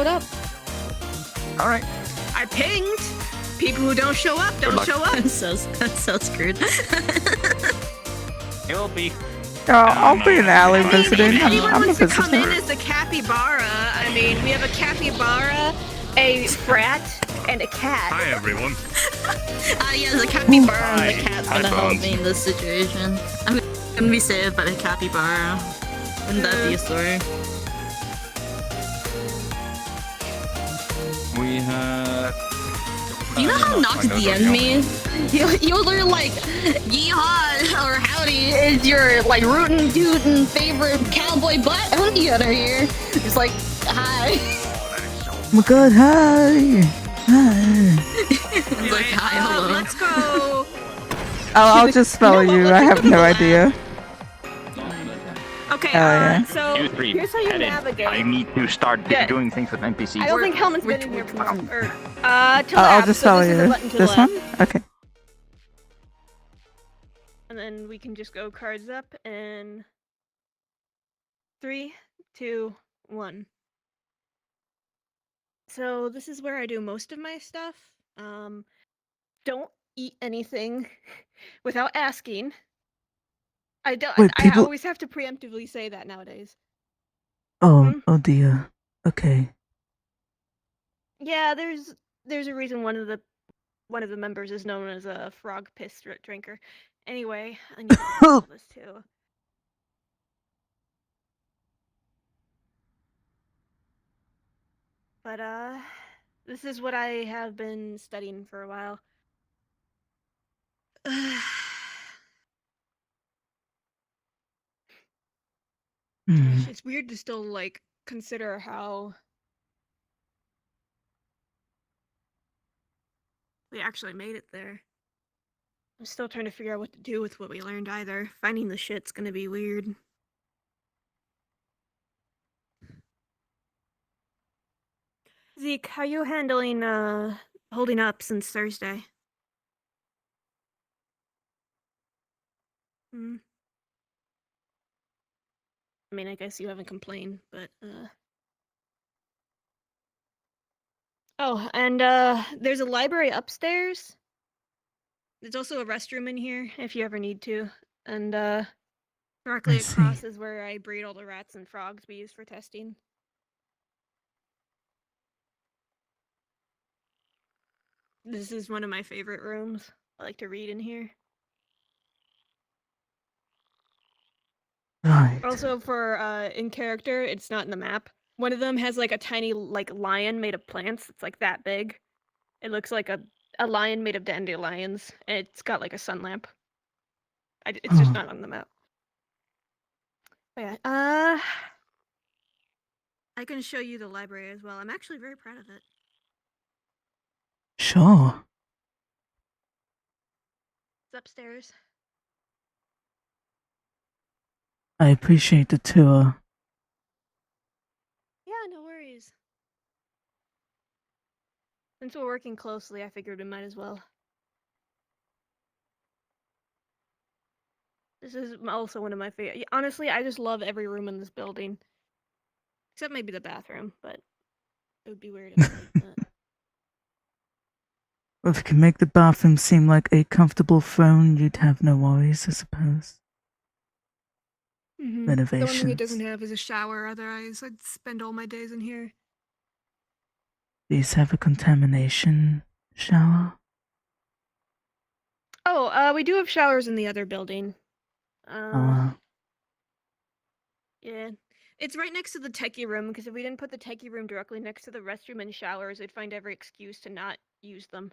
showed up. All right. I pinged. People who don't show up don't show up. so screwed. It will be. I'll be an alley visiting. If anyone I'm a wants to come in visitor. as the capybara, I mean, we have a capybara, a rat, and a cat. Hi, everyone. Yeah, the capybara and the cat's Hi, gonna help Bones. me in this situation. I'm gonna be saved by the capybara. Wouldn't that be a story? We have. You know how Nox DM'd me? You're literally like, yeehaw or howdy is your like rootin' tootin' favorite cowboy butt on the other here. It's like, hi. Oh my god, hi! Hi! It's like, hi, hello. Let's go. I'll just follow you. I have no idea. Okay, yeah. so You three, here's how you head in. navigate. I need to start doing things with NPCs. I don't think Helmin's been in here before. To I'll left, just so follow this is the you. button to This left. one? Okay. And then we can just go cards up in 3, 2, 1. So this is where I do most of my stuff. Don't eat anything without asking. I don't. Wait, I people- always have to preemptively say that nowadays. Oh dear. Okay. Yeah, there's a reason one of the members is known as a frog piss drinker. Anyway, I need to all this too. But this is what I have been studying for a while. Gosh, it's weird to still like consider how we actually made it there. I'm still trying to figure out what to do with what we learned either. Finding the shit's gonna be weird. Zeke, how you handling holding up since Thursday? I mean, I guess you haven't complained, but Oh, and there's a library upstairs. There's also a restroom in here if you ever need to. And directly across is where I breed all the rats and frogs we use for testing. This is one of my favorite rooms. I like to read in here. Right. Also for in character, it's not in the map. One of them has like a tiny like lion made of plants. It's like that big. It looks like a lion made of dandelions. And it's got like a sun lamp. It's just not on the map. But yeah, I can show you the library as well. I'm actually very proud of it. Sure. It's upstairs. I appreciate the tour. Yeah, no worries. Since we're working closely, I figured we might as well. This is also one of my favorite. Honestly, I just love every room in this building. Except maybe the bathroom, but it would be weird if I did that. Well, if you can make the bathroom seem like a comfortable throne, you'd have no worries, I suppose. Renovations. The only thing it doesn't have is a shower, otherwise I'd spend all my days in here. These have a contamination shower? Oh, we do have showers in the other building. Yeah. It's right next to the techie room, because if we didn't put the techie room directly next to the restroom and showers, I'd find every excuse to not use them.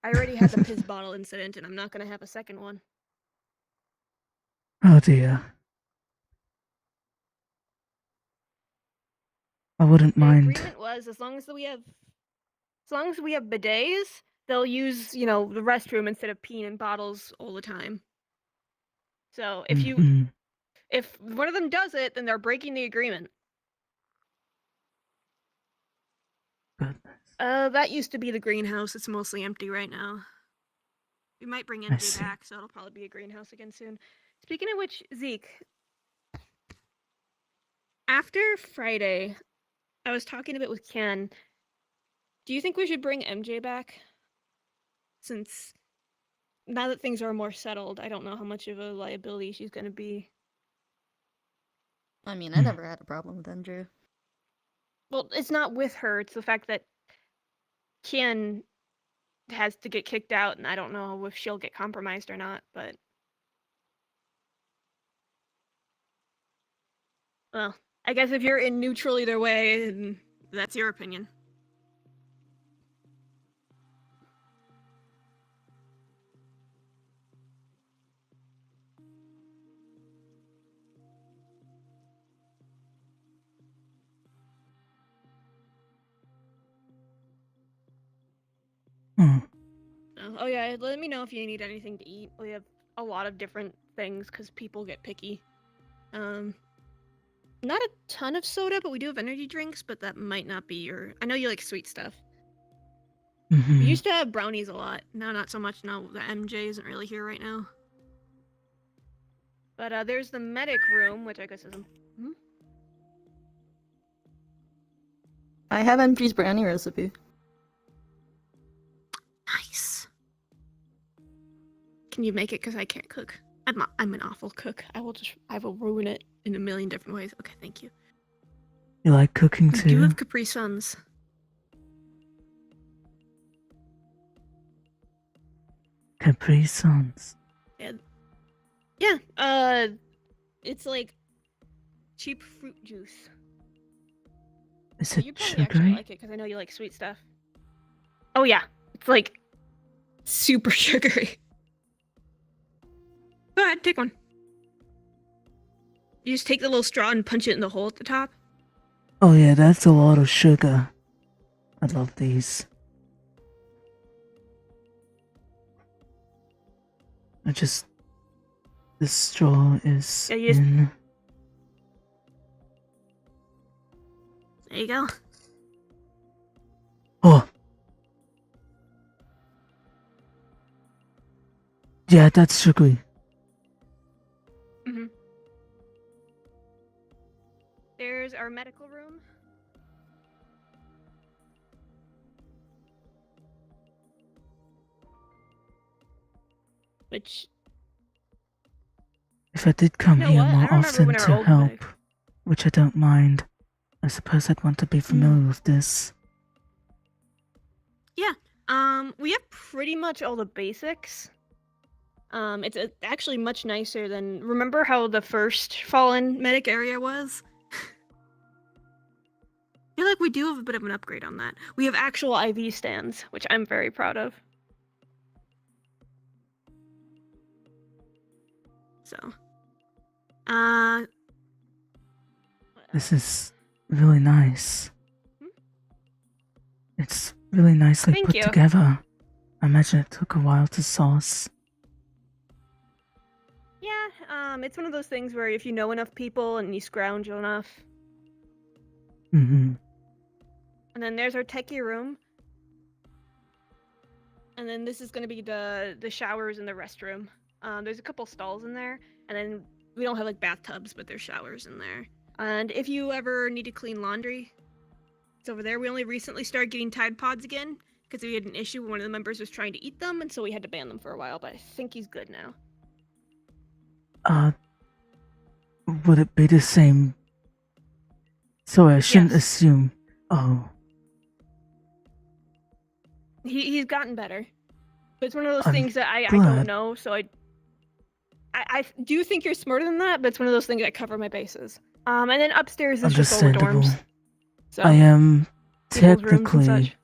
I already had the piss bottle incident, and I'm not going to have a second one. Oh dear. I wouldn't mind. The agreement was as long as we have bidets, they'll use, the restroom instead of peeing in bottles all the time. So if one of them does it, then they're breaking the agreement. Goodness. That used to be the greenhouse. It's mostly empty right now. We might bring MJ back, so it'll probably be a greenhouse again soon. Speaking of which, Zeke, after Friday, I was talking a bit with Ken. Do you think we should bring MJ back? Since now that things are more settled, I don't know how much of a liability she's gonna be. I mean, I never had a problem with Andrew. Well, it's not with her, it's the fact that Ken has to get kicked out, and I don't know if she'll get compromised or not, but... Well, I guess if you're in neutral either way, then that's your opinion. Oh yeah, let me know if you need anything to eat. We have a lot of different things because people get picky. Not a ton of soda, but we do have energy drinks, but that might not be your... I know you like sweet stuff. Mm-hmm. We used to have brownies a lot. Now not so much. Now the MJ isn't really here right now. But there's the medic room, which I guess isn't... I have MG's brownie recipe. Nice. Can you make it? Because I can't cook. I'm an awful cook. I will ruin it in a million different ways. Okay, thank you. You like cooking You too? do have Capri Suns. Capri Suns. Yeah, it's like cheap fruit juice. Is it You probably actually sugary? like it because I know you like sweet stuff. Oh yeah, it's like super sugary. Go ahead, take one. You just take the little straw and punch it in the hole at the top. Oh yeah, that's a lot of sugar. I love these. This straw is Yeah, you just- in. There you go. Oh! Yeah, that's sugary. Mm-hmm. There's our medical room. Which... If I did come You know here what? I more don't remember often when our to old help, bag- which I don't mind, I suppose I'd want to be familiar with this. we have pretty much all the basics. It's actually much nicer than... Remember how the first Fallen medic area was? I feel like we do have a bit of an upgrade on that. We have actual IV stands, which I'm very proud of. So... This is really nice. Hmm? It's really nicely Thank put you. together. I imagine it took a while to sauce. Yeah, it's one of those things where if you know enough people and you scrounge enough. Mm-hmm. And then there's our techie room. And then this is going to be the showers and the restroom. There's a couple stalls in there. And then we don't have like bathtubs, but there's showers in there. And if you ever need to clean laundry, it's over there. We only recently started getting Tide Pods again because we had an issue when one of the members was trying to eat them, and so we had to ban them for a while, but I think he's good now. Would it be the same? Sorry, I shouldn't Yes. assume. Oh, He's gotten better. But it's one of those I'm things that I glad. don't know, so I do think you're smarter than that, but it's one of those things that cover my bases. And then upstairs is just all the understandable. dorms. So, I am people's rooms and technically such.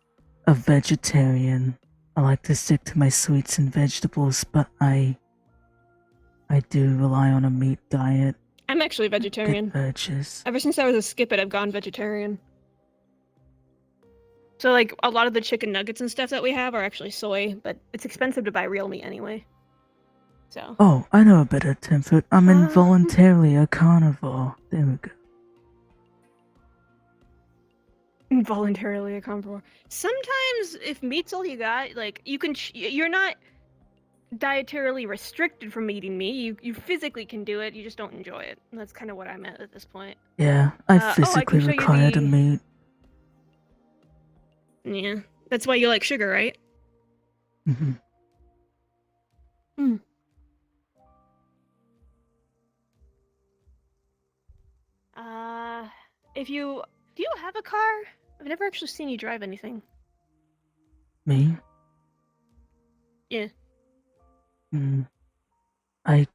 a vegetarian. I like to stick to my sweets and vegetables, but I do rely on a meat diet. I'm actually a Get vegetarian. urges. Ever since I was a skip it, I've gone vegetarian. So like a lot of the chicken nuggets and stuff that we have are actually soy, but it's expensive to buy real meat anyway. So Oh, I know a better template. I'm Uh, involuntarily a carnivore. There we go. involuntarily a carnivore. Sometimes if meat's all you got, like you can, you're not dietarily restricted from eating meat. You physically can do it. You just don't enjoy it. And that's kind of what I'm at this point. Yeah, I I can physically show you require the the- meat. Yeah. That's why you like sugar, right? Hmm. If you... Do you have a car? I've never actually seen you drive anything. Me? Yeah. Mm, I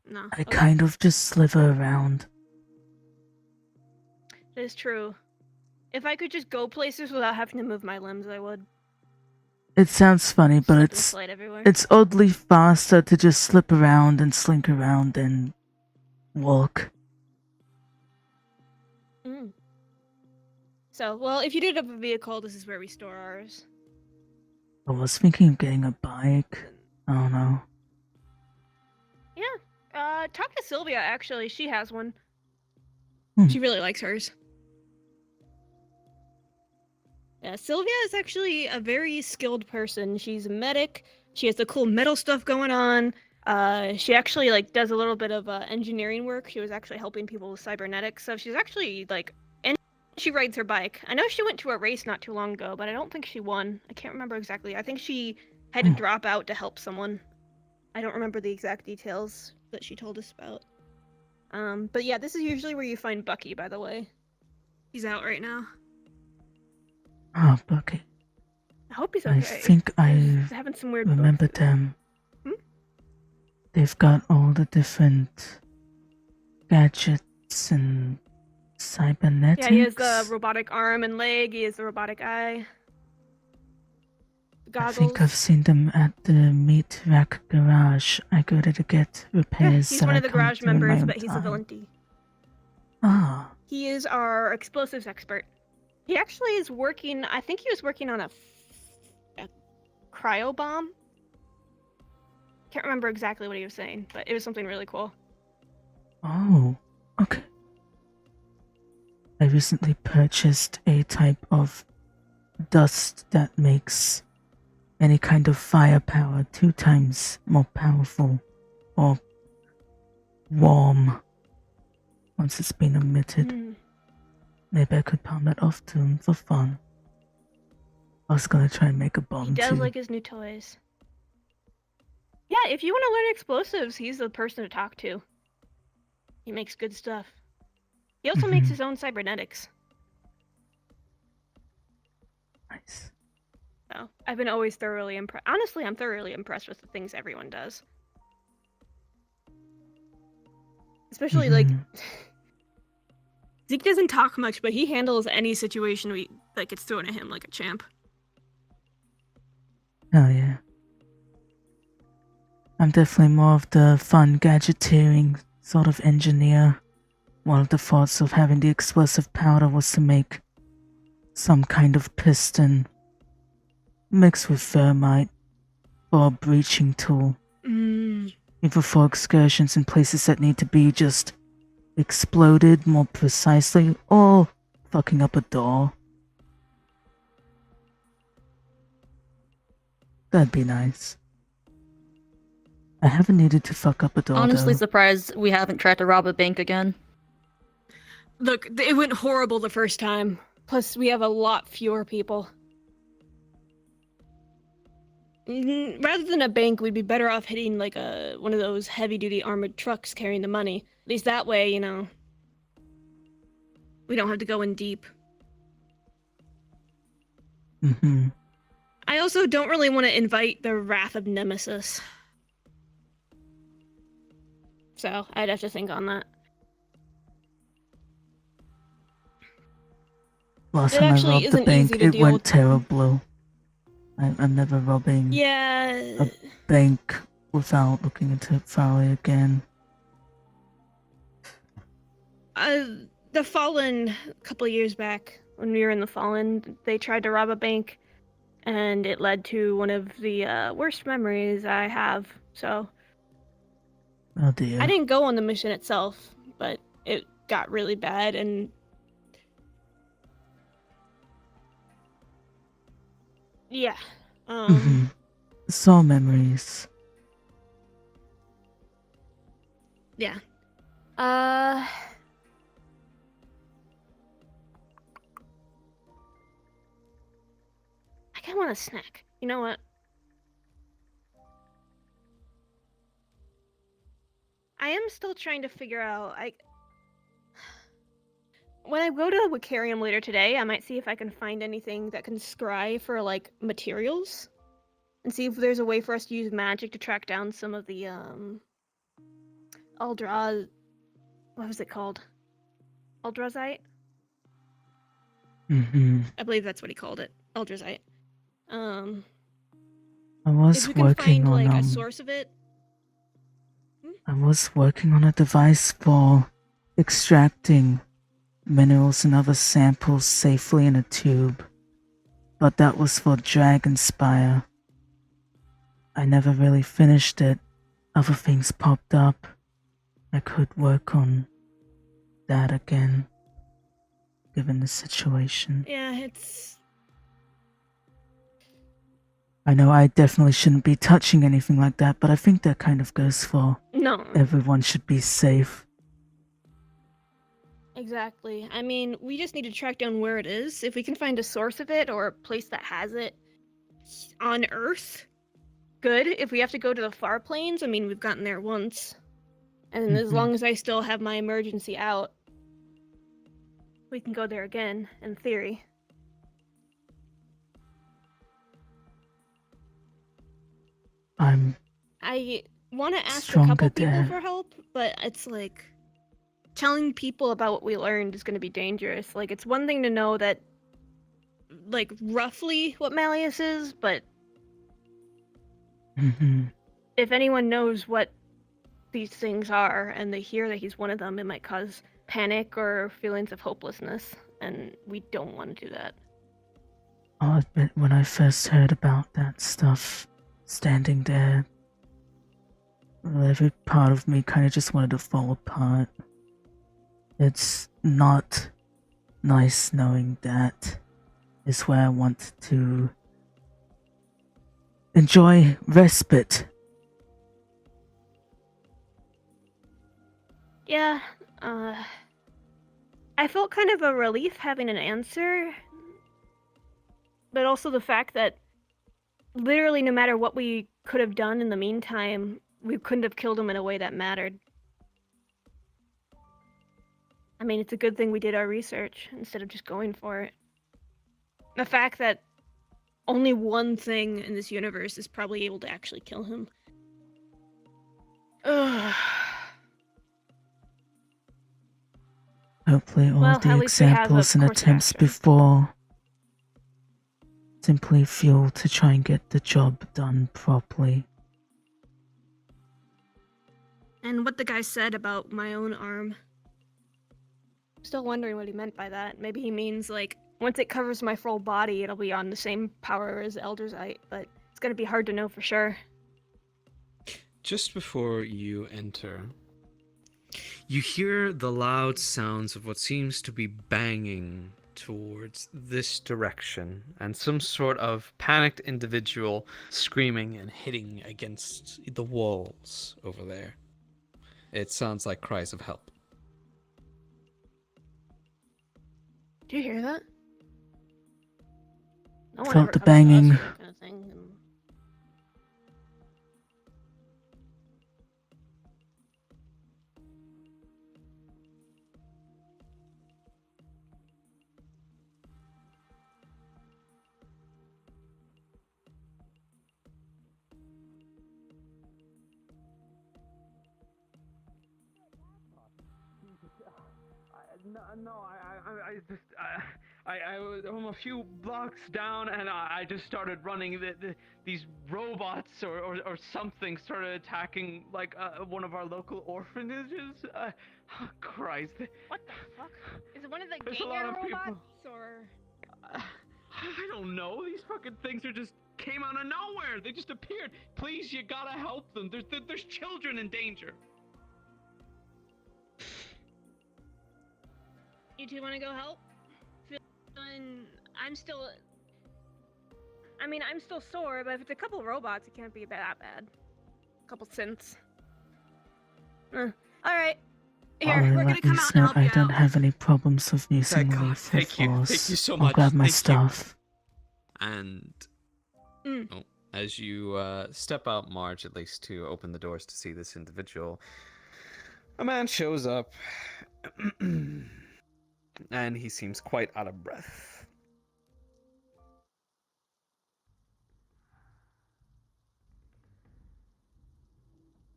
No. I Okay. kind of just slither around. That is true. If I could just go places without having to move my limbs, I would. It sounds funny, but Slip and slide everywhere. it's oddly faster to just slip around and slink around than walk. Mm. So, well, if you did have a vehicle, this is where we store ours. I was thinking of getting a bike. I don't know. Yeah. Talk to Sylvia, actually. She has one. Hmm. She really likes hers. Yeah, Sylvia is actually a very skilled person. She's a medic. She has the cool metal stuff going on. She actually like does a little bit of engineering work. She was actually helping people with cybernetics, so she's actually like, and she rides her bike. I know she went to a race not too long ago, but I don't think she won. I can't remember exactly. I think she had to drop out to help someone. I don't remember the exact details that she told us about. But yeah, this is usually where you find Bucky, by the way. He's out right now. Ah, Bucky. I hope he's I okay. think He's I having some weird remember bug. them. Hmm? They've got all the different gadgets and cybernetics. Yeah, he has the robotic arm and leg. He has the robotic eye. I Goggles. think I've seen them at the meat rack garage. I go there to get Yeah, repairs he's that one I of the can't garage do in my members, own but he's a time. Valenti. Ah, He is our explosives expert. He actually is working. I think he was working on a cryo bomb. Can't remember exactly what he was saying, but it was something really cool. oh, okay. I recently purchased a type of dust that makes any kind of firepower 2 times more powerful or warm once it's been emitted. Hmm. Maybe I could palm that off to him for fun. I was gonna try and make a He bomb does too. like his new toys. Yeah, if you want to learn explosives, he's the person to talk to. He makes good stuff. He also makes his own cybernetics. Nice. So I've been always thoroughly impressed. Honestly, I'm thoroughly impressed with the things everyone does. Especially like Zeke doesn't talk much, but he handles any situation that gets thrown at him like a champ. Oh yeah. I'm definitely more of the fun gadgeteering sort of engineer. One of the thoughts of having the explosive powder was to make some kind of piston mixed with thermite or a breaching tool. Either for excursions in places that need to be just exploded more precisely or fucking up a door. That'd be nice. I haven't needed to fuck up a door Honestly though. surprised we haven't tried to rob a bank again. Look, it went horrible the first time. Plus, we have a lot fewer people. Rather than a bank, we'd be better off hitting like one of those heavy-duty armored trucks carrying the money. At least that way, you know, we don't have to go in deep. I also don't really want to invite the wrath of Nemesis. So, I'd have to think on that. Last It time I actually robbed the isn't bank, easy to it deal went with. terrible. I'm never robbing Yeah. a bank without looking into it thoroughly again. The Fallen, a couple of years back, when we were in the Fallen, they tried to rob a bank, and it led to one of the worst memories I have. So, Oh dear. I didn't go on the mission itself, but it got really bad, and yeah. So memories. Yeah. want a snack. You know what? I am still trying to figure out. When I go to Wiccarium later today, I might see if I can find anything that can scry for like materials, and see if there's a way for us to use magic to track down some of the Aldra. What was it called? Aldrazite. I believe that's what he called it. Aldrazite. I If was we can working find on like a source of it. I was working on a device for extracting minerals and other samples safely in a tube, but that was for Dragonspire. I never really finished it. Other things popped up. I could work on that again, given the situation. Yeah, it's. I know I definitely shouldn't be touching anything like that, but I think that kind of goes for No. everyone should be safe. Exactly. I mean, we just need to track down where it is. If we can find a source of it or a place that has it on Earth, good. If we have to go to the far plains, I mean, we've gotten there once. And as long as I still have my emergency out, we can go there again, in theory. I want to ask a couple people for help, but it's like telling people about what we learned is going to be dangerous. Like, it's one thing to know that, like, roughly what Malleus is, but if anyone knows what these things are and they hear that he's one of them, it might cause panic or feelings of hopelessness, and we don't want to do that. I'll admit, when I first heard about that stuff, standing there, every part of me kind of just wanted to fall apart. It's not nice knowing that is where I want to enjoy respite. Yeah, I felt kind of a relief having an answer, but also the fact that literally no matter what we could have done in the meantime, we couldn't have killed him in a way that mattered. I mean, it's a good thing we did our research instead of just going for it. The fact that only one thing in this universe is probably able to actually kill him. Ugh. Hopefully all of the examples and attempts before simply fuel to try and get the job done properly. And what the guy said about my own arm. Still wondering what he meant by that. Maybe he means, like, once it covers my full body, it'll be on the same power as Elderzite, but it's gonna be hard to know for sure. Just before you enter, you hear the loud sounds of what seems to be banging towards this direction, and some sort of panicked individual screaming and hitting against the walls over there. It sounds like cries of help. Do you hear that? No one Felt ever the comes to us banging. for that kind of thing. I was a few blocks down, and I just started running. These robots or something started attacking like one of our local orphanages. Oh, Christ! What the fuck? Is it one of the There's a lot of robots people. or? I don't know. These fucking things just came out of nowhere. They just appeared. Please, you gotta help them. There's children in danger. You two want to go help? I'm still sore, but if it's a couple robots, it can't be that bad. A couple synths. All right. Here, we're gonna come out and help you I don't out. have any problems with using Thank God. lethal Thank you. force. Thank you so I'll much. grab my Thank you. stuff. And Oh, as you step out, Marge, at least to open the doors to see this individual, a man shows up, and he seems quite out of breath.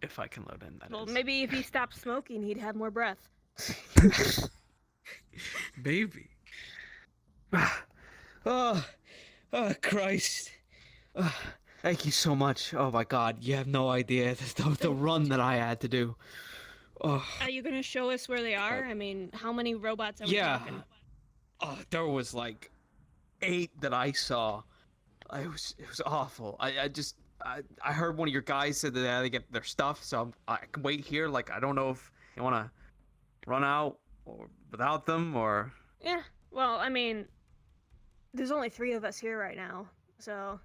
If I can load in, that Well, is. maybe if he stopped smoking, he'd have more breath. Maybe. Oh, Christ. Thank you so much. Oh my God, you have no idea the run that I had to do. Oh, Are you gonna show us where they are? I mean, how many robots are we yeah. talking? Oh, there was like 8 that I saw. It was awful. I heard one of your guys said that they had to get their stuff, so I can wait here. Like, I don't know if you want to run out or without them or. Yeah. Well, I mean, there's only 3 of us here right now, so.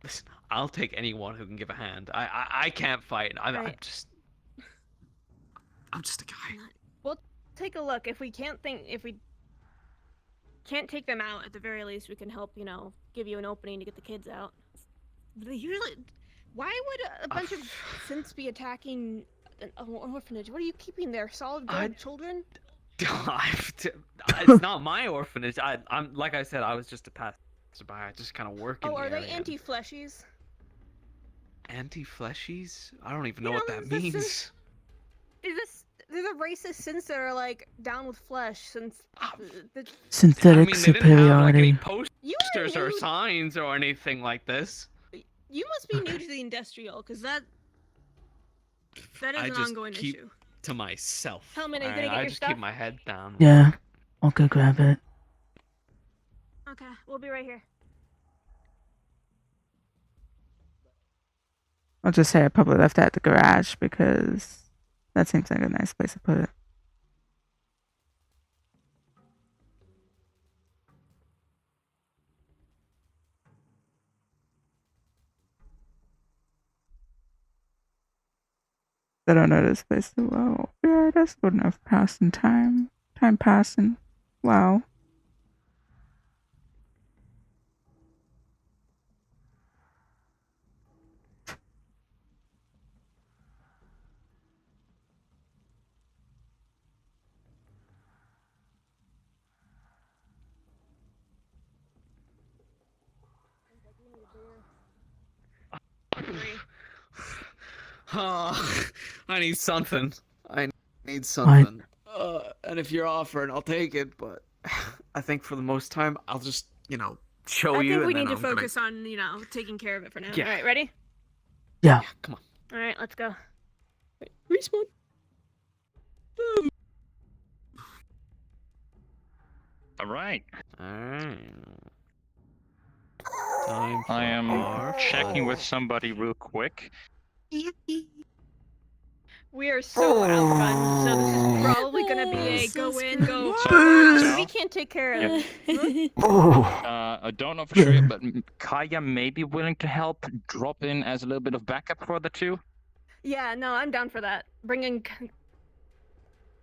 Listen, I'll take anyone who can give a hand. I can't fight. I'm Right. just a guy. We'll take a look. If we can't take them out, at the very least, we can help. Give you an opening to get the kids out. Why would a bunch of synths be attacking an orphanage? What are you keeping there? Solid gold children? It's not my orphanage. I'm like I said, I was just a passerby. I just kind of work in Oh, the are they area. anti-fleshies? Anti-fleshies? I don't even know what that means. There's a racist synths that are like down with flesh since Synthetic I mean, they didn't have like any superiority. posters or signs or anything like this. You must be new to the industrial, because that is I an just ongoing keep issue. to myself. Helmin, are you alright? gonna get I your just stuff? keep my head down. Yeah, I'll go grab it. Okay, we'll be right here. I'll just say I probably left it at the garage because that seems like a nice place to put it. I don't know this place too well. Yeah, that's good enough passing time. Time passing. Wow. Oh, I need something. I need something. And if you're offering, I'll take it. But I think for the most time, I'll just, show I you. think we and need to then I'm focus on, taking care of it for now. Yeah. Alright, ready? Yeah. Come on. Alright, let's go. Wait, respawn. All right. Time for I am our checking with somebody real quick. We are so outgunned, so this is probably gonna be a go in, go. So- We can't take care of it. I don't know for sure, but Kaya may be willing to help drop in as a little bit of backup for the 2. Yeah, no, I'm down for that. Bringing.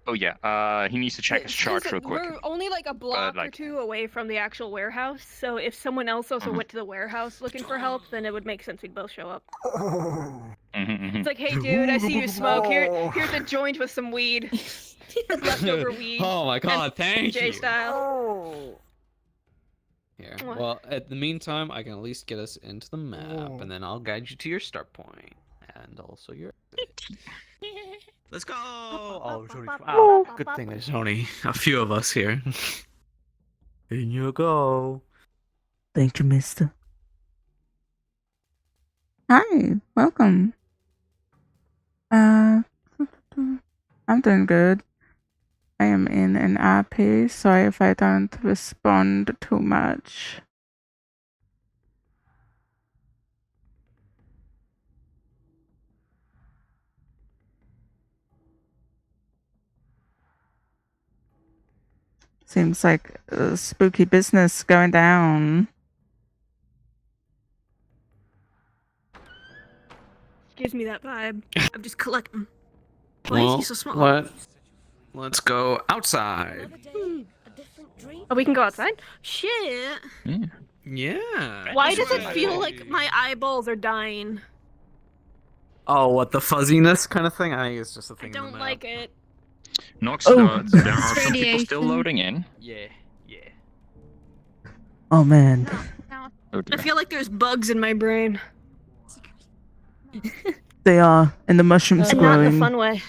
Oh yeah, he needs to check his chart Since real quick. We're only like a block or like- 2 away from the actual warehouse, so if someone else also went to the warehouse looking for help, then it would make sense we'd both show up. It's like, hey dude, I see you smoke. Here's a joint with some weed. Leftover weed. Oh my God! Thank J you. style. Here. Mwah. Well, at the meantime, I can at least get us into the map, and then I'll guide you to your start point, and also your. Let's go! Oh, there's only, wow, good thing there's only a few of us here. In you go. Thank you, mister. Hi, welcome. I'm doing good. I am in an RP. Sorry if I don't respond too much. Seems like spooky business going down. Gives me that vibe. I'm just collecting. Why is he so small? Let's go outside. Oh, we can go outside? Shit. Yeah. Yeah. Why That's does it what feel I- like my eyeballs are dying? Oh, what, the fuzziness kind of thing? I think it's just a I thing in the don't map. like it. Nox, Oh. there are some people still Radiation. loading in. Yeah. Oh man. Oh I dear. feel like there's bugs in my brain. They are, and the mushrooms And not in a growing. fun way.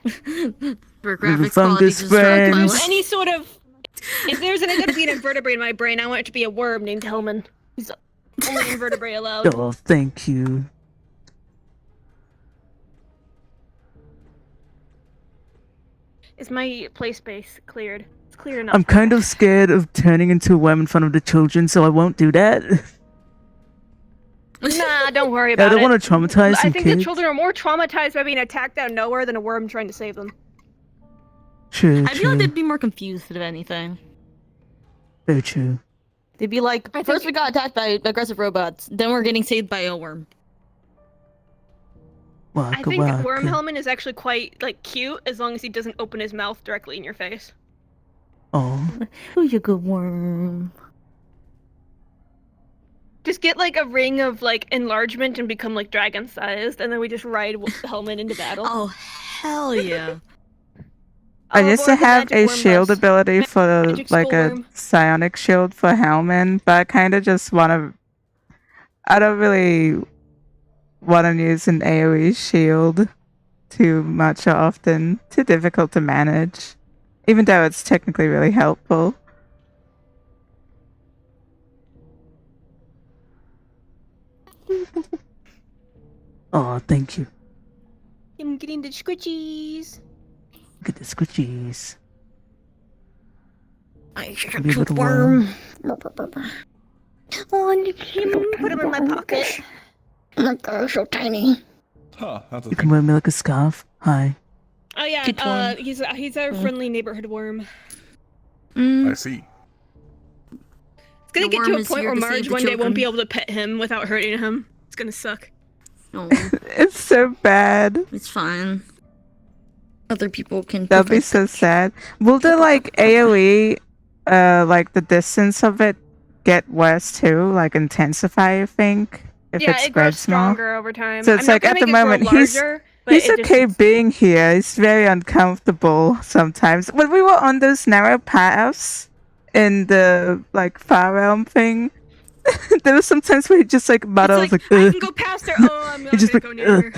For Little graphics quality fungus just dropped by friends. one. Any sort of. If there's an ends up being invertebrate in my brain, I want it to be a worm named Helmin. He's the only invertebrate allowed. Oh, thank you. Is my play space cleared? It's clear enough. I'm kind of scared of turning into a worm in front of the children, so I won't do that. Nah, don't worry I about don't it. want to traumatize I some think kids. the children are more traumatized by being attacked out of nowhere than a worm trying to save them. True, I feel like true. they'd be more confused if anything. Very true. They'd be like, I first think- we got attacked by aggressive robots. Then we're getting saved by a worm. I Waka think waka. Worm Helmin is actually quite like cute as long as he doesn't open his mouth directly in your face. Oh, Who's your good worm? Just get like a ring of like enlargement and become like dragon sized, and then we just ride Helmin into battle. Oh, hell yeah. I All used to aboard the have magic a worm shield bus. ability for Magic like a schoolworm. psionic shield for Helmin, but I kind of just want to. I don't really want to use an AoE shield too much or often. Too difficult to manage, even though it's technically really helpful. Oh, thank you. I'm getting the squishies. Look at the squishies. I should Maybe a little worm. Oh, and you can put him in my pocket. Oh my god, so tiny. Huh, that's a You can thing. wear me like a scarf. Hi. Oh yeah, Good worm. he's our friendly neighborhood worm. Mm. I see. It's gonna The get to worm a is point here where to save Marge the one day won't be children. able to pet him without hurting him. It's gonna suck. Oh, It's so bad. it's fine. Other people can. That'd be so sad. Will the like AoE, like the distance of it get worse too? Like intensify, you think? If Yeah, it it grows spreads more? stronger over time. So it's I'm not like, gonna at the make it grow moment, he's- larger, but He's it just- okay being here. It's very uncomfortable sometimes. When we were on those narrow paths in the like Far Realm thing, there was sometimes where he just like mutter, I was like, I ugh. can go past her. Oh, I'm not He just gonna like, go near her.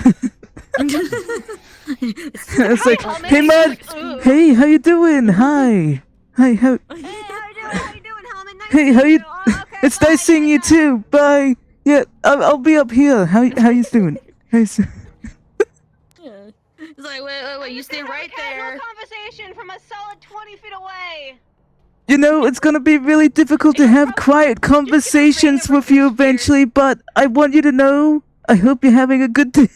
It's like, Helmin. hey man, Ugh. hey, how you doing? Hi. Hi, how? Hey, how you doing? How you doing, Helmin? Nice Hey, to how meet you? Oh, okay, It's bye, nice seeing yeah, you yeah. too. Bye. Yeah, I'll be up here. How you doing? How's... It's like, wait, you stay right there. Conversation from a solid 20 feet away. You know, it's gonna be really difficult to have quiet conversations with you eventually, but I want you to know, I hope you're having a good day.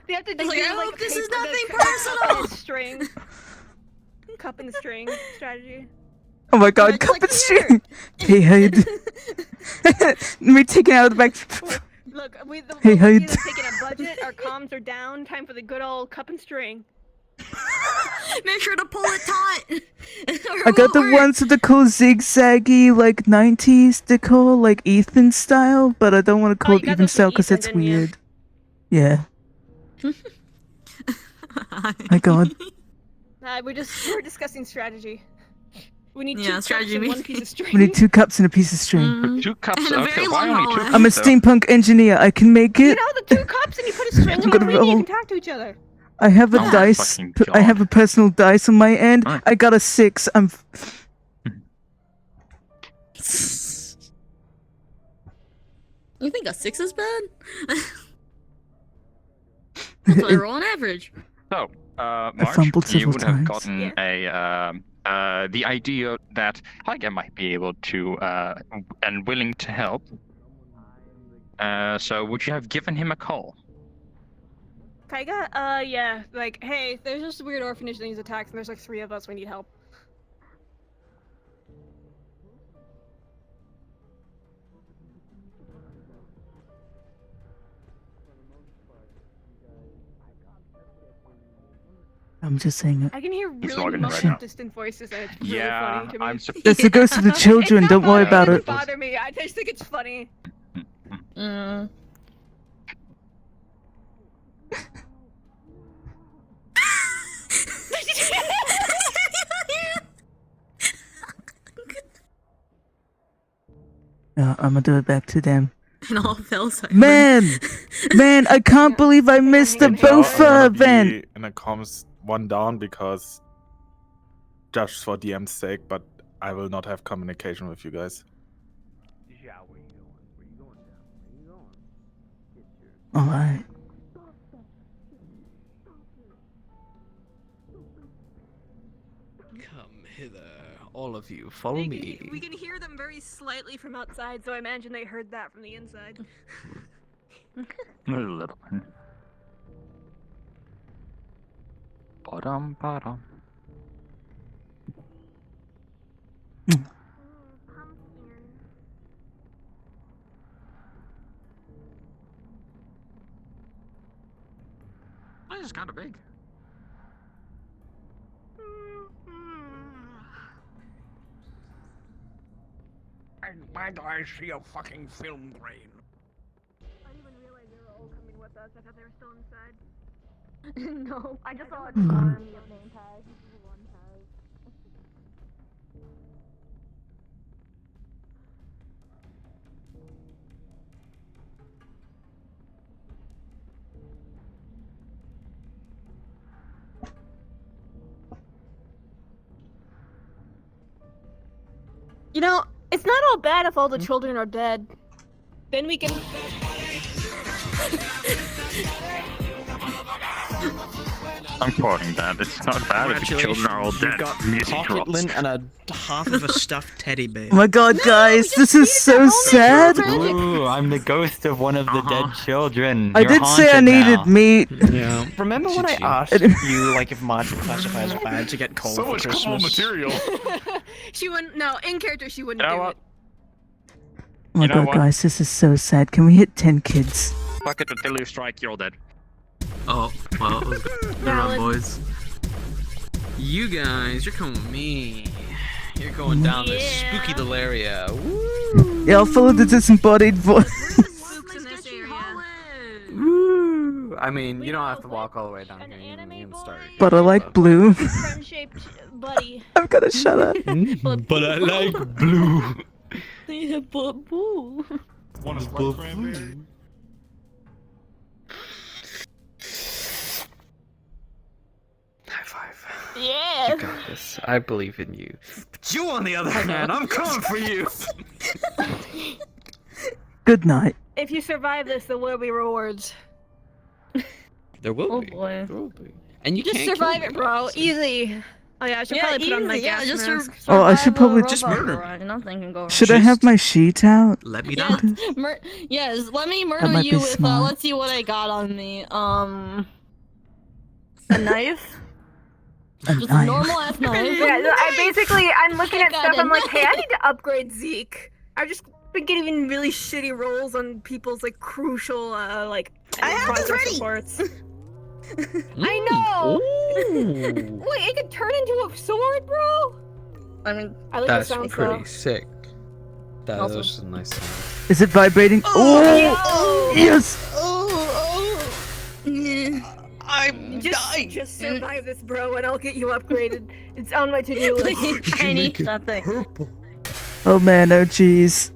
They have to It's like, do, I hope this is paper- the nothing cup and personal. the string. Cup and string strategy. Oh my god, Like, cup and here. string! Hey, how you doing? Me taking it out of the back. Look, Hey, how you we're taking a budget. Our comms are down. Time for the good old cup and string. Make sure to pull it taut. I got the ones with the cool zigzaggy, like 90s decor, like Ethan style, but I don't want to call you it got Ethan those from style because Ethan, it's didn't ya? weird. Yeah. My god. We're discussing strategy. We need Yeah, two cups strategy and means- one piece of string. We need 2 cups and a piece of string. Mm. 2 cups. And a Okay, very why long only 2 hallway. cups? I'm a though? steampunk engineer. I can make You it. know the two cups and you put a string I'm in gonna between and you roll. can talk to each other. I have a Oh my dice. fucking I have God. a personal dice on my end. Alright. I got a 6. You think a 6 is bad? That's what I roll on average. So, fumbled Marge, you several would have times. gotten the idea that Helga might be able to and willing to help. So would you have given him a call? Kaiga? Yeah. Like, hey, there's this weird orphanage that needs attacks and there's like 3 of us. We need help. I'm just saying. I can hear He's really logging muffled, right now. distant voices, and it's really Yeah, funny to me. I'm surprised. That's the ghost of the children. It's not Don't worry funny, about it it. doesn't bother me. I just think it's funny. Mm. I'm gonna do it back to them. And all fell silent. Man, I can't believe I missed the hang on. Bofa event. And it comes one down because just for DM's sake, but I will not have communication with you guys. Yeah, where you going? Where you going now? Where you going? Alright. Come hither, all of you. Follow me. We can hear them very slightly from outside, so I imagine they heard that from the inside. A little. Ba-dum, ba-dum. This is kind of big. And why do I see a fucking film grain? I didn't even realize they were all coming with us. I thought they were still inside. No, I just saw a Mhm. army of name tags. One tag. You know, it's not all bad if all the children are dead. Then we can. I'm quoting that. It's not bad if the children are all dead. You've got Music pocket drops. lint and a half of a stuffed teddy bear. Oh my god, guys, this is so sad. Ooh, I'm the ghost of one of the dead children. I You're did say I haunted needed now. meat. Yeah. Remember when I Gee. asked you, like, if Marge would classify as bad to get coal So for much Christmas? cool material. She wouldn't. No, in character, she wouldn't You know do what? it. Oh my You know god, what? guys, this is so sad. Can we hit 10 kids? Fuck it until you strike, you're all dead. Oh, well, good Valid. run, boys. You guys, you're coming with me. You're going down this spooky little area. Woo! Yeah, I'll follow the disembodied voice. Spooks in this area. Woo! I mean, you don't have to walk all the way down An here. anime You can boy. start. But I like blue. Friend-shaped buddy. I'm gonna shut up. But I like blue. Yeah, but boo. Want a slice, cranberry? High five. Yeah. You got this. I believe in you. But you, on the other hand, I'm coming for you. Good night. If you survive this, there will be rewards. There will Oh be. boy. There will be. And you Just can't survive kill it, me, bro. obviously. Easy. Oh yeah, I should probably put on my gas mask. Oh, I should probably- Just murder me. Run. Nothing can go wrong. Should I have Just- my sheet out? Let me Yes, die. yes, let me That murder might you be with, smart. let's see what I got on me. A knife? A Just a knife. normal ass knife. Yeah, I'm looking I at got stuff. a I'm like, hey, I knife. need to upgrade Zeke. I've just been getting really shitty rolls on people's like crucial like I have this progress ready. reports. I know. Ooh. Wait, it could turn into a sword, bro. I mean, I like That's the sound pretty though. sick. That Also- was a nice sound. Is it vibrating? Oh! Yes! I'm Just survive this, bro, and I'll get you upgraded. It's on my to-do list. I need that thing. Oh man, oh jeez.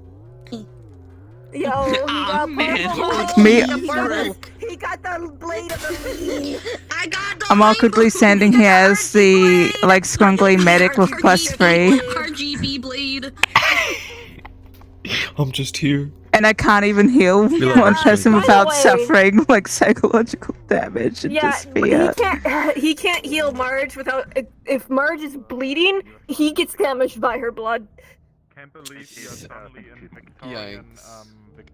Yo, he got man. purple. Me- He got the blade of the I got the I'm awkwardly standing here as the, like, scrunkly medic with +3. RGB blade. I'm just here. And I can't even heal Yeah, one by person the without way- suffering, like, psychological damage and Yeah, just but fear. he can't heal Marge without. If Marge is bleeding, he gets damaged by her blood. Can't believe you're suddenly in Victorian, Yikes.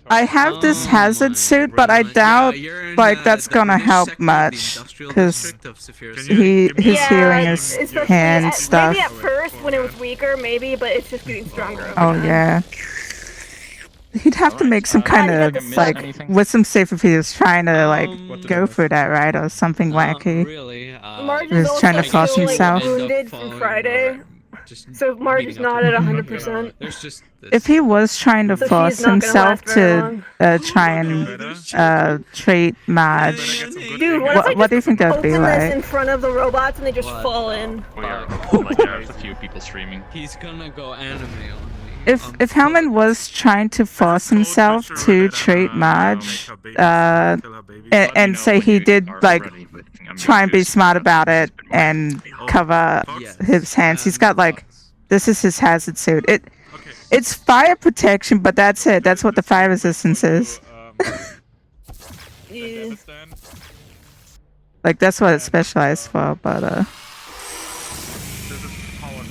I have this Oh hazard my suit, but I God. doubt, Yeah, you're in, like, that's the gonna new help sector of the much, industrial 'cause district of Saphira Can City. his Yeah, healing is especially hand at, stuff. Maybe at first when it was weaker, maybe, but it's just getting stronger. over Oh time. yeah. He'd have to Alright, make some I kind didn't of, miss like, anything. wisdom save if he was trying to, like, What go for that, right? Or something Not wacky. really. Marge He's is also trying to still, force like, himself. wounded from Friday. So Marge is not at 100%. There's just If he was trying to So force she's not gonna himself last very to long. try and trade Marge, Dude, what if I what do you think that would be open this like? in front of the robots and they just fall in? We are like there's a few people streaming. He's gonna go anime on me. If Helmin was trying to force himself to trade Marge, and say he did like try and be smart about it and cover his hands, he's got like this is his hazard suit. It's fire protection, but that's it. That's what the fire resistance is. Yeah. Like that's what it's specialized for, but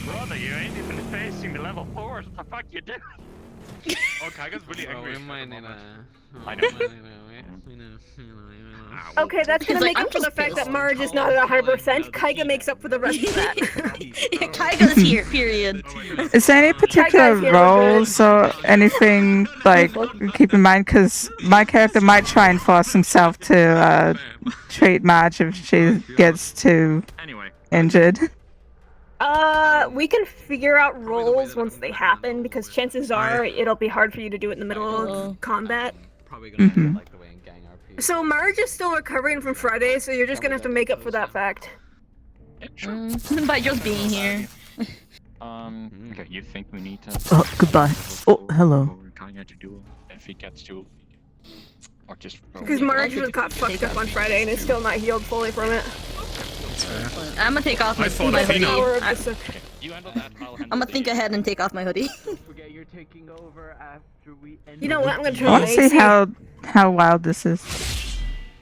Brother, you ain't even facing the level 4s. What the fuck you do? Oh, Kaiga's really angry. I know. Okay, that's gonna He's make like, up for "I'm the just fact that pissed." Marge is not at 100%. Kaiga makes up for the rest of that. Kaiga's here, period. is there any particular here, we're roles or anything like keep in mind? Because my character might try and force himself to trade Marge if she gets too injured. We can figure out roles once they happen because chances are it'll be hard for you to do it in the middle of combat. Probably gonna Mhm. like the way in Gang RP. So Marge is still recovering from Friday, so you're just gonna have to make up for that fact. By just being here. Okay, you think we need to... Oh, goodbye. Oh, hello. Kaiga to do if he gets to... Or just... Because Marge got fucked up on Friday and is still not healed fully from it. I'm gonna take off my hoodie. You handle that, I'll handle I'm gonna think ahead and take off my hoodie. Forget you're taking over after we end. You know what? I'm gonna I turn want on to AC. see how wild this is.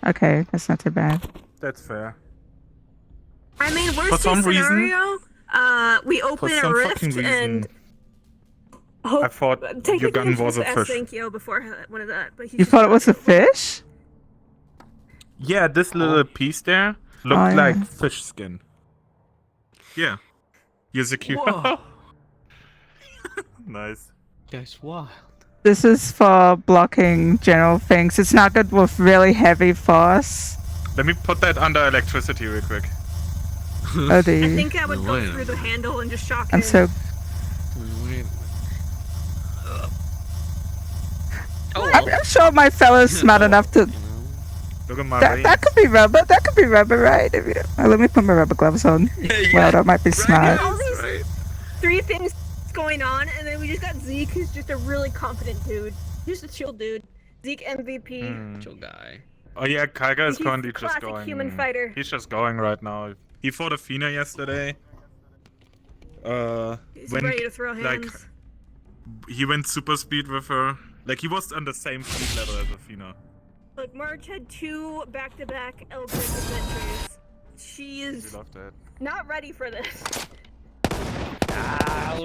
Okay, that's not too bad. That's fair. I mean, For worst some case scenario, we For open a some rift fucking reason, and I hope. thought your gun was a fish. Thank you before one of that. But You thought it was a fish? Yeah, this little piece there looked Oh, yeah. like fish skin. Yeah. You're secure. Whoa. Nice. That's wild. This is for blocking general things. It's not good with really heavy force. Let me put that under electricity real quick. Oh, I the think I would No go way. through the handle and just shock I'm him. so Wait. I'm sure my fellow's smart enough to. Look at my That veins. could be rubber. That could be rubber, right? If you, let me put my rubber gloves on. Well, that might be smart. All these three things going on, and then we just got Zeke, who's just a really confident dude. He's a chill dude. Zeke MVP. Chill guy. Oh yeah, Kaiga is He's currently the just classic going. human fighter. He's just going right now. He fought Athena yesterday. He's Went, ready to throw like, hands. he went super speed with her. Like he was on the same speed level as Athena. Look, Marge had 2 back-to-back Eldritch adventures. She We is love that. not ready for this.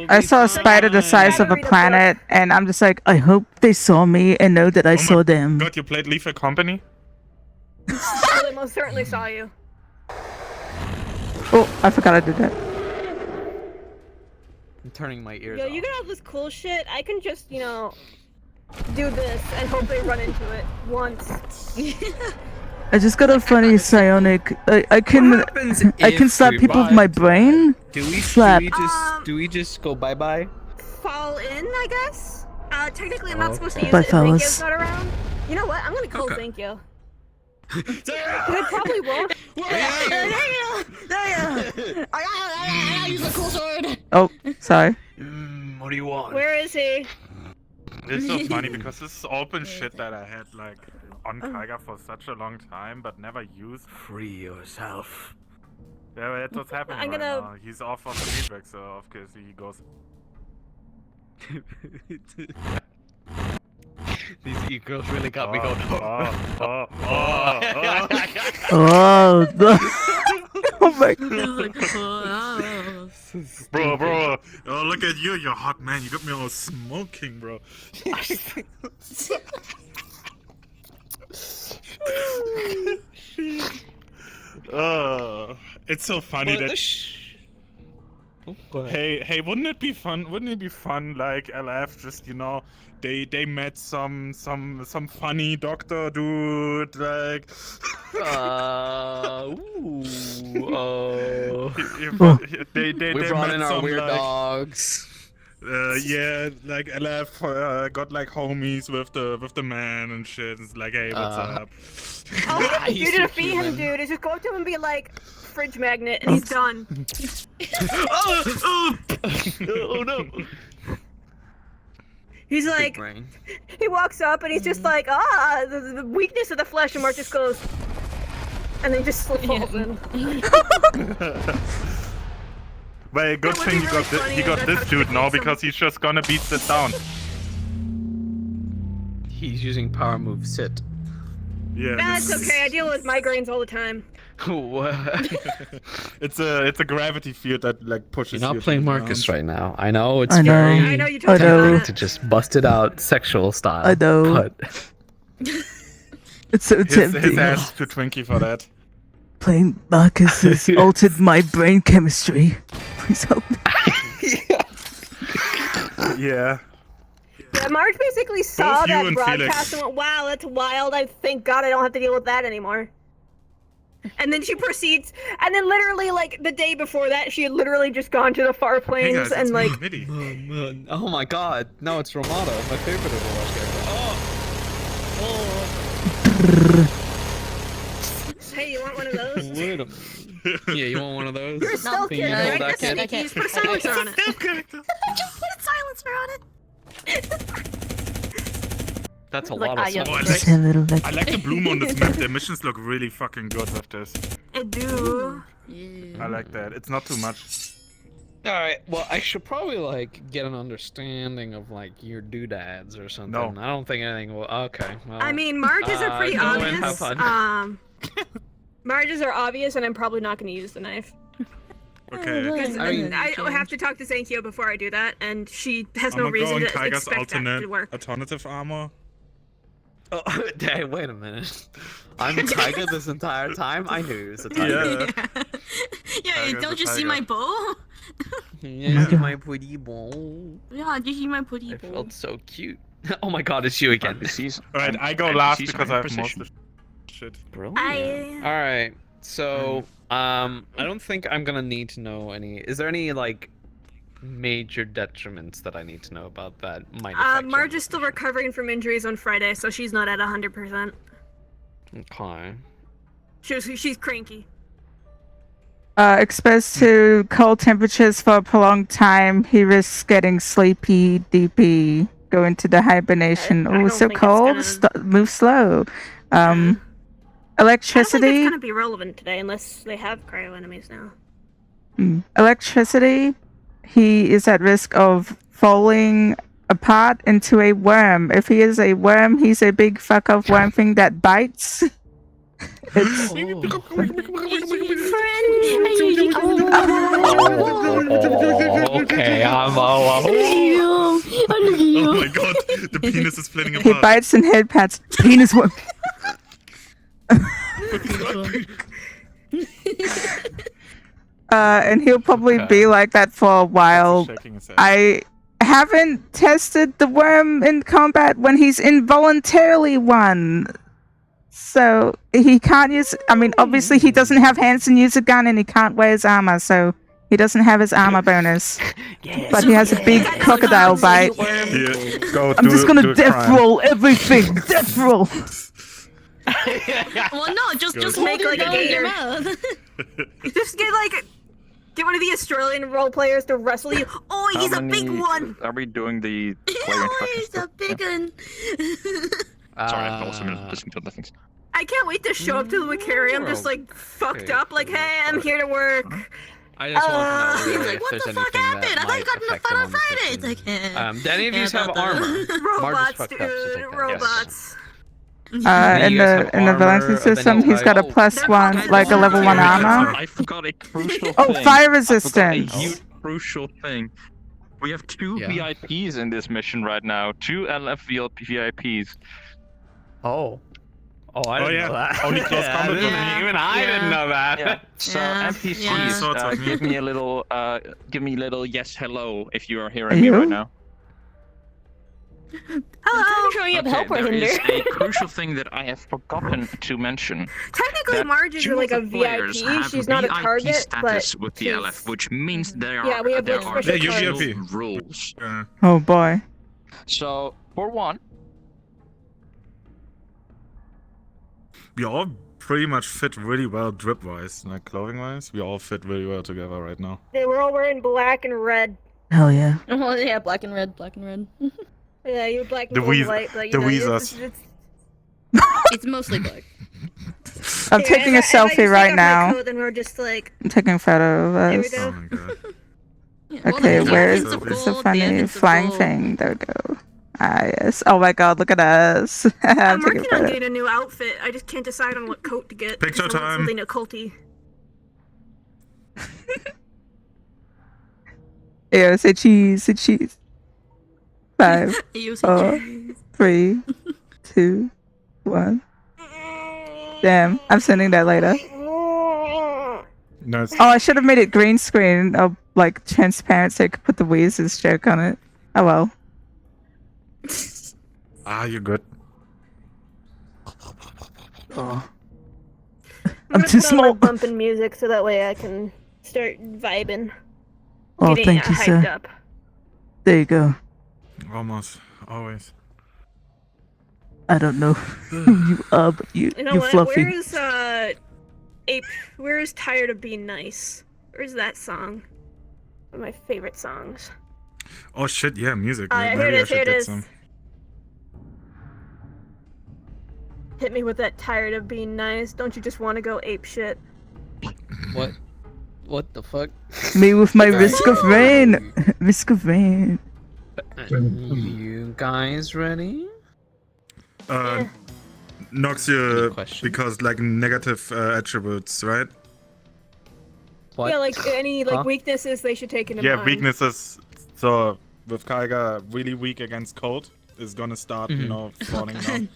I saw a spider the size of a planet, and I'm just like, I hope they saw me and know that I saw them. God, you played Lethal Company? Oh, they most certainly saw you. Oh, I forgot I did that. I'm turning my ears Yo, off. you got all this cool shit. I can just, you know, do this and hope they run into it once. I just got a funny psionic. I can slap people with my brain. Slap. Do we just go bye bye? Fall in, I guess? Technically I'm not supposed to use Bye, it if fellas. Zenkyo's not around. You know what? I'm gonna call Zenkyo. They probably won't. There you! I gotta use a cool sword! Oh, sorry. What do you want? Where is he? It's so funny because this is open shit that I had like on Kaiga for such a long time but never used. Free yourself. Yeah, that's what's happening I'm right gonna- now. He's off of the feedback, so of course he goes. These e-girls really got me going. Oh, oh my god. Bro. Oh, look at you. You're hot, man. You got me all smoking, bro. It's so funny that. Hey, wouldn't it be fun? Wouldn't it be fun, like LF, just they met some funny doctor dude, like. They We brought met in our some, weird like, dogs. Yeah, like LF got like homies with the man and shit. It's like, hey, what's up? Oh, He's you too defeat him, human. dude. Is just go up to him and be like, fridge magnet, and he's done. Oh no! He's Big like, brain. he walks up and he's just like, the weakness of the flesh, and Mark just goes, and then just slip falls in. Well, good That would thing be you really got funny you if got that's this how she dude now defeats him. because he's just gonna beat this down. He's using power move sit. Yeah. That's okay. I deal with migraines all the time. What? It's a gravity field that like pushes. You're not you playing to the Marcus ground. right now. I know it's I know. very I know you told me tempting about to it. just bust it out sexual style. I know. But It's so His tempting. ass too twinky for that. Playing Marcus has altered my brain chemistry. Please help me. Yeah. Yeah, Marge basically saw Both you that and broadcast Felix. and went, wow, that's wild. I thank God I don't have to deal with that anymore. And then she proceeds, and then literally, like, the day before that, she had literally just gone to the far Hey plains guys, and, it's like, me, Midi. oh my god, no, it's Romano, my favorite Overwatch character. hey, you want one of those? Wait a minute. Yeah, you want one of those? You're a stealth Thing you character, hold right? that That's kid? sneaky. Just put a silencer on it. Just put a silencer on it. That's a Like, lot of I am- Oh, I Just like, a little like I like the bloom on this map. The missions look really fucking good with this. I do. I like that. It's not too much. Alright, well, I should probably, like, get an understanding of, like, your doodads or something. No. I don't think anything will. Okay, well. I mean, Marges are pretty go and have obvious. fun. Marges are obvious, and I'm probably not going to use the knife. Okay. Because I mean- I have to talk to Sankyo before I do that, and she has I'm no gonna reason go on to Kaiga's expect that to work. alternative armor. Oh, dang, wait a minute. I'm Taiga this entire time? I knew he was a Taiga. Yeah. Yeah, Tiger's don't a you see tiger. my bow? Yeah, my pretty bowl. Yeah, do you see my pretty I bow? felt so cute. Oh my god, it's you again. Alright, I go last because I have most of the shit. Brilliant. Alright, so, I don't think I'm gonna need to know any. Is there any, like, major detriments that I need to know about that might affect Marge your is still recovering from injuries on Friday, so she's not at 100%. Okay. She's cranky. exposed to cold temperatures for a prolonged time, he risks getting sleepy, DP, go into the hibernation. I Oh, don't so think it's cold. gonna- Move slow. I don't think Electricity. it's gonna be relevant today unless they have cryo enemies now. Electricity. He is at risk of falling apart into a worm. If he is a worm, he's a big fuck off worm thing that bites. It's Okay, I'm Oh my god, the penis is splitting he apart. bites and head pats. Penis worm. And he'll probably be like that for a while. Shaking his head. I haven't tested the worm in combat when he's involuntarily won. So he can't use. I mean, obviously he doesn't have hands and use a gun, and he can't wear his armor, so he doesn't have his armor bonus. But he has a big crocodile bite. Yeah, go I'm just do gonna a death crime. roll everything. Death roll. Well, no, just Good. make like a gun in gator. your mouth. Just get one of the Australian role players to wrestle you. Oh, he's a big one. Are we doing the player Oh, instructions? he's a big one. Sorry, I've also been listening to other things. I can't wait to show up to the Wiccarium just like fucked up, like, hey, I'm here to work. I just want to know He's really like, if what there's the fuck anything happened? that I thought you might got in the affect fight them on on the Friday. It's mission. like, Do any of you yeah, have about that. armor? Robots, fucked up, so dude, take that. robots. Do In you guys the have Valenti armor of system, any he's got a type? plus They're one, called like a level one Valenti. armor. I forgot a crucial Oh, thing. fire I forgot a resistance. huge crucial thing. We have two Yeah. VIPs in this mission right now. Two LF VIPs. Oh. Oh, I didn't yeah. know that. Only close combat with me. Even I didn't know that. Yeah. So Yeah, NPCs, Only swords with me. give me a little yes hello if you are hearing Are me you? right now. Hello. Showing up Okay, help or there hinder. is a crucial thing that I have forgotten to mention. Technically, That Marge is two like of a the players VIP. have She's not a VIP target, status but with the she's... LF, which means there Yeah, we have, there like, are special Yeah, you're special VIP. rules. Oh boy. So for one, We all pretty much fit really well drip-wise, like clothing-wise. We all fit really well together right now. They were all wearing black and red. Hell yeah. Oh yeah, black and red, black and red. Yeah, you're black and The gold and Weez- white, but the you know, Weezers. It's mostly black. I'm Yeah, taking a if I just selfie take right off my now. coat, then we're just like, I'm taking a photo of there we us. go. Oh my god. Yeah, well, Okay, the where is evidence of the the gold, funny evidence of flying gold. thing? There we go. Ah, yes. Oh my god, look at us. I'm I'm taking a working on photo. getting a new outfit. I just can't decide on what coat to get. Picture 'cause I want time. Something occulty. Yeah, say cheese, say cheese. 5, You say 4, cheese. 3, 2, 1. Damn, I'm sending that later. Nice. Oh, I should have made it green screen, like transparent, so I could put the Weezer's joke on it. Oh well. Ah, you're good. Oh. I'm too gonna put on my small. bumping music so that way I can start vibing. Oh, Getting thank you, hyped sir. up. There you go. Almost. Always. I don't know who you are, but You know you're what? fluffy. Where's Ape? Where is Tired of Being Nice? Where's that song? One of my favorite songs. Oh shit, yeah, music. Yeah, here Maybe it I is. should Here it get is. some. Hit me with that Tired of Being Nice. Don't you just want to go ape shit? What? What the fuck? Me with my Guys, Risk of Rain. Risk of Rain. You guys ready? Knocks Any you questions? because like negative attributes, right? What? Yeah, like any like Huh? weaknesses they should take into Yeah, mind. weaknesses. So with Kaiga really weak against cold is gonna start, you Mhm. know, falling down.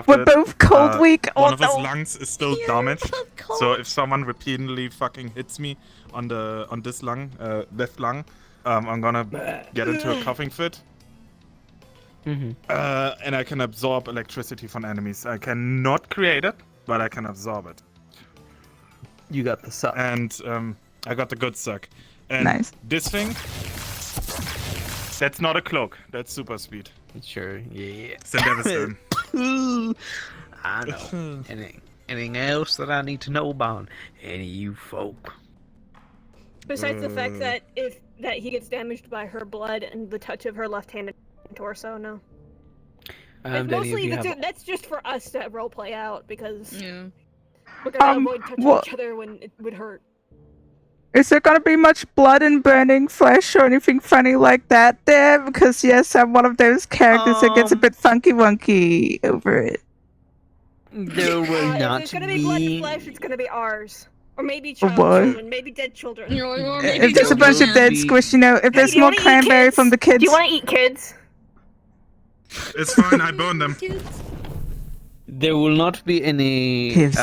We're both cold weak. One Oh of his no. lungs is still damaged. So if someone repeatedly fucking hits me on this lung, left lung, I'm gonna get into a coughing fit. Mm-hmm. And I can absorb electricity from enemies. I cannot create it, but I can absorb it. You got the suck. And I got the good suck. And Nice. this thing, that's not a cloak. That's super speed. Sure. Yeah. St. Devastating. I know. Anything else that I need to know about any of you folk? Besides the fact that that he gets damaged by her blood and the touch of her left-handed torso, no. It's mostly that's just for us to roleplay out because Yeah. we're gonna avoid touching what- each other when it would hurt. Is there gonna be much blood and burning flesh or anything funny like that there? Because yes, I'm one of those characters that gets a bit funky wonky over it. There will If not it's gonna be blood and be. flesh, it's gonna be ours. Or maybe Oh, child boy. children, maybe dead children. Or If If there's a bunch of dead be- squish, if there's do you more wanna eat cranberry kids? from the kids. Do you want to eat kids? It's fine, I burn them. There will not be any Kids.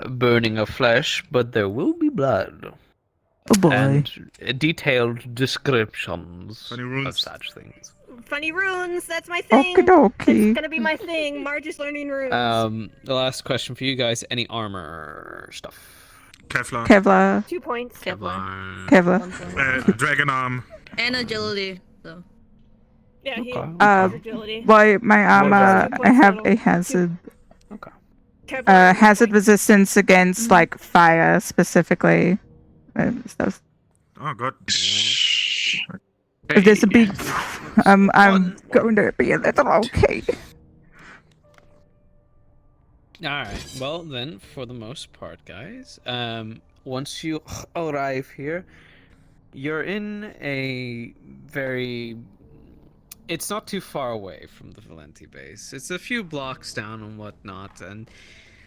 burning of flesh, but there will be blood Oh boy. and detailed descriptions Funny of runes. such things. Funny runes, that's my thing. Okie dokie. That's gonna be my thing. Marge is learning runes. The last question for you guys: any armor stuff? Kevlar. Kevlar. 2 points. Kevlar. Kevlar. Dragon arm. And agility. So. Yeah, he Okay. has agility. Why my armor? about it? I have a hazard. Okay. Kevlar, Hazard 1 point. resistance against like fire specifically. Stuff. Oh god. If there's a big, I'm going to be a little okay. Alright, well then, for the most part, guys, once you arrive here, you're in a very... It's not too far away from the Valenti base. It's a few blocks down and whatnot, and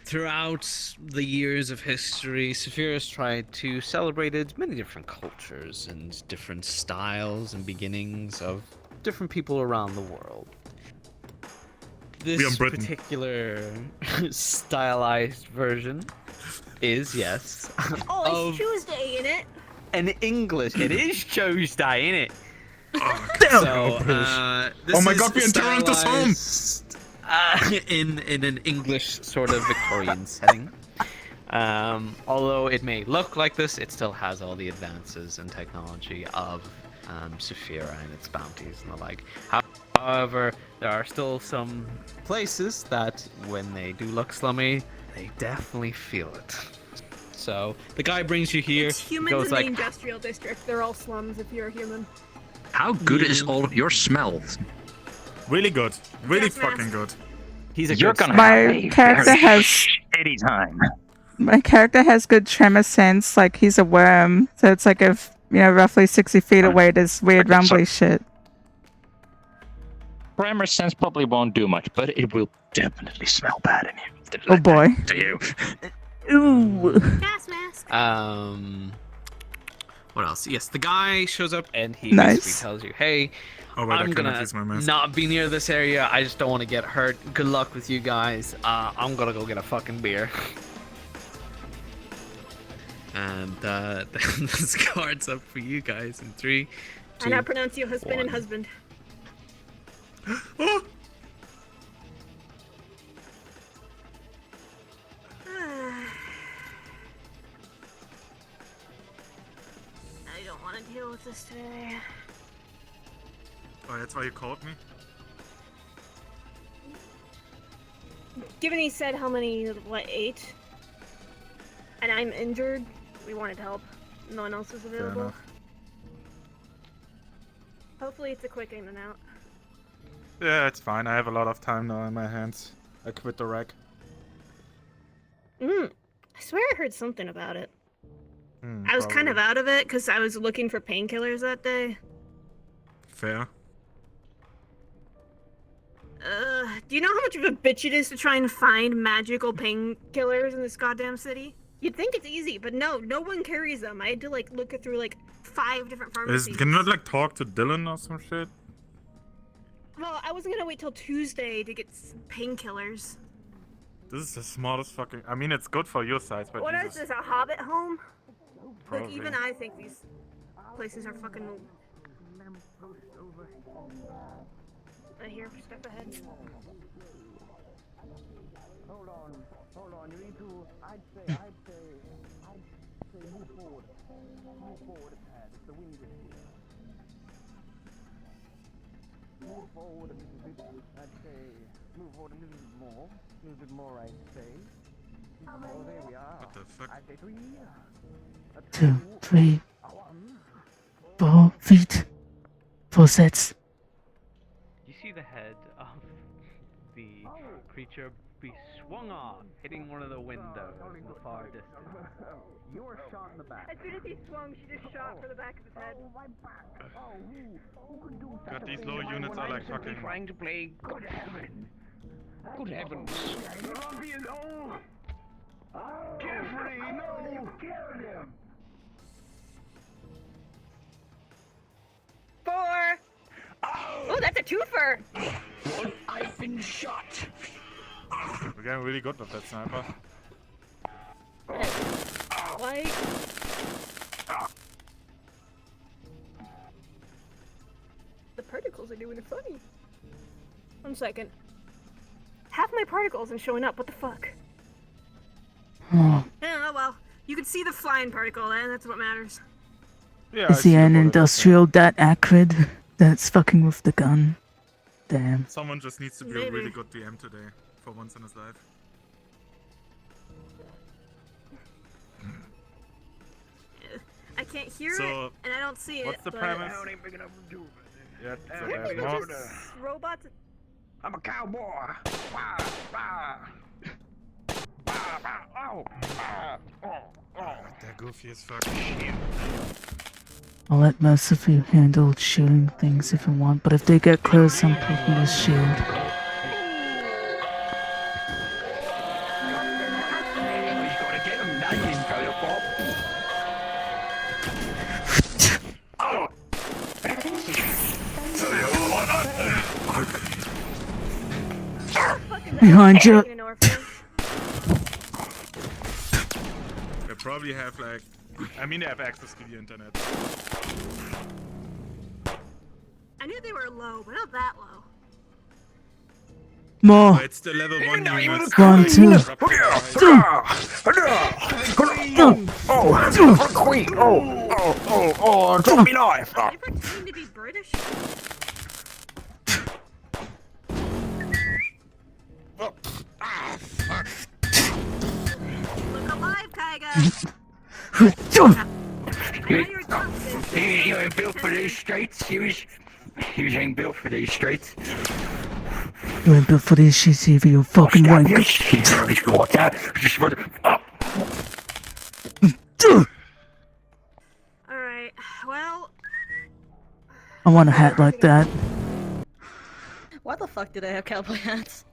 throughout the years of history, Sephiroth tried to celebrate many different cultures and different styles and beginnings of different people around the world. this Britain. particular stylized version is, yes, Oh, of it's Tuesday, in it. an English. It is Tuesday, innit? So, This oh my is god, we're in Toronto's home! stylized, in an English sort of Victorian setting. Although it may look like this, it still has all the advances in technology of Saphira and its bounties and the like. However, there are still some places that, when they do look slummy, they definitely feel it. So the guy brings you here. It's he humans goes in the like, industrial district. They're all slums if you're a human. How good is all of your smells? Really good. Really Gas mask. fucking good. he's a You're good gonna smoker. have My a character very has shitty time. my character has good tremor sense, like he's a worm, so it's like if roughly 60 feet away there's weird Okay, so- rumbly shit. Tremor sense probably won't do much, but it will definitely smell bad in here. Oh boy. To you. Ooh. Gas mask. What else? Yes, the guy shows up and he Nice. basically tells you, hey, Oh wait, I I'm cannot gonna use my mask. not be near this area. I just don't want to get hurt. Good luck with you guys. I'm gonna go get a fucking beer. And this card's up for you guys in 3, 2, I now pronounce you husband and 1. husband. Oh! I don't want to deal with this today. Oh, that's why you called me? Given he said how many, 8? And I'm injured, we wanted help. No one else is Fair available. enough. Hopefully it's a quick in and out. Yeah, it's fine. I have a lot of time now in my hands. I quit the rack. I swear I heard something about it. I was Probably. kind of out of it because I was looking for painkillers that day. Fair. Do you know how much of a bitch it is to try and find magical painkillers in this goddamn city? You'd think it's easy, but no one carries them. I had to look through 5 different pharmacies. Can you not talk to Dylan or some shit? Well, I wasn't gonna wait till Tuesday to get painkillers. This is the smallest fucking. I mean, it's good for your size, but What is Jesus. this, a hobbit home? Probably. Look, even I think these places are fucking... Here, step ahead. Hold on. You need to. I'd say move forward. Move forward a tad. It's the wind is here. Move forward a little bit. I'd say move forward a little bit more. A little bit more, I'd say. Oh, there we are. What the fuck? I'd say 3. 2, 3, 4 feet. 4 sets. You see the head of the creature be swung off, hitting one of the windows in the far distance. You were shot in the back. As soon as he swung, she just shot for the back of his head. Oh, my back. Oh, who could do such God, a these thing? low units are like fucking. Trying to play good heaven. Good heavens. Jeffrey, no! You killed him! 4! Oh, that's a twofer! I've been shot. We're getting really good with that sniper. Like... The particles are doing it funny. 1 second. Half my particles aren't showing up, what the fuck? Oh, Oh well, you can see the flying particle, and that's what matters. Yeah. is he an industrial that acrid that's fucking with the gun? Damn. Someone just needs to be a Maybe. really good DM today, for once in his life. I can't hear So, it, and I don't see it. what's the but premise? ain't big enough to do it. Yeah. So Apparently there's they're more. just robots. I'm a cowboy. Wah, wah. Wah, wah, oh, wah, oh, oh. They're goofy as fuck. I'll let most of you handle shooting things if you want, but if they get close, I'm taking this shield. You gotta get them naked, Bob. Behind you. In an orphanage. They probably have like, I mean, they have access to the internet. I knew they were low, but not that low. More. But it's the level 1 units. 1, 2. Queen! Oh, drop me knife! Are you pretending to be British? Look alive, Kaiga! You ain't built for these streets. You ain't built for these streets. You ain't built for this shit, either, you fucking wank. Alright, well... I want a hat like that. Why the fuck did I have cowboy hats?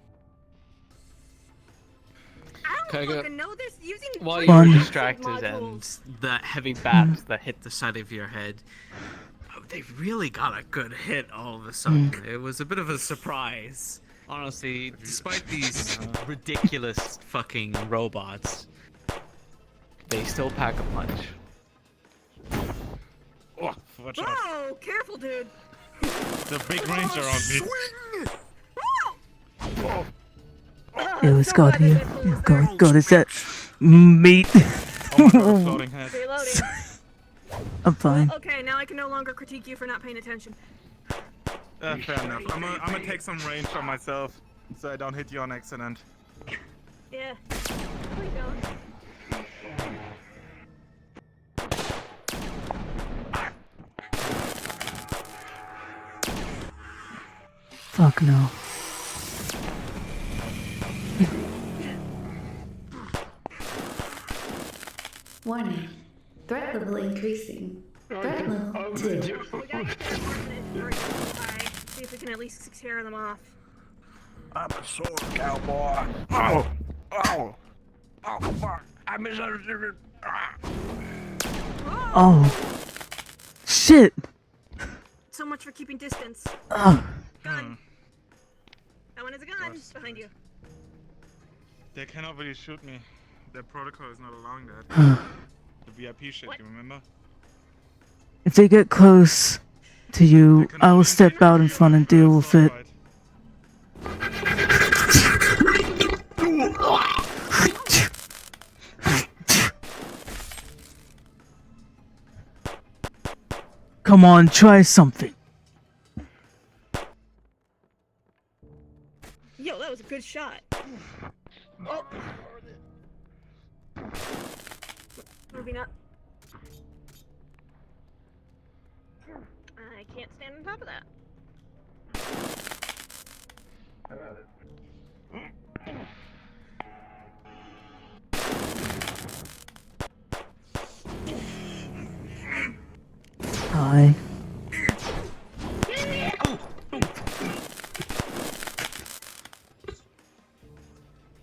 I don't Kaiga, fucking know this using... While you One. were distracted and the heavy bats that hit the side of your head, they really got a good hit all of a sudden. It was a bit of a surprise. Honestly, despite these ridiculous fucking robots, they still pack a punch. Oh, watch out. Whoa, careful, dude! The big ranger on me. Yo, it's God here. Oh, God, is that meat? Oh my god, floating head. Reloading. I'm fine. Okay, now I can no longer critique you for not paying attention. Fair enough. I'm gonna take some range on myself, so I don't hit you on accident. Yeah. Please don't. Fuck no. Warning. Threat level increasing. Threat level 2. We gotta get their apartment or see if we can at least scare them off. I'm a sword cowboy. Oh, fuck! I misunderstood. Oh. Shit. So much for keeping distance. Oh. Gun. That one is a gun. Behind you. They cannot really shoot me. Their protocol is not allowing that. The VIP shit, you remember? If they get close to you, I will step out in front and deal with it. Come on, try something. Yo, that was a good shot. Oh. Moving up. I can't stand on top of that. Hi.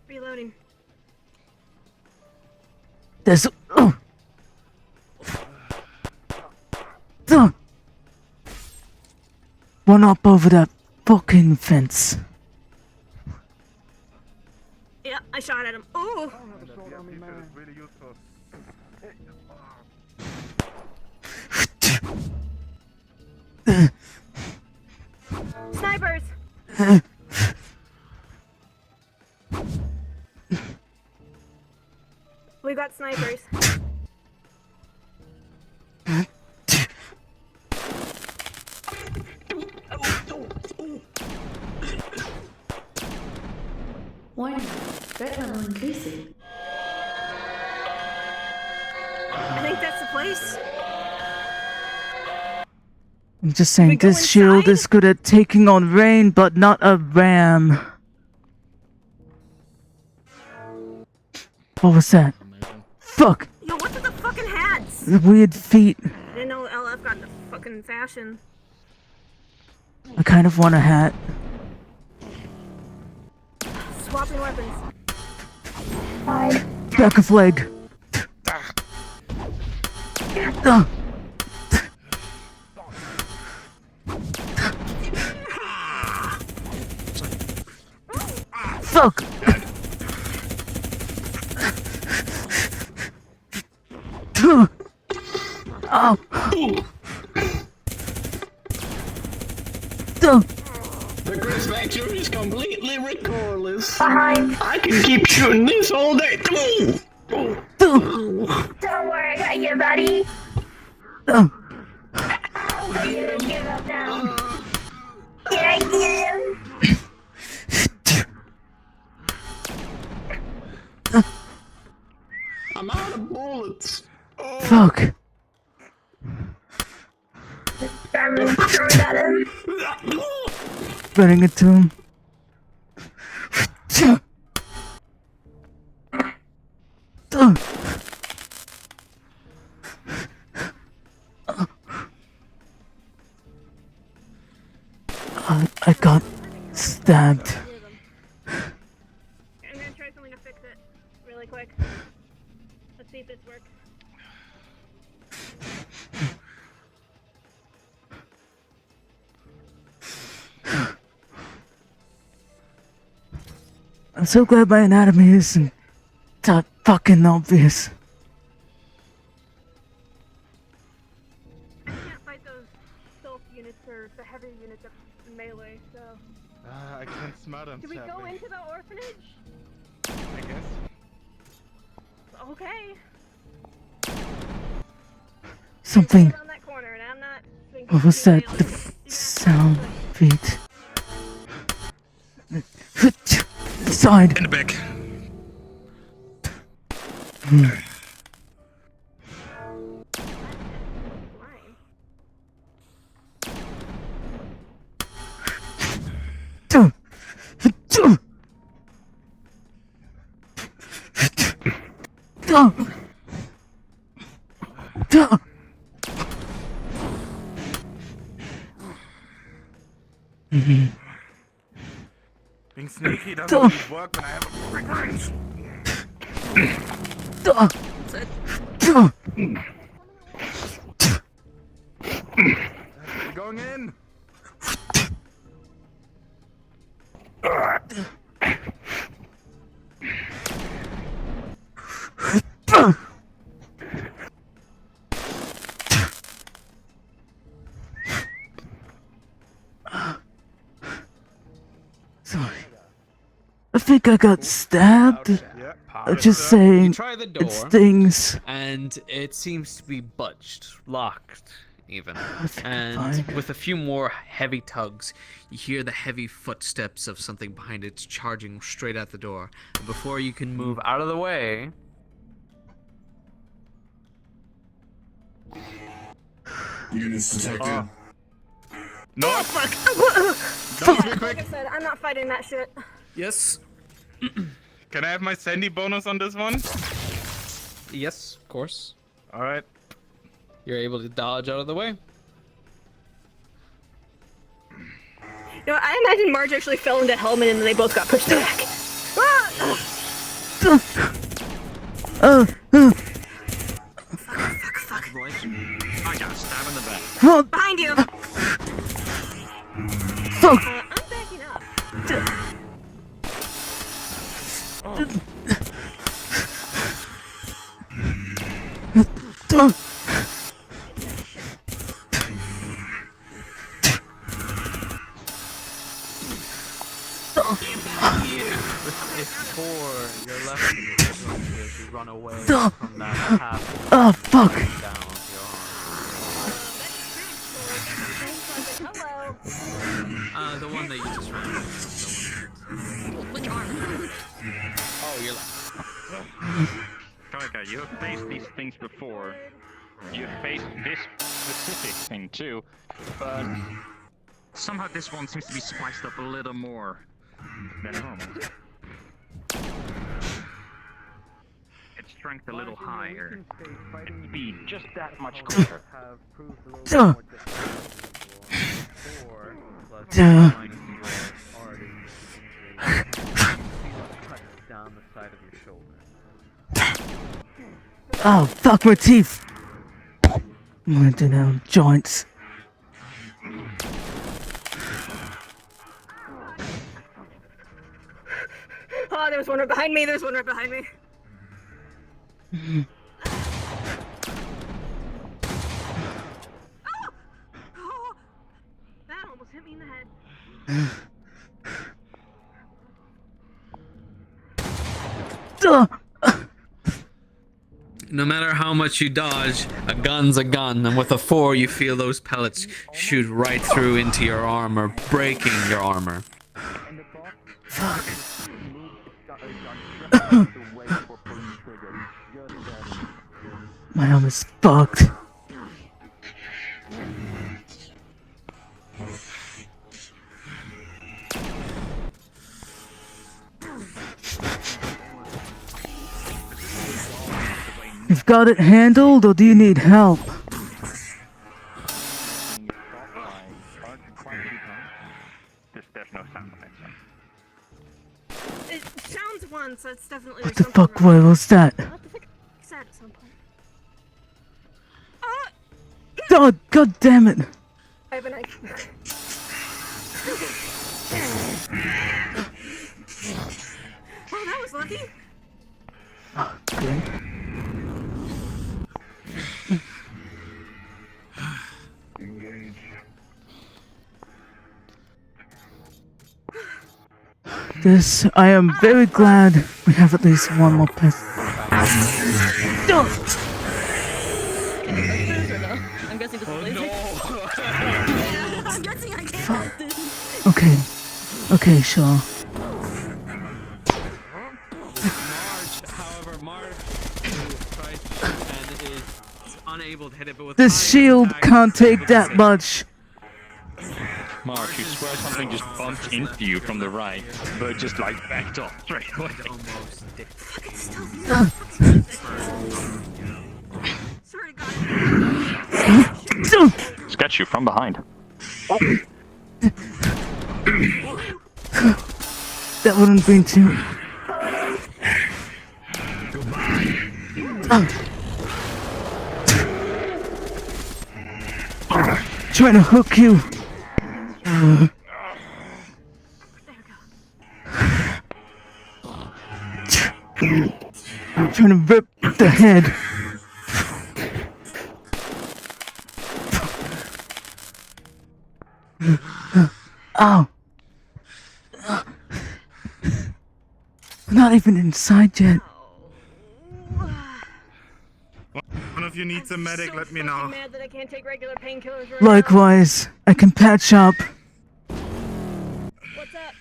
Reloading. There's... One up over that fucking fence. Yeah, I shot at him. Ooh! Snipers! We got snipers. Warning. Threat level increasing. I think that's the place. I'm just saying, this shield is good at taking on rain, but not a ram. What was that? Fuck! Yo, what's with the fucking hats? The weird feet. I didn't know LF got into fucking fashion. I kind of want a hat. Swapping weapons. Back of leg. Fuck! Oh! The Chris Factor is completely recordless. I can keep shooting this all day. Don't worry, I got you, buddy. You don't give up now. Did I get him? I'm out of bullets. Fuck! Simon, throw it at him. Running into him. I got stabbed. I'm gonna try something to fix it really quick. Let's see if this works. I'm so glad my anatomy isn't that fucking obvious. I can't fight those stealth units or the heavy units of melee, so. I can't smell them. Do we go into the orphanage? I guess. Okay. Something. Around that corner, and I'm not thinking What was that? melee. The sound beat. Side. In the back. Being sneaky doesn't really work when I have a perfect range. We're going in. Sorry. I think I got stabbed. I'm just You saying, try the it door, stings. and it seems to be budged, locked, even. think I'm And fine. with a few more heavy tugs, you hear the heavy footsteps of something behind it charging straight at the door. And before you can move out of the way, Units detected. No, fuck! Like Be quick. I said, I'm not fighting that shit. yes, Can I have my Sandy bonus on this one? yes, of course, Alright. you're able to dodge out of the way. You know, I imagine Marge actually fell into Helmin and they both got pushed back. I got stabbed in the back. Behind you! Fuck! I'm backing up. It's for your left as you run away from that path Oh, fuck! down Hello. the one that you just ran away from. Which arm? Oh, you're left. Karika, you have faced these things before. You have faced this specific thing too, but somehow this one seems to be spiced up a little more than normal. Its strength a little higher, its speed just that much quicker. Have proved a little more difficult. 4 plus already cut down the side of your shoulder. Oh, fuck my teeth! I'm gonna do now, joints. Oh, there's one right behind me. There's one right behind me. Oh, that almost hit me in the head. No matter how much you dodge, a gun's a gun, and with a 4, you feel those pellets shoot right through into your armor, breaking your armor. Fuck. My arm is fucked. You've got it handled, or do you need help? There's no sound on it. It sounds once, so it's definitely What the fuck was that? What the fuck is that at some point? Oh, god damn it! I have a knife. Well, that was lucky. Oh, great. This, I am very glad we have at least one more person. I'm guessing this is laser. I'm guessing I can't do this. Okay. Okay, sure. However, Marge tries and is unable to hit it, but with This shield can't take that much. Mark, you swear something just bumped into you from the right, but just like backed off straight away. It's got you from behind. That wouldn't been too. Trying to hook you. I'm trying to rip the head. Ow. We're not even inside yet. One of you needs a medic, let me know. I'm mad that I can't take regular painkillers right Likewise, I can patch up. What's up?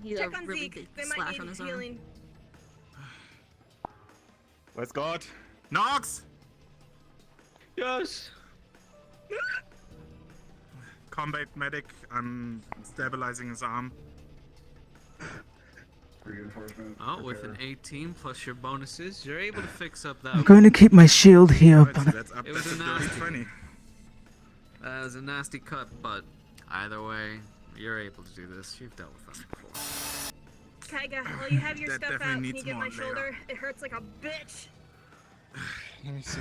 He's Check a on really Zeke. big They might slash need on his healing. Where's God? Nox! Yes. Combat medic, I'm stabilizing his arm. Oh, with an 18 plus your bonuses, you're able to fix up that. I'm going to keep my shield here, but That's up. It was That's a a dirty nasty. 20. That was a nasty cut, but either way, you're able to do this. You've dealt with us before. Kaiga, while you have your That stuff definitely out, can needs you get more my later. shoulder? It hurts like a bitch. Let me see.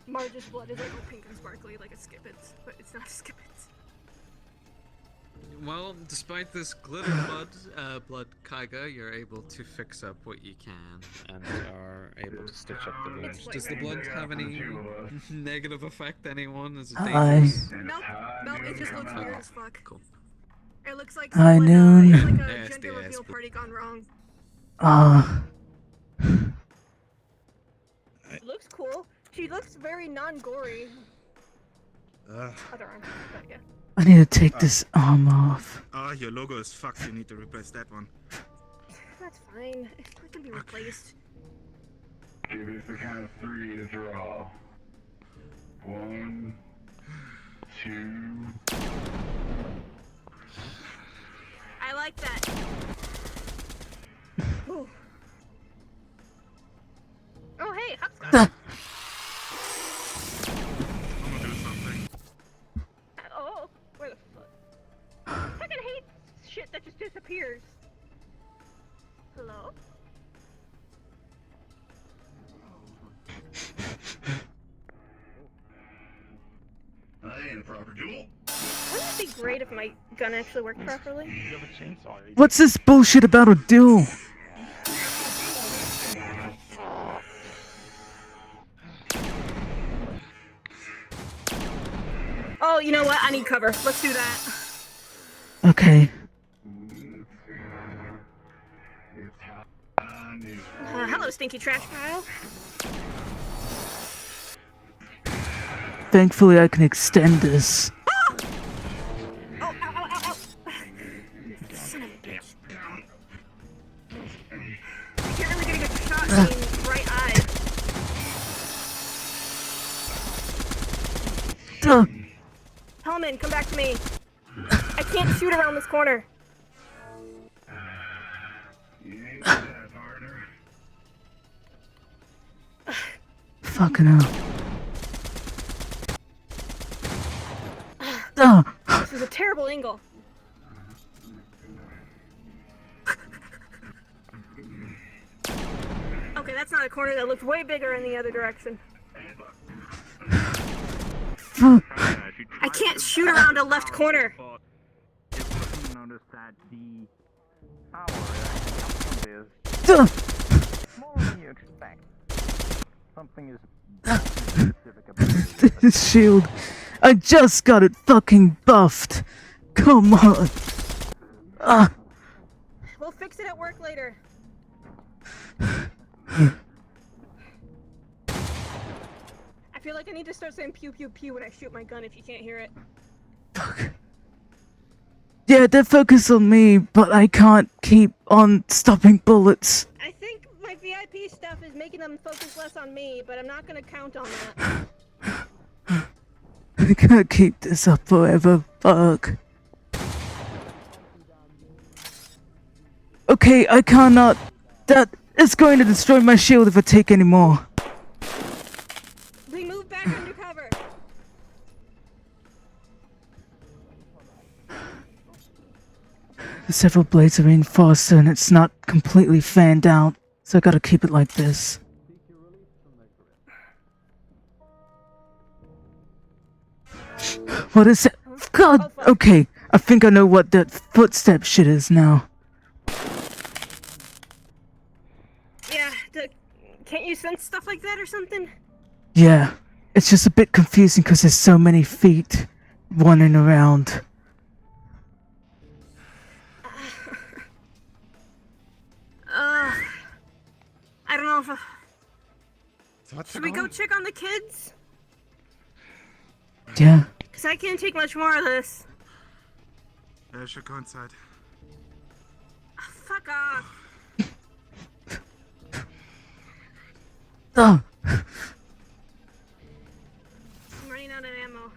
Marge's blood is like all pink and sparkly like a skippets, but it's not a skippets. Well, despite this glitter blood Kaiga, you're able to fix up what you can and are able to stitch up the wounds. Does the blood have any negative effect to anyone? Is it dangerous? Nope, nope, it just looks weird as fuck. Cool. It looks like High someone, noon. it's like a Nasty gender ass reveal blood. party gone wrong. It looks cool. She looks very non-gory. Other arm, but yeah. I need to take this arm off. Your logo is fucked, you need to replace that one. That's fine. It can be replaced. Give us the count of 3 to draw. 1, 2. I like that. Ooh. Oh hey, Hopscotch. I'm gonna do something. Oh, where the fuck? I fucking hate shit that just disappears. Hello? That ain't a proper duel. be great if my gun actually worked properly. You have a chainsaw. What's this bullshit about a duel? Oh, you know what? I need cover. Let's do that. Okay. Hello, stinky trash pile. Thankfully, I can extend this. Oh, ow, ow, ow, ow. Son of a bitch. You're really gonna get shot in the right eye. Helmin, come back to me. I can't shoot around this corner. Fucking hell. This is a terrible angle. Okay, that's not a corner. That looks way bigger in the other direction. I can't shoot around a left corner. Notice that the power is more than you expect. Something is specific about it. This shield. I just got it fucking buffed. Come on. We'll fix it at work later. I feel like I need to start saying pew pew pew when I shoot my gun if you can't hear it. Fuck. Yeah, they're focused on me, but I can't keep on stopping bullets. I think my VIP stuff is making them focus less on me, but I'm not gonna count on that. I can't keep this up forever. Fuck. Okay, I cannot. That is going to destroy my shield if I take any more. We move back under cover. Several blades are reinforced and it's not completely fanned out, so I gotta keep it like this. What is it? God, okay, I think I know what that footstep shit is now. Yeah, can't you sense stuff like that or something? Yeah, it's just a bit confusing because there's so many feet running around. I don't know if... What's Should we go check on the kids? Yeah. Because I can't take much more of this. I should go inside. Oh, fuck off. Oh. I'm running out of ammo.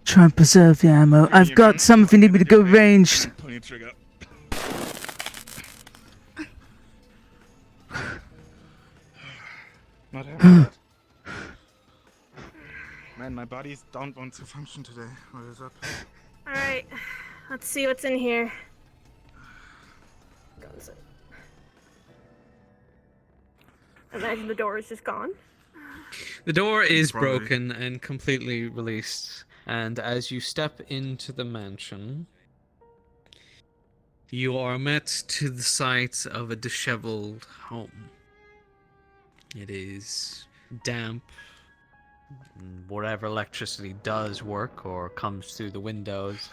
Try and preserve the ammo. I've got some if you need me to go ranged. Pull your trigger. Not having it. Man, my bodies don't want to function today. What is up? Alright, let's see what's in here. Guns. Imagine the door is just gone. The door is Probably. broken and completely released, and as you step into the mansion, you are met to the sight of a disheveled home. It is damp. Whatever electricity does work or comes through the windows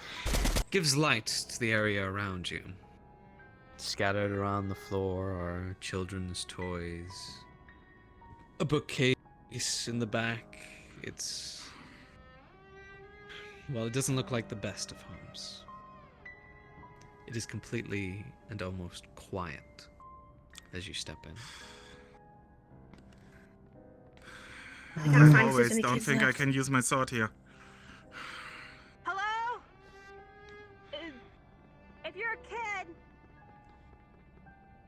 gives light to the area around you. Scattered around the floor are children's toys. A bookcase in the back. It's... well, it doesn't look like the best of homes. It is completely and almost quiet as you step in. I gotta find if there's Always any don't kids think I left. can use my sword here. Hello? If you're a kid,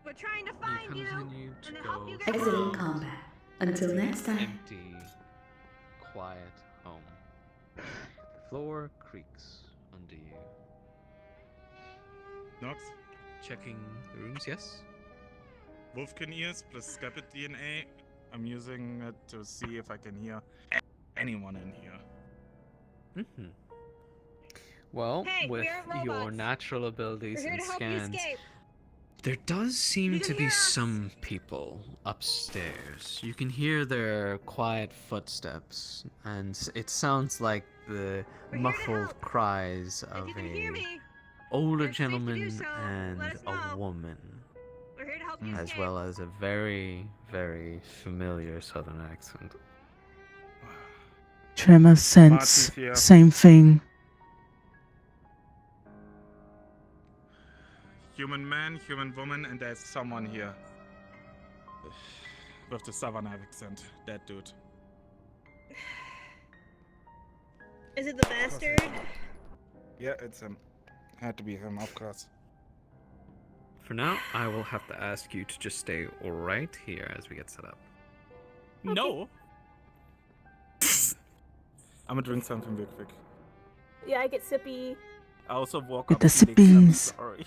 we're trying to find you continue to and help you go get Exiting home. combat. Until next time. Empty, quiet home. The floor creaks under you. Nox? Checking the rooms, yes? Wolfkin ears plus Scapid DNA. I'm using it to see if I can hear anyone in here. Mm-hmm. Well, Hey, with we aren't your robots. natural abilities We're here and to help you scans, escape. there does seem You to can be hear us. some people upstairs. You can hear their quiet footsteps, and it sounds like the We're here to muffled help. cries If of you can hear a me, older it's safe to do gentleman so. and Let us a know. woman, We're here to help you as escape. well as a very, very familiar southern accent. Tremor sense. Marty's here. Same thing. Human man, human woman, and there's someone here. With the southern accent. That dude. Is it the bastard? Yeah, it's him. Had to be him, of course. For now, I will have to ask you to just stay right here as we get set up. No! I'm gonna drink something real quick. Yeah, I get sippy. I also woke With up the feeling sippies. sorry.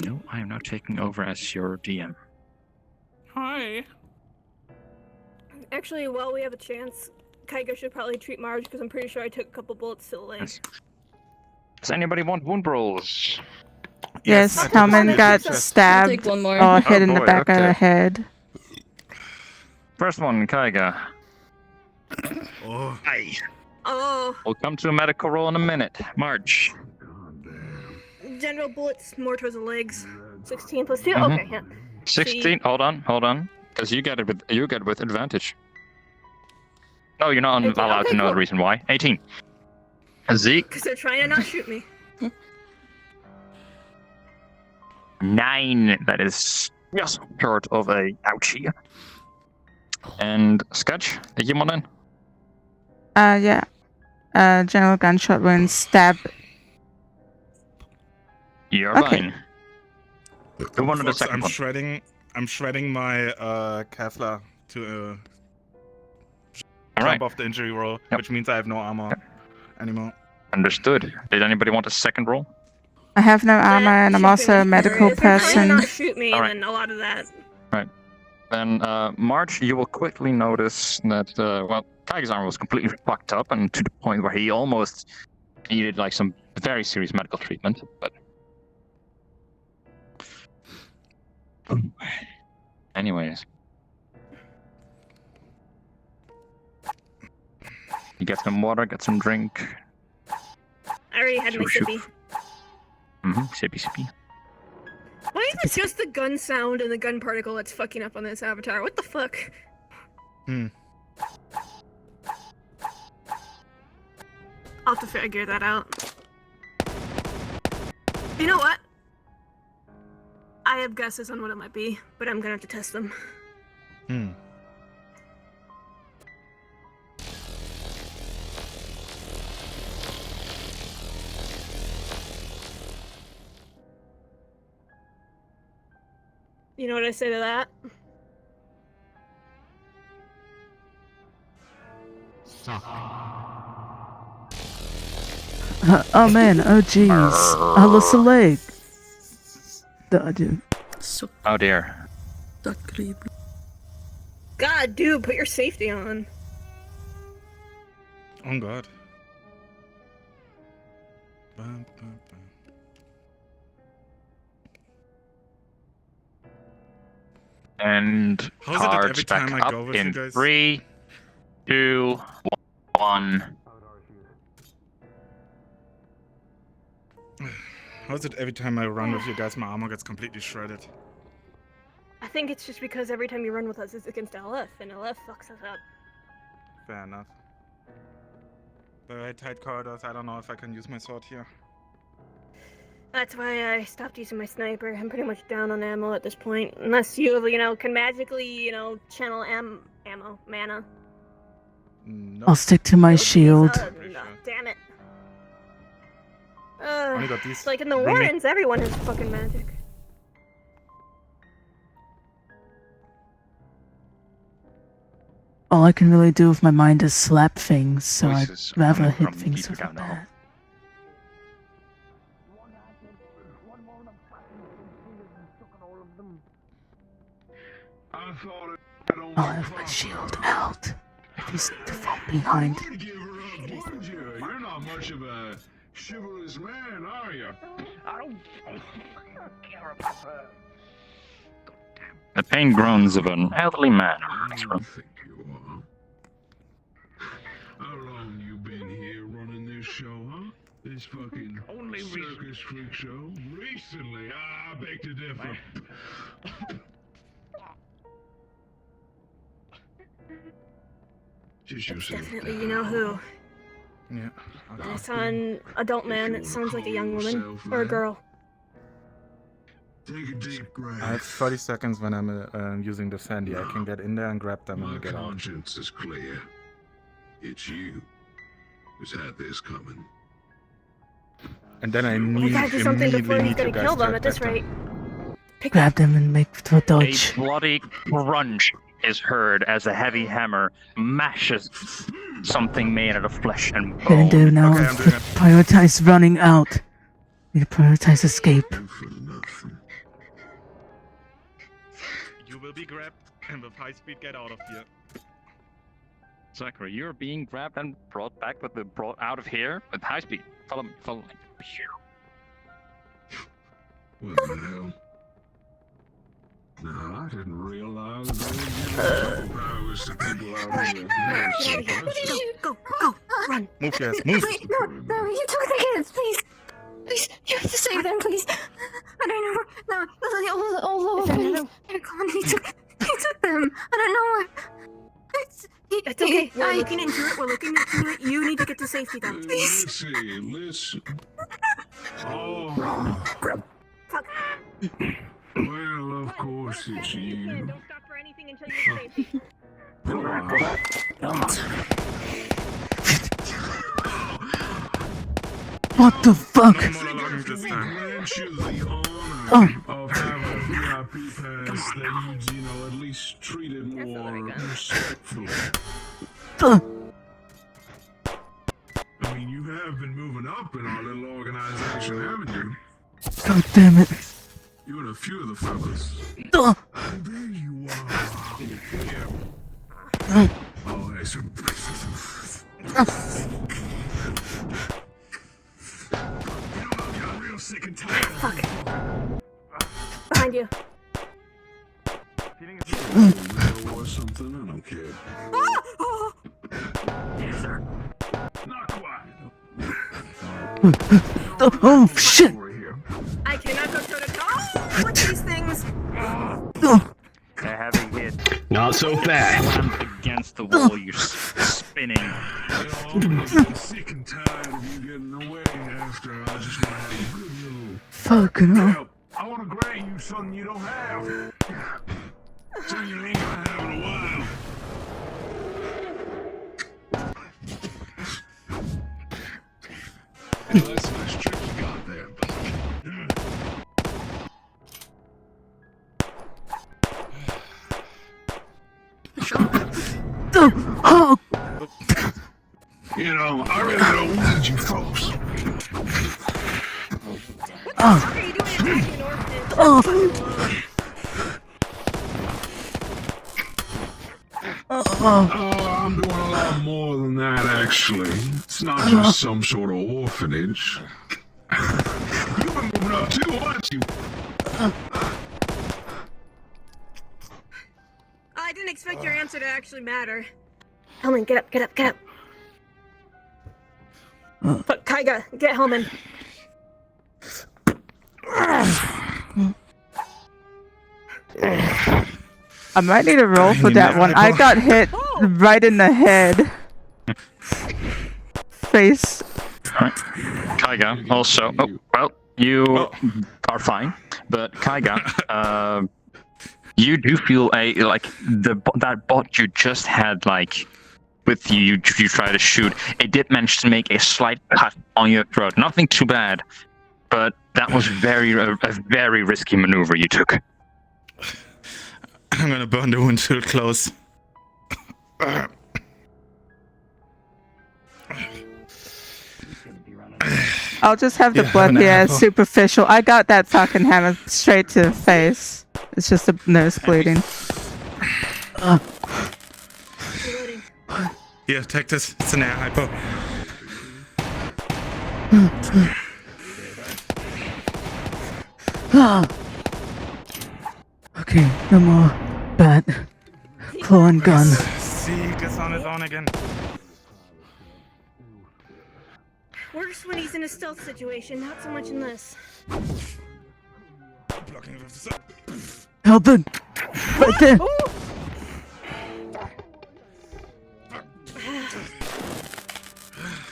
No, I am now taking over as your DM. Hi. Actually, while we have a chance, Kaiga should probably treat Marge because I'm pretty sure I took a couple bullets to the leg. Yes. Does anybody want wound rolls? Yes, I took Helmin a got screenshot. I'll stabbed take one more. or hit Oh in the boy, back of the okay. head. First one, Kaiga. Oh. Aye. Oh, We'll come to a medical roll in a minute. March. general bullets more towards the legs. 16 plus 2? Mhm. Okay, yeah. 16. Hold on. Because you get it with advantage. No, you're not 18, allowed okay, to know the cool. reason why. 18. Zeke. Because they're trying to not shoot me. 9. That is just short of a ouchie. And Sketch, take him on in. Yeah. General gunshot wound stab. You're Okay. fine. Who wanted the Folks, second one? I'm shredding my Kevlar to All jump right. off the injury roll, Yep. which means I have no armor anymore. Understood. Did anybody want a second roll? I have no armor That and I'm should also a be medical If they're trying to person. not shoot me, Alright. then a lot of that. Then, March, you will quickly notice that, Kaiga's armor was completely fucked up and to the point where he almost needed, like, some very serious medical treatment, but... Anyways. You get some water, get some drink. I already had my Shoop, sippy. shoop. Sippy. Why is it just the gun sound and the gun particle that's fucking up on this avatar? What the fuck? Hmm. I'll have to figure that out. You know what? I have guesses on what it might be, but I'm gonna have to test them. Hmm. You know what I say to that? Oh man, oh jeez. I lost a leg. Dude. Oh dear. God, dude, put your safety on. Oh god. Bum, bum, bum. And How's it that cards every back time I up go with you in guys- 3, 2, 1. How's it every time I run with you guys, my armor gets completely shredded? I think it's just because every time you run with us, it's against LF, and LF fucks us up. Fair enough. Very tight corridors, I don't know if I can use my sword here. That's why I stopped using my sniper. I'm pretty much down on ammo at this point. Unless you, can magically, channel ammo, mana. No. I'll stick to my shield. No, damn it. Only got these. It's like in the Bring me- Warrens, everyone has fucking magic. All I can really do with my mind is slap things, so I'd Voices rather coming hit from things deeper with a down the hall. bat. I thought I'll have my shield out. If he's from behind. you're not much of a chivalrous man, are you? I don't care about her. The pain groans of an elderly man. I don't think you are. How long you been here running this show, huh? This fucking circus freak show? Recently, I beg to differ. Just It's yourself. definitely you know who. Yeah. And I saw an adult man. It sounds like a young woman or a girl. Take a deep breath. I have 30 seconds when I'm using the Sandy. I can get in there and grab them My and get out. conscience is clear. It's you who's had this coming. And then I We gotta do something before he's gonna kill them at this rate. Grab them and make for dodge. A bloody crunch is heard as a heavy hammer mashes something made out of flesh and What can I do bone. now? Prioritize running out. Need to prioritize escape. You will be grabbed and with high speed get out of here. Zachary, you're being grabbed and brought out of here with high speed. Follow me, follow me. What the hell? No, I didn't realize there were powers to people out here. Go, run. Move, yes, move. Wait, no, you took the kids, please. Please, you have to save them, please. I don't know. No, all of them. They're gone. He took them. I don't know. It's okay. We're looking into it. We're looking into it. You need to get to safety, though. Let's see, listen. Oh. Well, of course it's you. Don't stop for anything until you're safety. What the fuck? Of having a VIP pass that you'd, at least treated more respectfully. I mean, you have been moving up in our little organization, haven't you? God damn it. You and a few of the fellas. And there you are. Yeah. Oh, that's I'm real sick and tired. Fuck. Behind you. Or something, I don't care. Not quite. Oh, shit. I cannot go toe to toe with these things. A heavy hit. Not so fast. Slammed against the wall, you're spinning. I'm sick and tired of you getting away after I just want to have a good little... Fucking hell. I want to grant you something you don't have. Something you ain't gonna have in a while. That's a nice trick you got there, Oh. I really don't need you folks. I'm doing a lot more than that, actually. It's not just some sort of orphanage. You've been moving up too, aren't you? I didn't expect your answer to actually matter. Helmin, get up. Fuck, Kaiga, get Helmin. I might need a roll for that one. I got hit right in the head. Face. Kaiga, also. Oh, well, you are fine. But Kaiga, you do feel that bot you just had, with you try to shoot. It did manage to make a slight cut on your throat. Nothing too bad, but that was a very risky maneuver you took. I'm gonna burn the wound till close. I'll just have the blood here as superficial. I got that fucking hammer straight to the face. It's just a nurse bleeding. Here, take this. It's an air hypo. Okay, no more bat. Claw and gun. See, gets on his own again. Worse when he's in a stealth situation, not so much in this. Blocking with this. Helmin! Right there!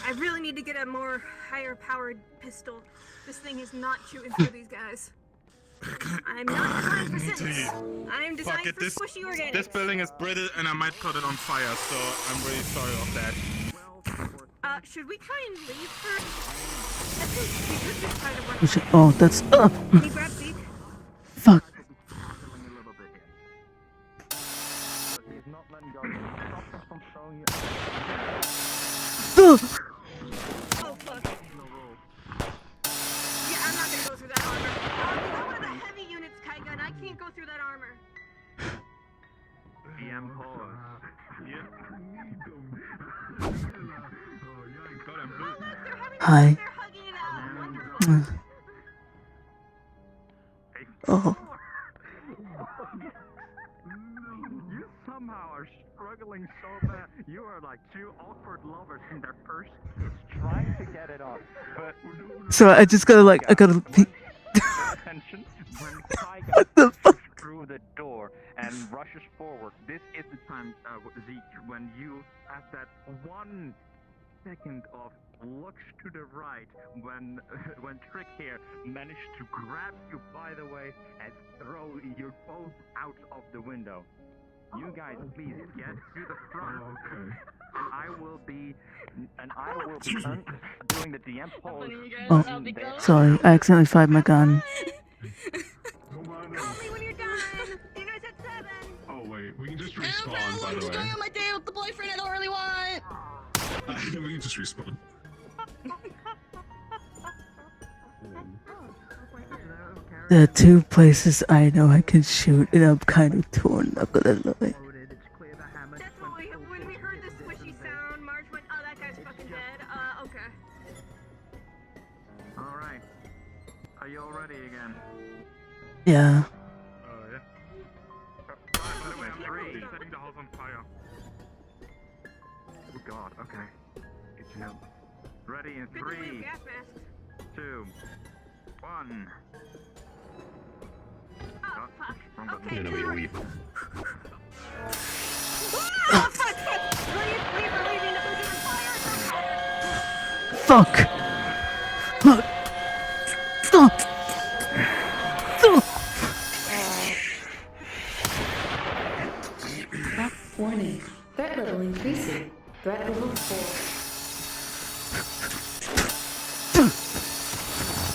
I really need to get a more higher powered pistol. This thing is not shooting through these guys. I'm not designed for sense. I'm designed Fuck it, for squishy organics. this building is brittle and I might put it on fire, so I'm really sorry of that. Should we try and leave first? I think we could just try to run. Oh, that's Can you grab Zeke? Fuck. Oh fuck. Yeah, I'm not gonna go through that armor. You're one of the heavy units, Kaiga, and I can't go through that armor. DM pause. Hi. Oh. You somehow are struggling so bad. You are like two awkward lovers in their first kiss, trying to get it on. But So I just gotta like, I gotta be... attention when Kaiga pushes through the door and rushes forward. This is the time, Zeke, when you have that 1 second of looks to the right when Trick here managed to grab you by the way and throw you both out of the window. You guys, please get to the front, and I will be doing the DM pose. Oh, sorry, I accidentally fired my gun. Call me when you're done. You guys at 7. Oh wait, we can just respawn, by the way. Going on my date with the boyfriend I don't really want. We can just respawn. There are 2 places I know I can shoot, and I'm kind of torn, not gonna lie. That's what when we heard the squishy sound, Marge went, oh, that guy's fucking dead. Okay. Alright. Are you all ready again? Yeah. Oh, yeah. By the way, I'm setting the house on fire. Oh god, okay. Good to know. Ready in 3, 2, 1. Oh, fuck. Okay. Leave. Oh, fuck! Leave, Fuck! Fuck! Stop! Stop! Warning. Threat level increasing. Threat level 4.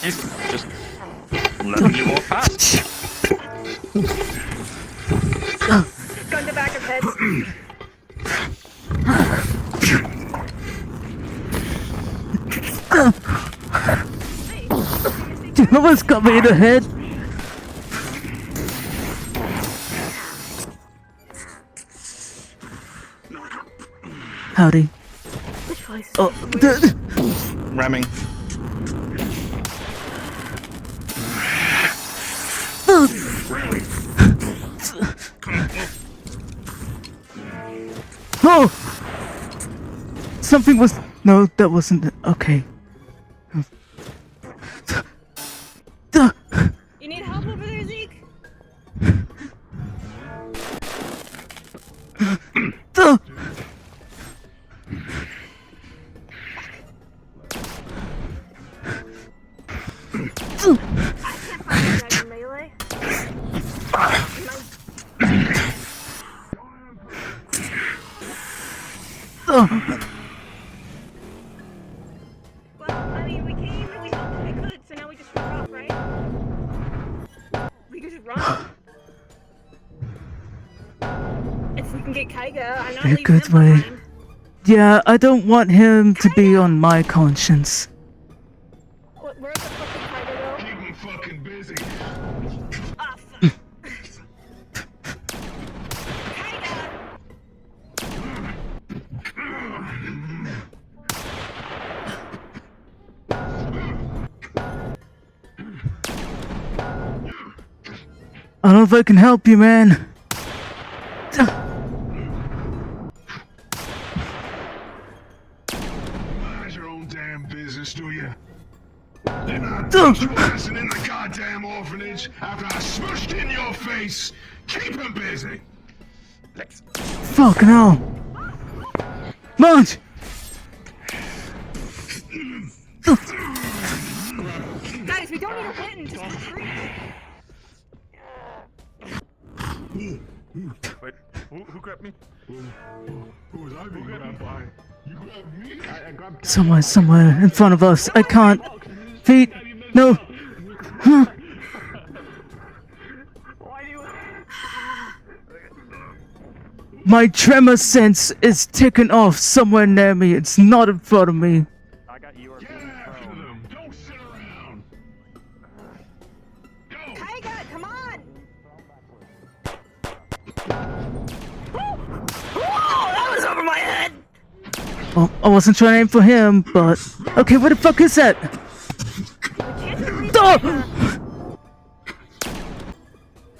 Just let me walk past. Gun to back of head. You almost got me in the head. Howdy. Oh, Ramming. Oh! Something was... No, that wasn't... Okay. You need help over there, Zeke? Melee. Well, I mean, we came and we helped if we could, so now we just run off, right? We could just run. If we can get Kaiga, I'm not In a leaving good him way. behind. Yeah, I don't want him to be on my conscience. Where's the fucking Kaiga though? Keep me fucking busy. Ah, fuck. I don't know if I can help you, man. Mind your own damn business, do you? Then I put your ass in the goddamn orphanage after I smushed in your face. Keep him busy. Fucking hell. Munch! Guys, we don't need a win. Just Wait, who grabbed me? Who was I being grabbed by? You grabbed me? I grabbed Somewhere in front of us. I can't. Feet. No. Huh. My tremor sense is ticking off somewhere near me. It's not in front of me. I got you. Get after them. Don't sit around. Go. Taiga, come on! Whoa, that was over my head! Well, I wasn't trying to aim for him, but... Okay, what the fuck is that? Oh!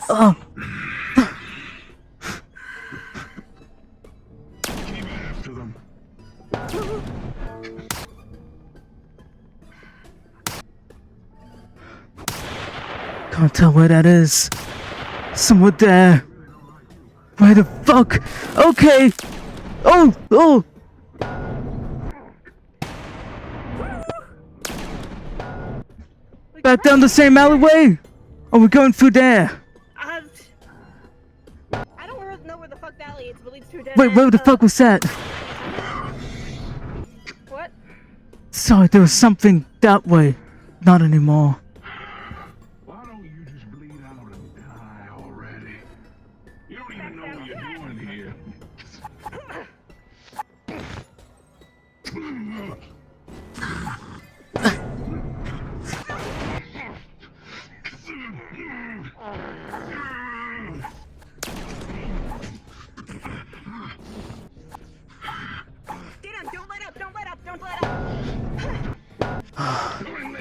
Oh. Keep after them. Can't tell where that is. Somewhere there. Where the fuck? Okay. Oh. Back down the same alleyway? Or we going through there? I don't know where the fuck that leads, but leads to a dead Wait, end, where the fuck was that? What? Sorry, there was something that way. Not anymore. Why don't you just bleed out and die already? You don't even know what you're doing here. Get him! Don't let up! Don't let up! Don't let up!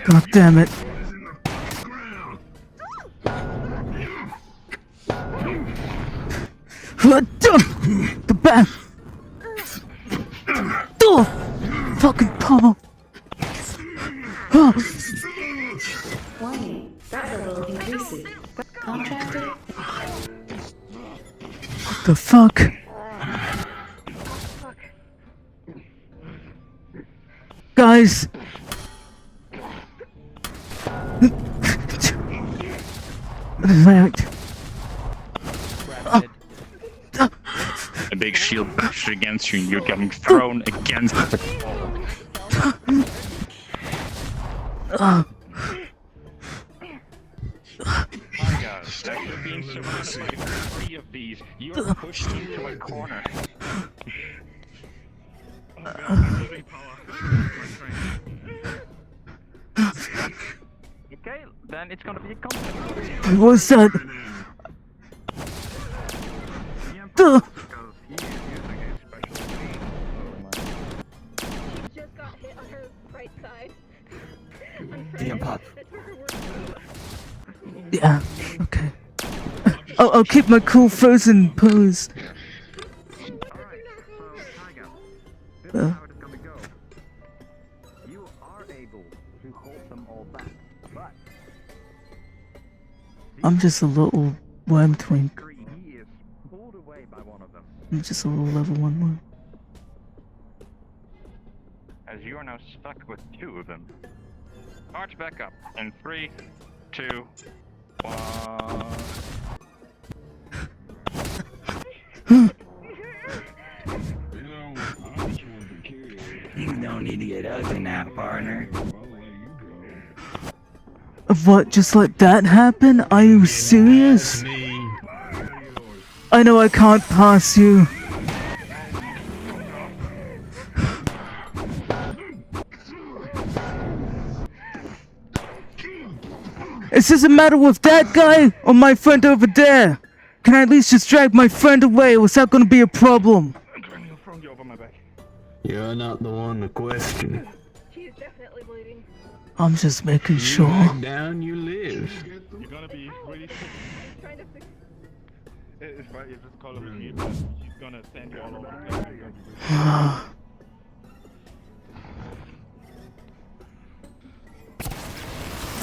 God damn it. The back. Oh, fucking pummel. Oh. Warning. Threat level increasing. Contracted. What the fuck? Guys. A big shield bashed against you and you're getting thrown against the wall. After being surrounded by 3 of these, you're pushed into a corner. Okay, then it's gonna be a contest. What's that? She just got hit on her right side. Damn pop. Yeah, okay. I'll keep my cool frozen pose. You are able to hold them all back, but I'm just a little worm twink. he is pulled away by one of them. I'm just a little level 1 worm. As you are now stuck with 2 of them. March back up in 3, 2, 1. You don't need to get ugly now, partner. What, just let that happen? Are you serious? I know I can't pass you. Is this a matter with that guy or my friend over there? Can I at least just drag my friend away or is that gonna be a problem? You're not the one to question. She's definitely bleeding. I'm just making sure. Back down you live. You're gonna be really if I just call him a meat, but he's gonna send you all over the place. You're gonna be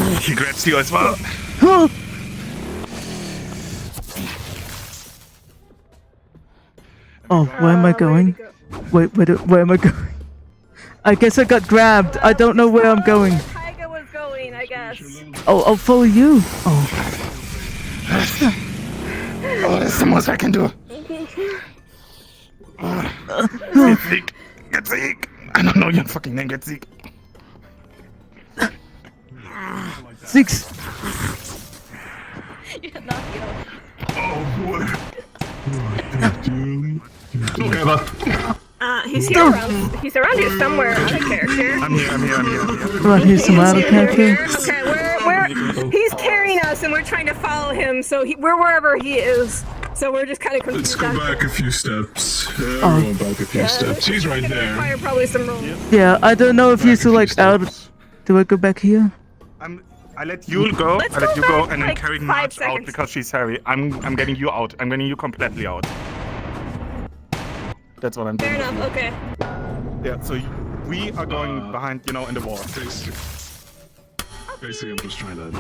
really He grabs you as well. Oh, where am I going? Wait, where am I going? I guess I got grabbed. I don't know where I'm going. Taiga was going, I guess. Oh, I'll follow you. Oh. Oh, that's the most I can do. Get Zeke. Get Zeke. I don't know your fucking name. Get Zeke. Six. Oh, boy. Okay, but He's here around. He's around here somewhere. Out of character. I'm here. Right, here's some out of character. Okay, we're he's carrying us, and we're trying to follow him. So we're wherever he is. So we're just kind of confused. Let's go back a few steps. We're Oh. going back a few steps. He's right there. Fire probably some rolls. Yeah, I don't know if you still like out. Do I go back here? I let you go. Let's I let go you go back, and then like, carry 5 March out seconds. because she's heavy. I'm getting you out. I'm getting you completely out. That's what I'm doing. Fair enough. Okay. Yeah, so we are going behind, in the wall. Basically, I'm just trying to...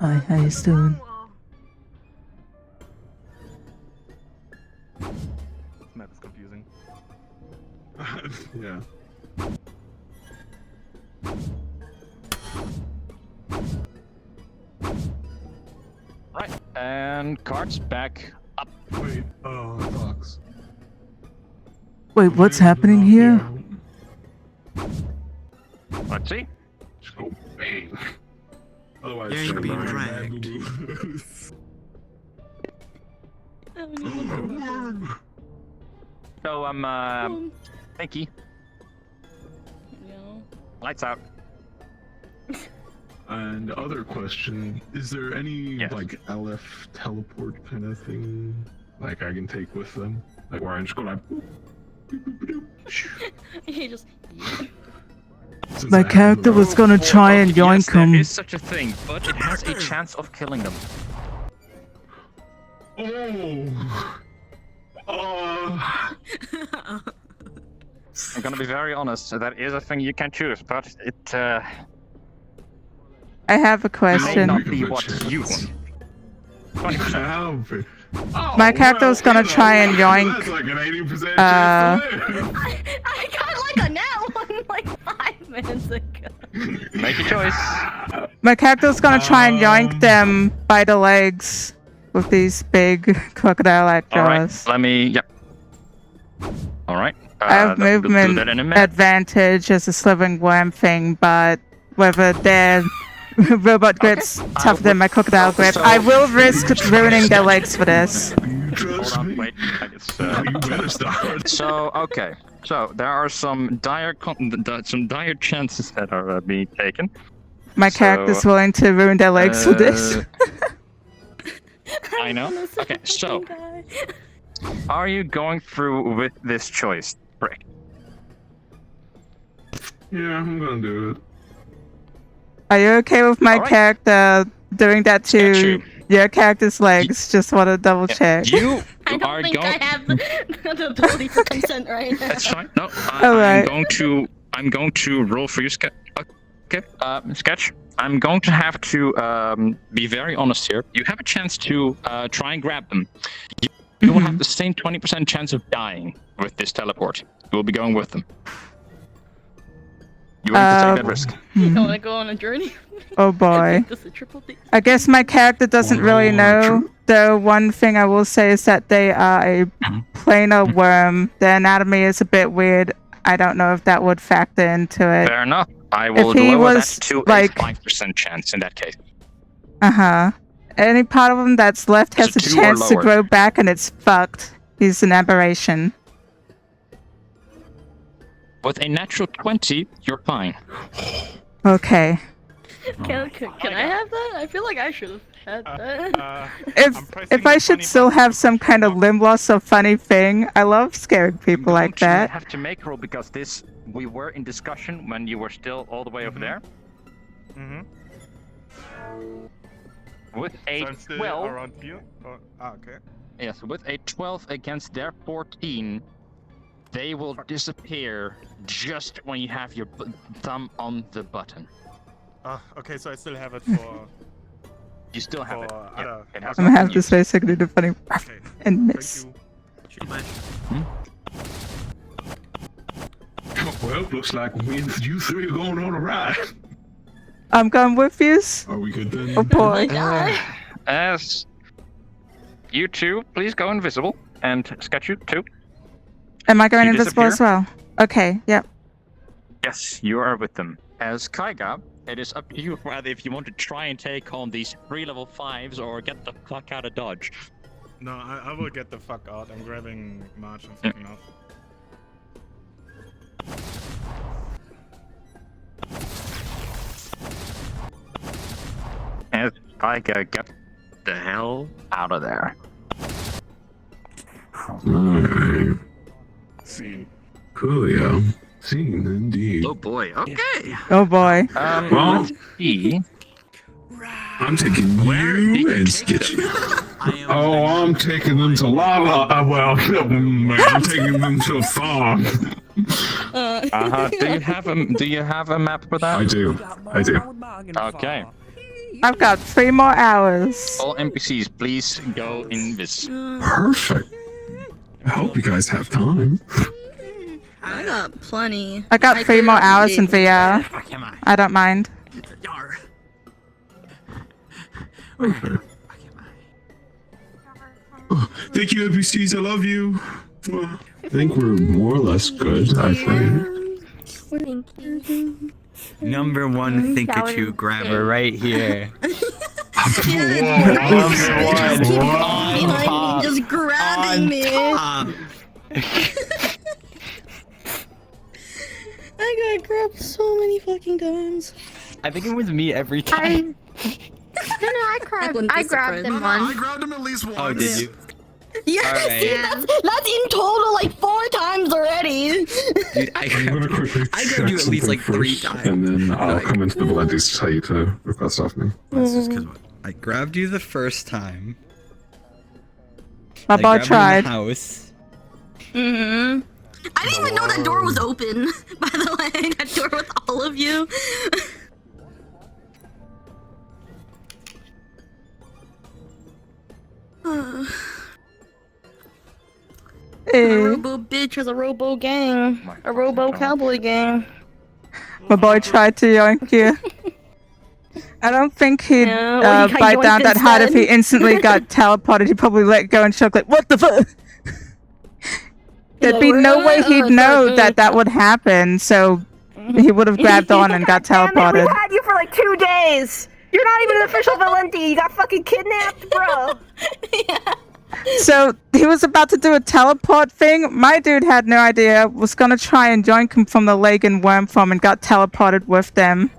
Hi, how you doing? This map is confusing. yeah. Right, and carts back up. Wait, box. Wait, what's happening here? Let's see. Just go bang. Otherwise, Yeah, you're being dragged. So, thank you. Lights out. And other question, is there any like LF teleport kind of thing like I can take with them? Like where I just go like He just. My character was gonna try and yoink There him. is such a thing, but it has a chance of killing them. I'm gonna be very honest, that is a thing you can choose, but it I have a may question. not be what you want. 20%. My character was gonna try and yoink. That's like an 80% Uh, chance to live. I got like a nat one like 5 minutes ago. Make your choice. My character was gonna try and yoink them by the legs with these big crocodile-like jaws. Alright, let me, yep. Alright. I have we'll do movement that in a minute. advantage as a slithering worm thing, but whether their robot grip's tougher than my crocodile grip, I will risk ruining their legs for this. Hold on, wait. I guess, so, okay. So, there are some dire chances that are being taken. My So, character's willing to ruin their legs for this. I know. Okay, so are you going through with this choice, Brick? Yeah, I'm gonna do it. Are you okay with my character doing that to your character's legs? Just want to double check. You I don't think I have the ability to consent right now. That's fine. No, Alright. I'm going to roll for you, Sketch. Okay, Sketch. I'm going to have to be very honest here. You have a chance to try and grab them. You will have the same 20% chance of dying with this teleport. You will be going with them. You willing to take that risk? You want to go on a journey? Oh boy. This is a triple D. I guess my character doesn't really know. The one thing I will say is that they are a planar worm. Their anatomy is a bit weird. I don't know if that would factor into it. Fair enough. I will If he lower was, that to like- a 5% chance in that case. Uh-huh. Any part of him that's left has So a 2 or chance to lower. grow back and it's fucked. He's an aberration. With a natural 20, you're fine. Okay. Can I have that? I feel like I should have had that. If I should still have some kind of limb loss or funny thing, I love scaring people like You that. have to make a roll because we were in discussion when you were still all the way over there. With a So I'm still 12. around here? Okay. Yes, with a 12 against their 14, they will disappear just when you have your thumb on the button. Okay, so I still have it for... You still have it. Yeah, it has I'm gonna not have been to used. say something to funny and miss. Well, looks like me and you three are going on a ride. I'm going with you. Are we good then? Oh boy. As you two, please go invisible, and Sketchu too. Am I going You invisible as well? Okay, yep. Yes, you are with them. As Kaiga, it is up to you whether if you want to try and take on these 3 level 5s or get the fuck out of Dodge. No, I will get the fuck out. I'm grabbing March and fucking out. As Kaiga, get the hell out of there. Alright. See. Coolio. Seen indeed. Oh boy, okay. Oh boy. Well, Let's see. I'm taking you and Sketchy. Oh, I'm taking them to Lala. Well, I'm taking them to a farm. Do you have a map for that? I do. Okay. I've got 3 more hours. All NPCs, please go invisible. Perfect. I hope you guys have time. I got plenty. I got 3 more hours in VR. VR. I don't mind. Okay. Oh, thank you, NPCs. I love you. Well, I think we're more or less good, I think. Thank you. Number 1 Thinkachu grabber right here. Just grabbing me. I got grabbed so many fucking times. I think it was me every time. I grabbed him once. I grabbed him at least once. Oh, did you? Yeah, Alright. see, that's in total like 4 times already. Dude, I'm gonna quickly I check grabbed you at least something like 3 first, times. and then I'll come into the Valenti's to tell you to request off me. That's just because I grabbed you the first time. My I boy grabbed you in tried. the house. I didn't even know that door was open. By the way, that door with all of you. A robo bitch has a robo gang. A robo cowboy gang. My boy tried to yoink you. I don't think he'd Yeah, well, he got bite down yoinked that hard if he instead. instantly got teleported. He'd probably let go and choke like, what the fuck? There'd like, be no way "What? he'd Oh, know sorry, that that would happen, so he would have grabbed on and got teleported. We had you for like 2 days. You're not even an official Valenti. You got fucking kidnapped, bro. So he was about to do a teleport thing. My dude had no idea. Was gonna try and join him from the leg and worm farm and got teleported with them.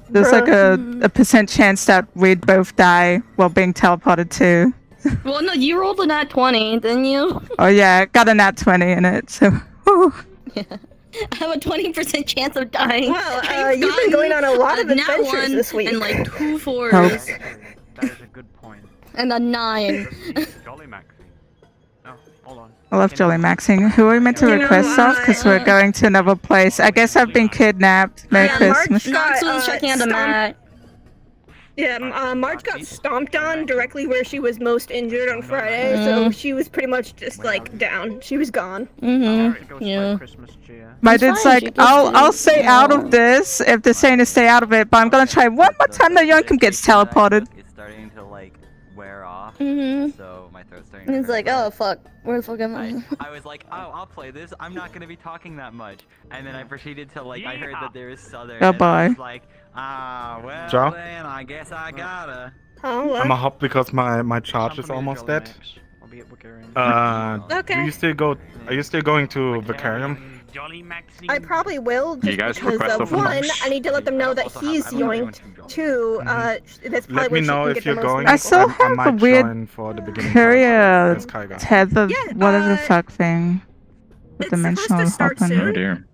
There's like a percent chance that we'd both die while being teleported too. Well, no, you rolled a nat 20, didn't you? Oh yeah, got a nat 20 in it. So. Whew. I have a 20% chance of dying. Well, you've been going on a lot of nat adventures 1 this week. And like 2 4s. That is a good point. And a 9. Jolly Maxi. No, hold on. I love Jolly Maxing. Who are we meant to request off? Because we're going to another place. I guess I've been kidnapped. Merry Christmas. Nox was checking out the mat. Yeah, Marge got stomped on directly where she was most injured on Friday, so she was pretty much just like down. She was gone. Yeah. My dude's like, I'll stay out of this if they're saying to stay out of it, but I'm gonna try one more time. The Yoinkum gets teleported. It's starting to like wear off. So my throat's starting He's like, oh fuck, where the fuck am I? I was like, oh, I'll play this. I'm not gonna be talking that much. And then I proceeded to like, I heard that there is Southern. Oh, and I was boy. like, well Joe? then, I guess I gotta. I'm a hop because my charge is almost dead. I'll be at Wiccarium. Okay. Are you still going to Wiccarium? I probably will, You just guys because request of one, Nox. I need to let them know that he's yoinked. Two, that's probably Let me where she know can if get you're the most going. I still I have a might weird join for the beginning courier as Kaiga. tether, whatever the fuck thing. The it's dimensional supposed to start hopping. soon. Oh dear.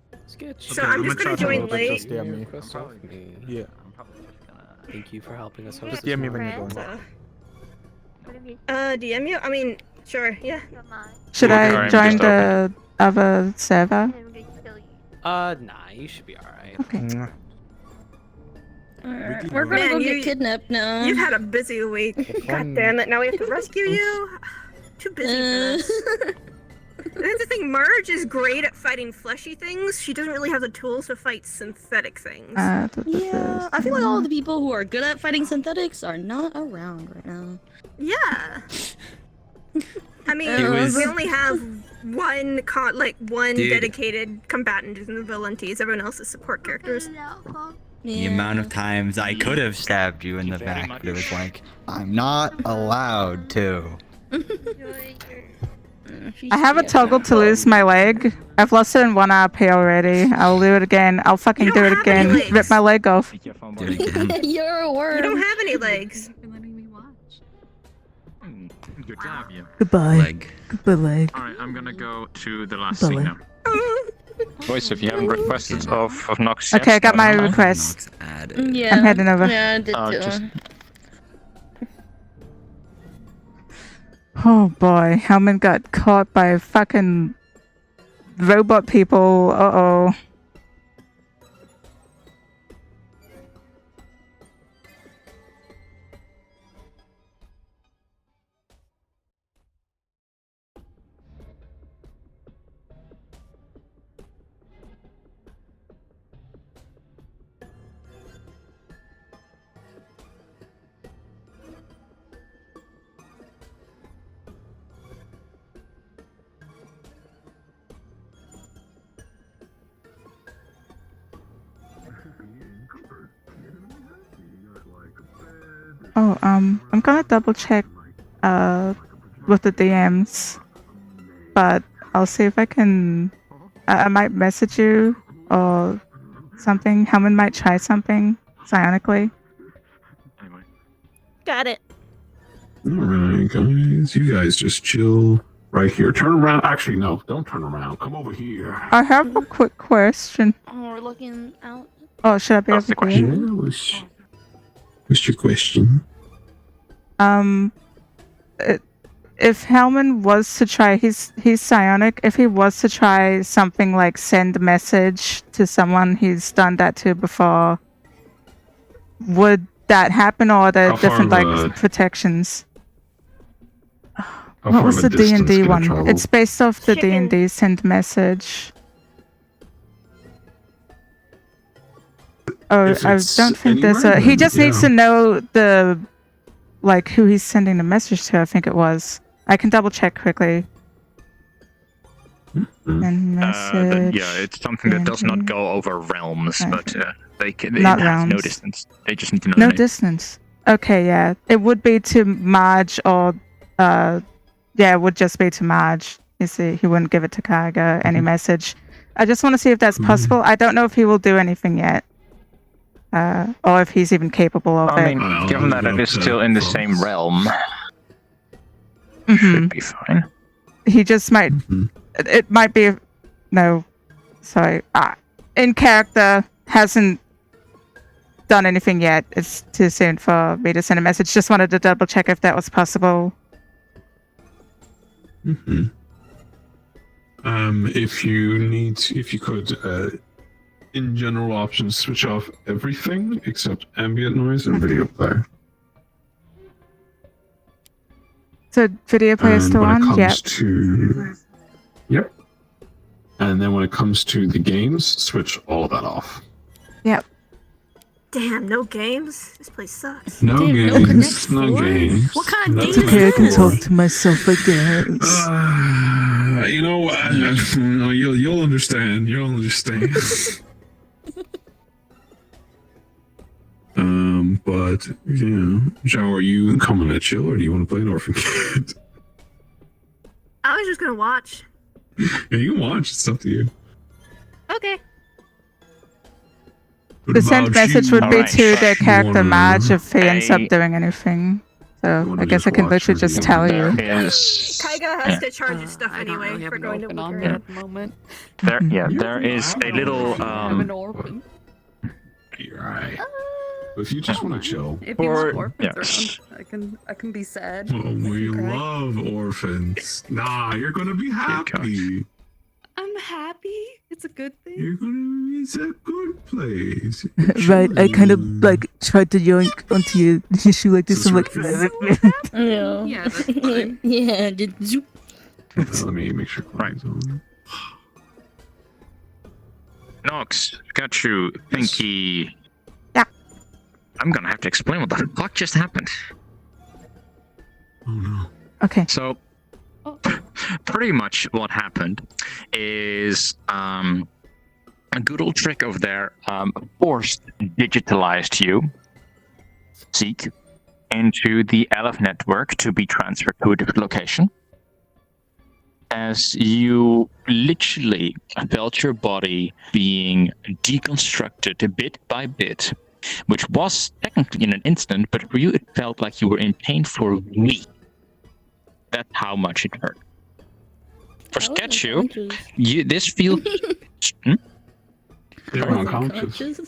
So I'm just gonna join late. DM me. Yeah. Thank you for helping us host Just this DM me when morning. you're going. DM you? I mean, sure, yeah. Should I Wiccarium join just the other server? Nah, you should be alright. Okay. We're gonna go you- get kidnapped now. You've had a busy week. God damn it, now we have to rescue you? Too busy for this. And that's the thing, Marge is great at fighting fleshy things. She doesn't really have the tools to fight synthetic things. Yeah, I feel like all the people who are good at fighting synthetics are not around right now. Yeah. I mean, It was- we only have one Dude. dedicated combatant in the Valentis. Everyone else is support characters. The amount of times I could have stabbed you in the back, but it was like, I'm not allowed to. I have a toggle to lose my leg. I've lost it in 1 RP already. I'll do it again. I'll fucking do it again. Rip my leg off. Do it again. You're a worm. You don't have any legs. Good to have you. Goodbye. Leg. Goodbye, leg. Alright, I'm gonna go to the last Goodbye. scene now. Boys, if you haven't requested of Nox yet, Okay, I got my let me know. request. Yeah. I'm heading over. Yeah, I did too. Just Oh boy, Helmin got caught by fucking robot people. Uh-oh. Oh, I'm gonna double check with the DMs, but I'll see if I can. I might message you or something. Helmin might try something psionically. Got it. Alright, guys. You guys just chill right here. Turn around. Actually, no. Don't turn around. Come over here. I have a quick question. Oh, we're looking out. Oh, should I be What's the over here? Yeah, what's your question? If Helmin was to try, he's psionic. If he was to try something like send a message to someone he's done that to before, would that happen, or are there How far different of like a- protections? How What far was of a the D and distance D can it one? travel? It's based off the D Chicken. and D send message. Oh, If I it's don't think there's a. anywhere, He then just needs yeah. to know the, like, who he's sending the message to. I think it was. I can double check quickly. And message. yeah, it's something that does not D&D. go over realms, but they can. Not It has no realms. distance. They just need to know. No the name. distance. Okay, yeah. It would be to Marge or, yeah, it would just be to Marge. You see, he wouldn't give it to Kaiga, any message. I just want to see if that's possible. I don't know if he will do anything yet. Or if he's even capable of I it. mean, given that it is still in the same realm, Mhm. should be fine. He just might. It might be. No. Sorry. In character, hasn't done anything yet. It's too soon for me to send a message. Just wanted to double check if that was possible. If you could, in general options, switch off everything except ambient noise and video player. So video player And still when it on? Yep. comes to, yep. And then when it comes to the games, switch all of that off. Yep. Damn, no games? This place sucks. No Damn, games, no Connect no Four? games. What kind of Nothing games Okay, I can like talk that. to myself, I guess. You know what? You'll understand. You'll understand. But yeah, Joe, are you coming to chill, or do you want to play an Orphan Kid? I was just gonna watch. Yeah, you can watch. It's up to you. The sent message would be to the character Marge if he ends up A- doing anything. So I guess I can literally just tell you. There is Kaiga has to charge his stuff I don't anyway really have for an going to orphan on me Wiccarium. at the moment. there is a little I have an orphan. You're right. If you just want to chill. If you want orphans yes. around, I can be sad. Oh, we Cry. love orphans. Nah, you're gonna be happy. I'm happy. It's a good thing. You're gonna. It's a good place. Right, I kind of like tried to yoink onto your shoe like this. I'm like, Yeah. Yeah, that's fine. Yeah, just zoop. Let me make sure. Right. Nox, got you, Pinky. Yeah. I'm gonna have to explain what the fuck just happened. Oh no. Okay. So, pretty much what happened is a good old trick over there forced digitalized you, Zeke, into the LF network to be transferred to a different location. As you literally felt your body being deconstructed bit by bit, which was technically in an instant, but for you it felt like you were in pain for weeks. That's how much it hurt. For Sketchu, this feels... They were unconscious.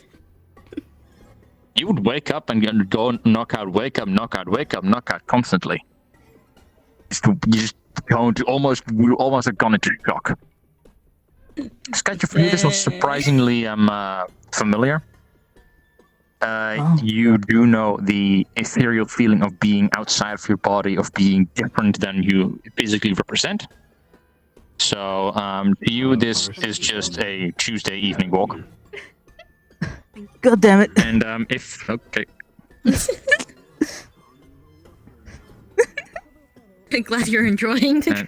You would wake up and go knockout, wake up, knockout, wake up, knockout constantly. You just going to almost have gone into shock. Sketchu, for you, this was surprisingly familiar. You do know the ethereal feeling of being outside of your body, of being different than you physically represent. So, to you, this is just a Tuesday evening walk. God damn it. And if okay, I'm glad you're enjoying the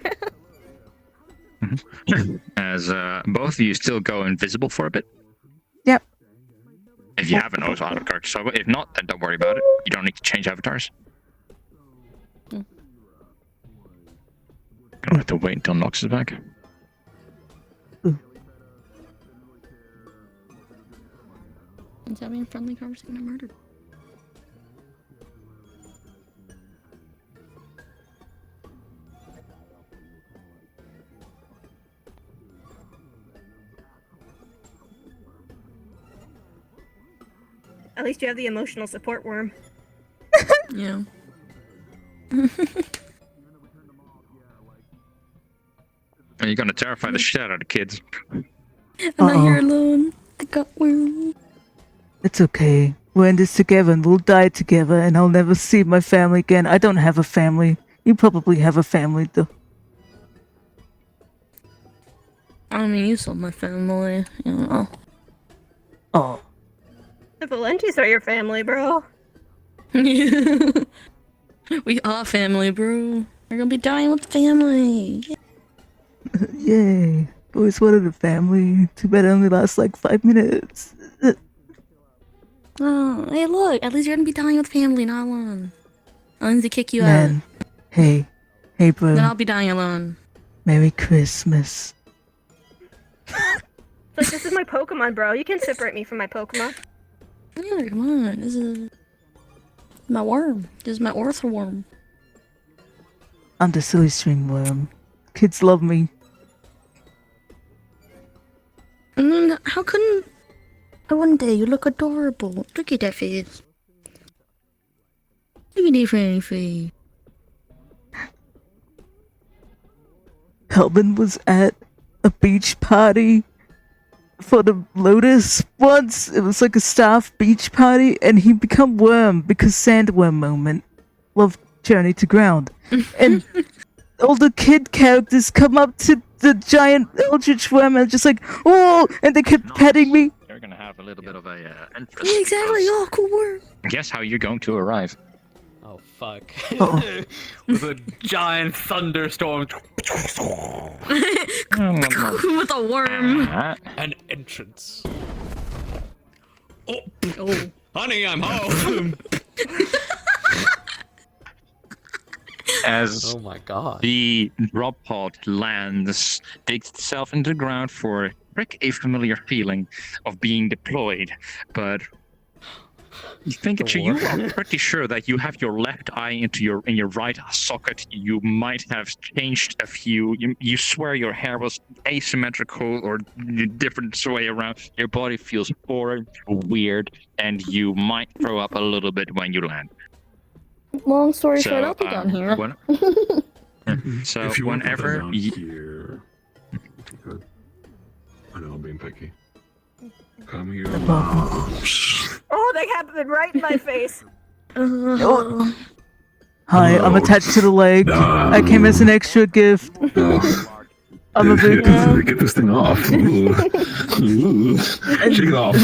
as both of you still go invisible for a bit. Yep. If you have an avatar, so if not, then don't worry about it. You don't need to change avatars. You don't have to wait until Nox is back. It's having a friendly conversation. I'm murdered. At least you have the emotional support worm. Yeah. You're gonna terrify the shit out of the kids. I'm not here alone. I got worm. It's okay. We're in this together and we'll die together and I'll never see my family again. I don't have a family. You probably have a family though. I mean, you saw my family, you know. Oh. The Valentis are your family, bro. We are family, bro. We're gonna be dying with the family. Yay. Always wanted a family. Too bad it only lasts like 5 minutes. Oh, hey, look. At least you're gonna be dying with family, not alone. I'll need to kick you Man. out. Hey. Hey, bro. Then I'll be dying alone. Merry Christmas. Like, this is my Pokemon, bro. You can't separate me from my Pokemon. Yeah, come on. This is my worm. This is my orthworm. I'm the silly string worm. Kids love me. And then, how couldn't... One day you look adorable. Look at that face. Look at that friendly face. Helmin was at a beach party for the Lotus once. It was like a staff beach party, and he become worm because sandworm moment. Love Journey to Ground. And all the kid characters come up to the giant eldritch worm and just like, oh, and they kept petting me. You're gonna have a little bit of a interest. Yeah, exactly. Oh, cool worm. Guess how you're going to arrive. Oh fuck. Uh-oh. With a giant thunderstorm. With a worm. An entrance. Oh. Honey, I'm home. As oh my god. the drop pod lands, digs itself into the ground for a familiar feeling of being deployed, but you think it, you are pretty sure that you have your left eye in your right socket. You might have changed a few. You swear your hair was asymmetrical or different way around. Your body feels foreign, weird, and you might throw up a little bit when you land. Long story short, I'll be down here. So if you whenever want to put that down here, good. I know I'm being picky. Come here. Oh, that happened right in my face. Oh. Hi, I'm attached to the leg. I came as an extra gift. I'm a bit. Get this thing off. Shake it off.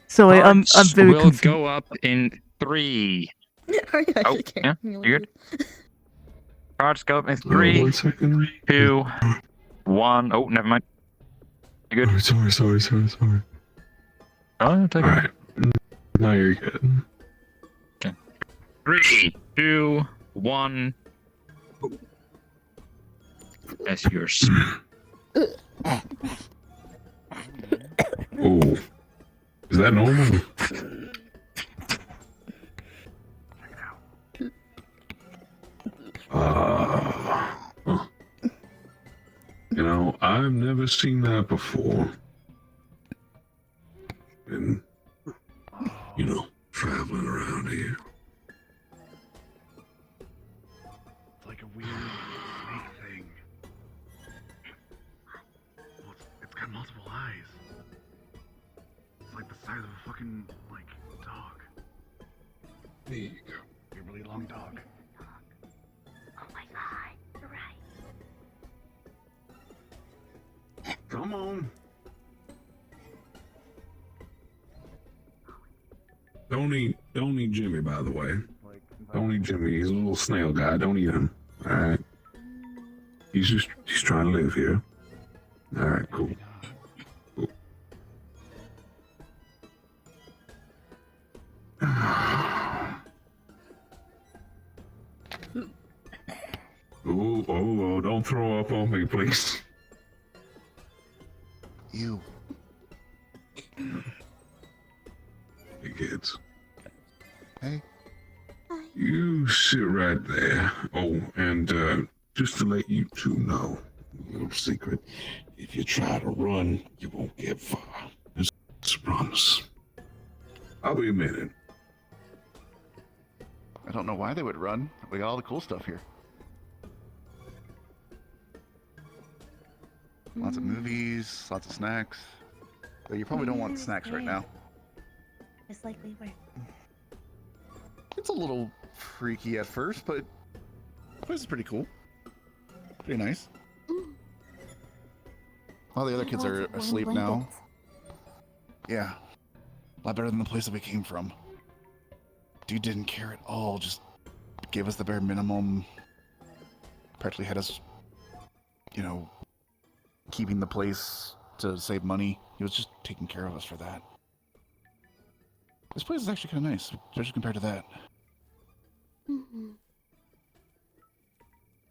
Sorry, I'm very will confused. go up in 3. Oh, yeah, you good? Cards go up in 3, 2, 1. Oh, never mind. You good? Sorry. Oh, take it. Alright. Now you're good. Okay. 3, 2, 1. That's yours. Oh. Is that normal? Huh. You know, I've never seen that before. And, you know, traveling around here. It's like a weird snake thing. Well, it's got multiple eyes. It's like the size of a fucking, like, dog. There you go. A really long dog. Oh my god, you're right. Come on. Don't eat Jimmy, by the way. Don't eat Jimmy. He's a little snail guy. Don't eat him. All right. He's trying to live here. All right, cool. Oh, don't throw up on me, please. You. Hey, kids. Hey. You sit right there. Oh, and just to let you two know, a little secret, if you try to run, you won't get far. It's a promise. I'll be a minute. I don't know why they would run. We got all the cool stuff here. Lots of movies, lots of snacks. But you probably don't want snacks right now. Just like we were. It's a little freaky at first, but the place is pretty cool. Pretty nice. All the other kids are asleep now. Yeah. A lot better than the place that we came from. Dude didn't care at all, just gave us the bare minimum. Practically had us, you know, keeping the place to save money. He was just taking care of us for that. This place is actually kind of nice, especially compared to that. Mm-hmm.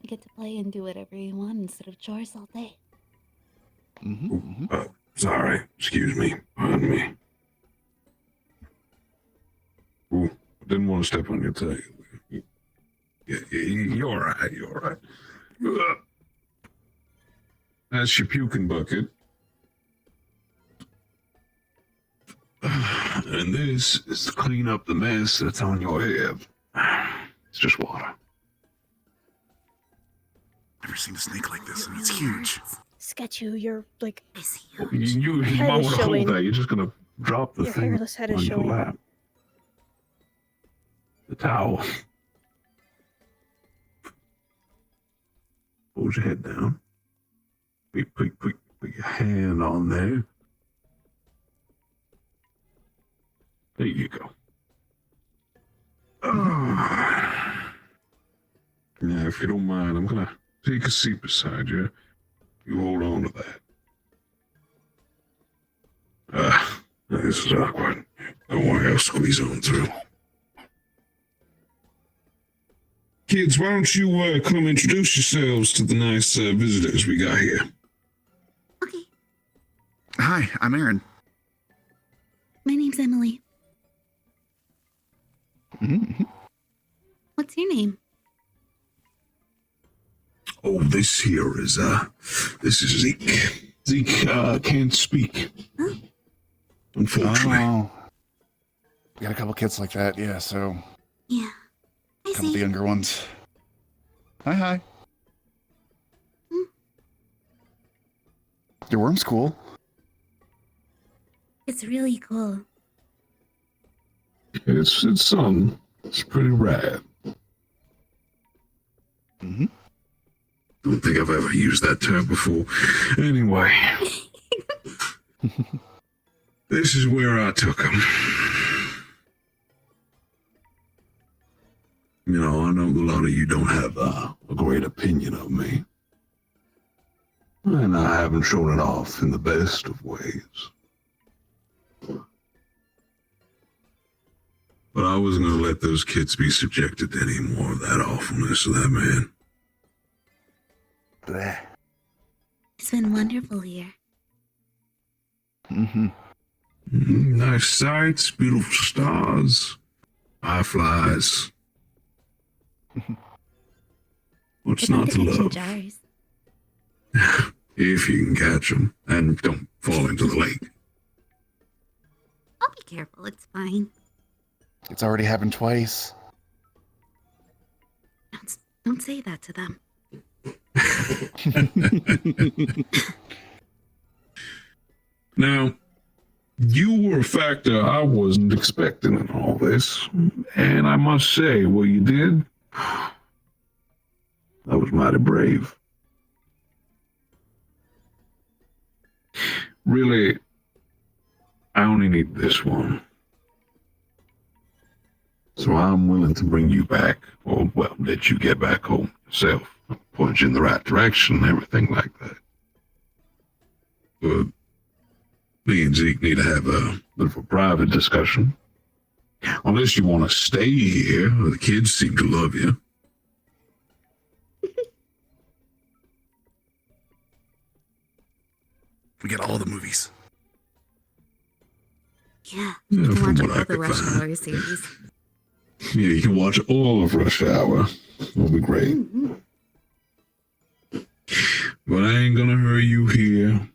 You get to play and do whatever you want instead of chores all day. Sorry. Excuse me. Pardon me. Ooh, didn't want to step on your tail. Yeah, you're alright. You're alright. That's your puking bucket. And this is to clean up the mess that's on your head. It's just water. Never seen a snake like this, and it's huge. Sketchy, you're like. You head might is want to hold showing. that. You're just gonna drop the Your thing hairless head is on your showing. lap. The towel. Hold your head down. Put your hand on there. There you go. Now, if you don't mind, I'm gonna take a seat beside you. You hold on to that. This is awkward. Don't worry, I'll squeeze on through. Kids, why don't you come introduce yourselves to the nice visitors we got here? Hi, I'm Aaron. My name's Emily. Mm-hmm. What's your name? Oh, this here is Zeke. Zeke can't speak. Huh? Unfortunately. Oh. We got a couple kids like that, yeah, so Yeah. a couple of the younger ones. Hi. Your worm's cool. It's really cool. It's pretty rad. Mm-hmm. Don't think I've ever used that term before. Anyway. This is where I took him. You know, I know a lot of you don't have a great opinion of me. And I haven't shown it off in the best of ways. But I wasn't going to let those kids be subjected to any more of that awfulness of that man. Bleh. It's been wonderful here. Mm-hmm. Nice sights, beautiful stars, fireflies. What's not to love? Jars. If you can catch them and don't fall into the lake. I'll be careful. It's fine. It's already happened twice. Don't say that to them. Now, you were a factor I wasn't expecting in all this, and I must say, what you did, that was mighty brave. Really, I only need this one. So I'm willing to bring you back, or, well, let you get back home yourself, point you in the right direction and everything like that. But me and Zeke need to have a bit of a private discussion. Unless you want to stay here, the kids seem to love you. We get all the movies. Yeah, Yeah, you can from watch what I all the could Rush find. Hour series. Yeah, you can watch all of Rush Hour. It'll be great. Mm-hmm. But I ain't gonna hurt you here.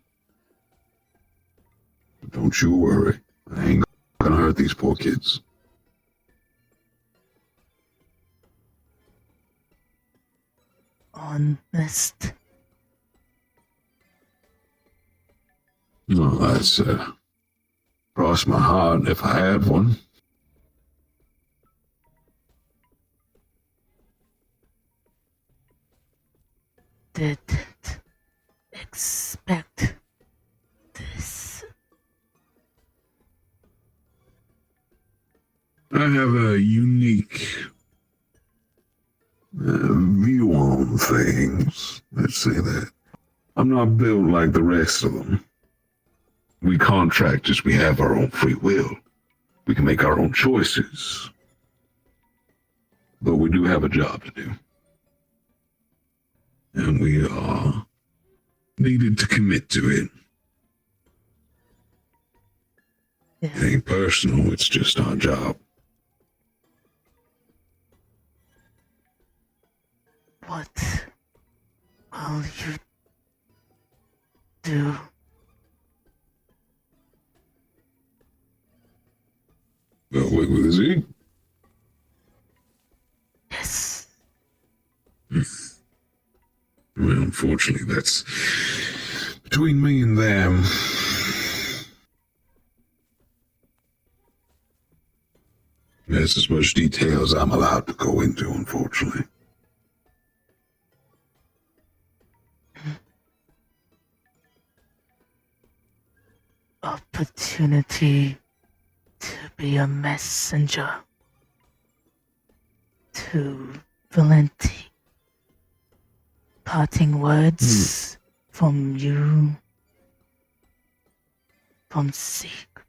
But don't you worry. I ain't gonna hurt these poor kids. Honest. No, that's, cross my heart if I had one. Didn't expect this. I have a unique view on things. Let's say that. I'm not built like the rest of them. We contractors, we have our own free will. We can make our own choices. But we do have a job to do. And we are needed to commit to it. Yeah. It ain't personal, it's just our job. What will you do? Well, with Zeke? Yes. Well, unfortunately, that's between me and them. That's as much detail as I'm allowed to go into, unfortunately. Opportunity to be a messenger to Valenti. Parting words from you, from Zeke.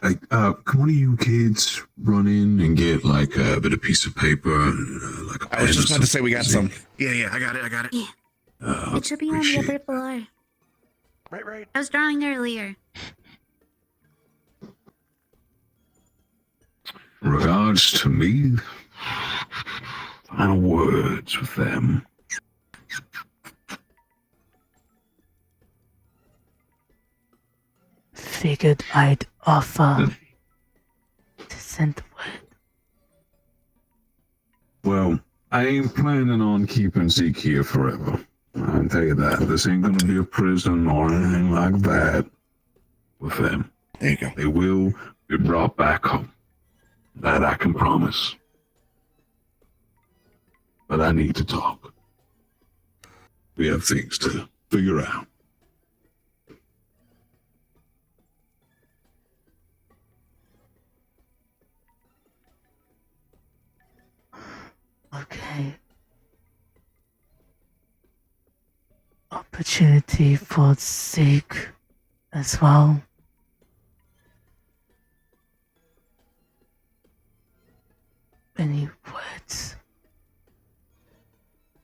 Like, can one of you kids run in and get like a bit of piece of paper and like a pen? I was just or about to say we got some. something? Yeah, I got it. Yeah. It should be on the upper floor. Right. I was drawing earlier. In regards to me, final words with them. Figured I'd offer to send word. Well, I ain't planning on keeping Zeke here forever. I can tell you that. This ain't gonna be a prison or anything like that with them. There you go. They will be brought back home. That I can promise. But I need to talk. We have things to figure out. Okay. Opportunity for Zeke as well. Any words?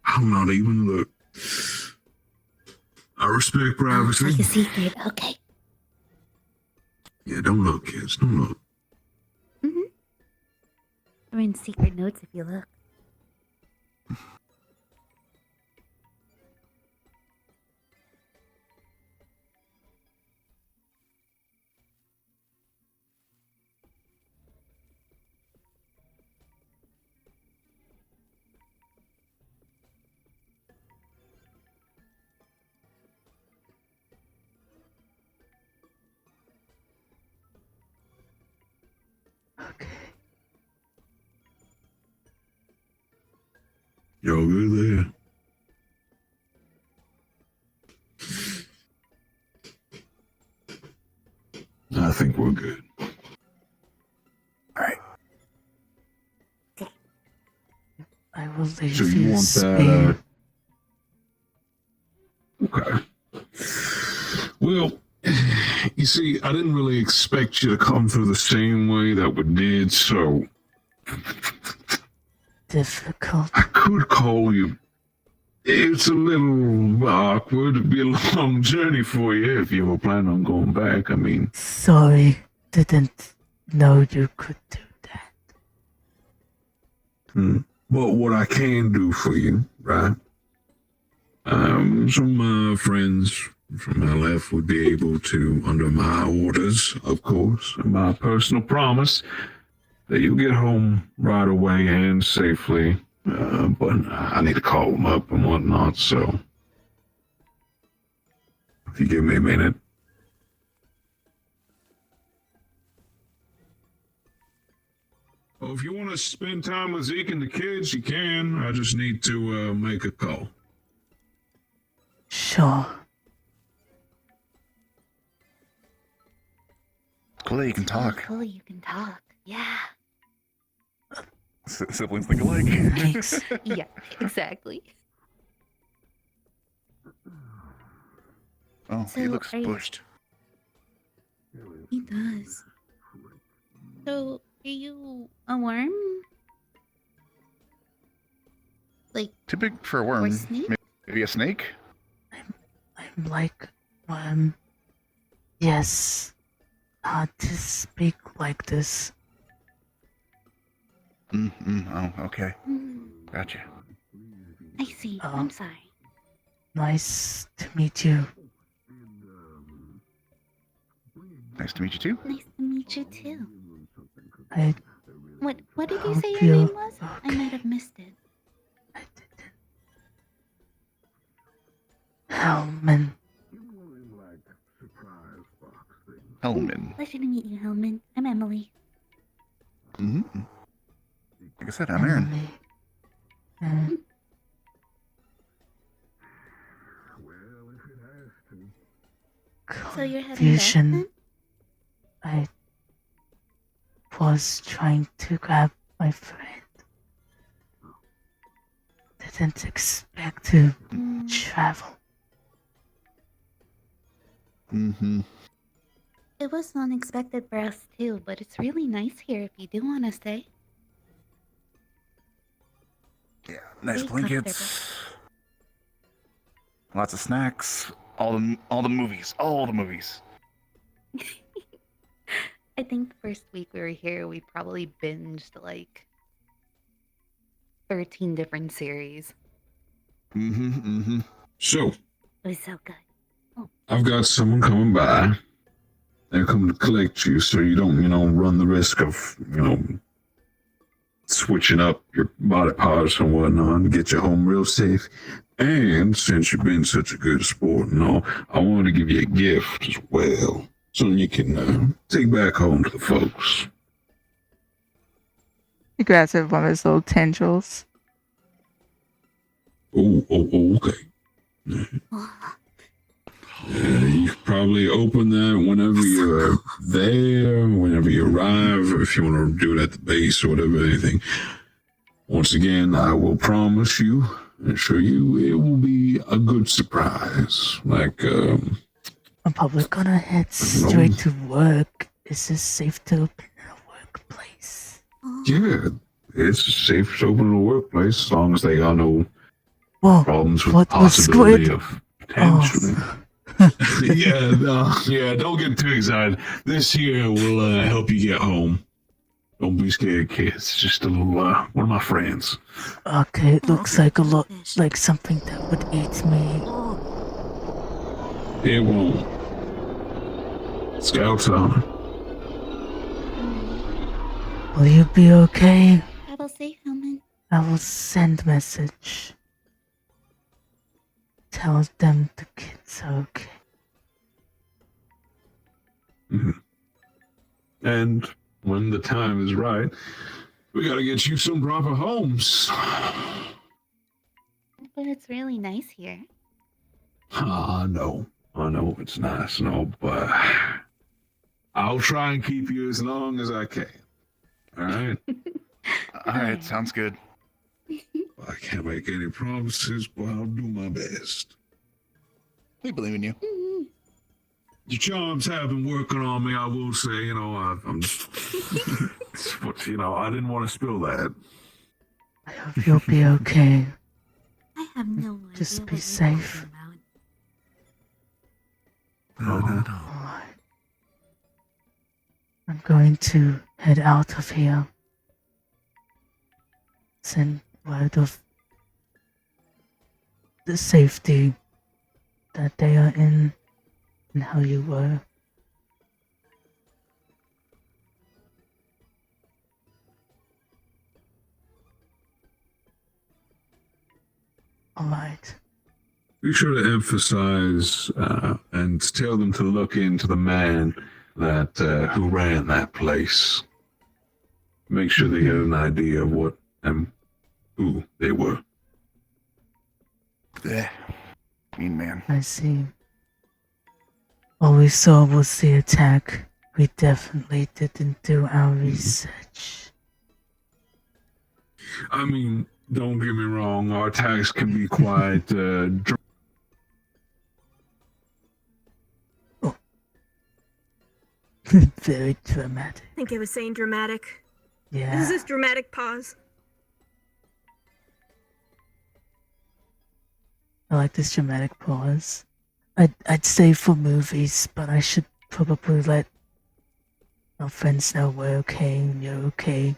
I'm not even look. I respect privacy. Like a secret. Okay. Yeah, don't look, kids. Don't look. We're in secret notes if you look. Y'all good there? I think we're good. I will leave So you want space. that? Okay. Well, you see, I didn't really expect you to come through the same way that we did, so Difficult. I could call you. It's a little awkward. It'd be a long journey for you if you were planning on going back. I mean, Sorry, didn't know you could do that. But what I can do for you, right? Some friends from LF would be able to, under my orders, of course, and my personal promise, that you'll get home right away and safely. But I need to call them up and whatnot, so if you give me a minute. Oh, if you want to spend time with Zeke and the kids, you can. I just need to make a call. Sure. Cool that you can talk. Cool, you can talk. Yeah. Siblings think alike. Thanks. Yeah, exactly. Oh, he So, looks are you- bushed. He does. So, are you a worm? Like, Too big for a worm. snake? Maybe a snake? I'm like, yes. Hard to speak like this. Oh, okay. Gotcha. I see. I'm sorry. Nice to meet you. Nice to meet you too. Nice to meet you too. I What did you say hope your you're name was? I might have missed it. Helmin. Helmin. Pleasure to meet you, Helmin. I'm Emily. Like I said, I'm Aaron. So you're heading back Confusion. then? I was trying to grab my friend. Didn't expect to travel. It was unexpected for us too, but it's really nice here if you do want to stay. Yeah, nice Very blankets. Lots of snacks. All the movies. All the movies. I think the first week we were here, we probably binged like 13 different series. So, It was so good. I've got someone coming by. They're coming to collect you so you don't, run the risk of, switching up your body parts and whatnot and get you home real safe. And since you've been such a good sport and all, I wanted to give you a gift as well. Something you can take back home to the folks. He grabs it one of his little tendrils. Oh, okay. You can probably open that whenever you're there, whenever you arrive, or if you want to do it at the base or whatever, anything. Once again, I will promise you and assure you it will be a good surprise. I'm probably gonna head straight to work. Is this safe to open in a workplace? Yeah, it's safe to open in a workplace as long as they got no problems with what the was possibility squid? of potentially. Yeah, don't get too excited. This here will help you get home. Don't be scared, kids. It's just a little, one of my friends. Okay, it looks like a lot like something that would eat me. It won't. Scouts on. Will you be okay? Travel safe, Helmin. I will send message. Tell them the kids are okay. And when the time is right, we gotta get you some proper homes. But it's really nice here. I know it's nice and all, but I'll try and keep you as long as I can. All right? All right, sounds good. I can't make any promises, but I'll do my best. We believe in you. Your charms have been working on me, I will say. I'm but, I didn't want to spill that. I hope you'll be okay. I have no idea. Just be safe. No. I'm going to head out of here. Send word of the safety that they are in and how you were. Alright. Be sure to emphasize and tell them to look into the man that who ran that place. Make sure they get an idea of what and who they were. Mean man. I see. All we saw was the attack. We definitely didn't do our research. I mean, don't get me wrong, our attacks can be quite Very dramatic. I think I was saying dramatic. Yeah. This is dramatic pause. I like this dramatic pause. I'd say for movies, but I should probably let our friends know we're okay and you're okay.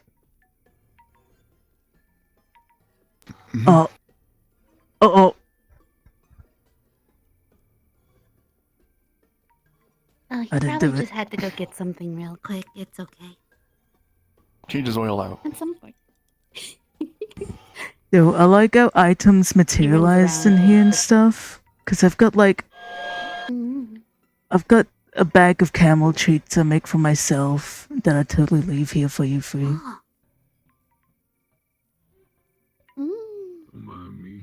Oh. Oh. Oh, he I didn't probably do it. just had to go get something real quick. It's okay. Change his oil out. And some point. Yo, I like how items materialized in here and stuff. Cause I've got I've got a bag of camel treats I make for myself that I totally leave here for you free.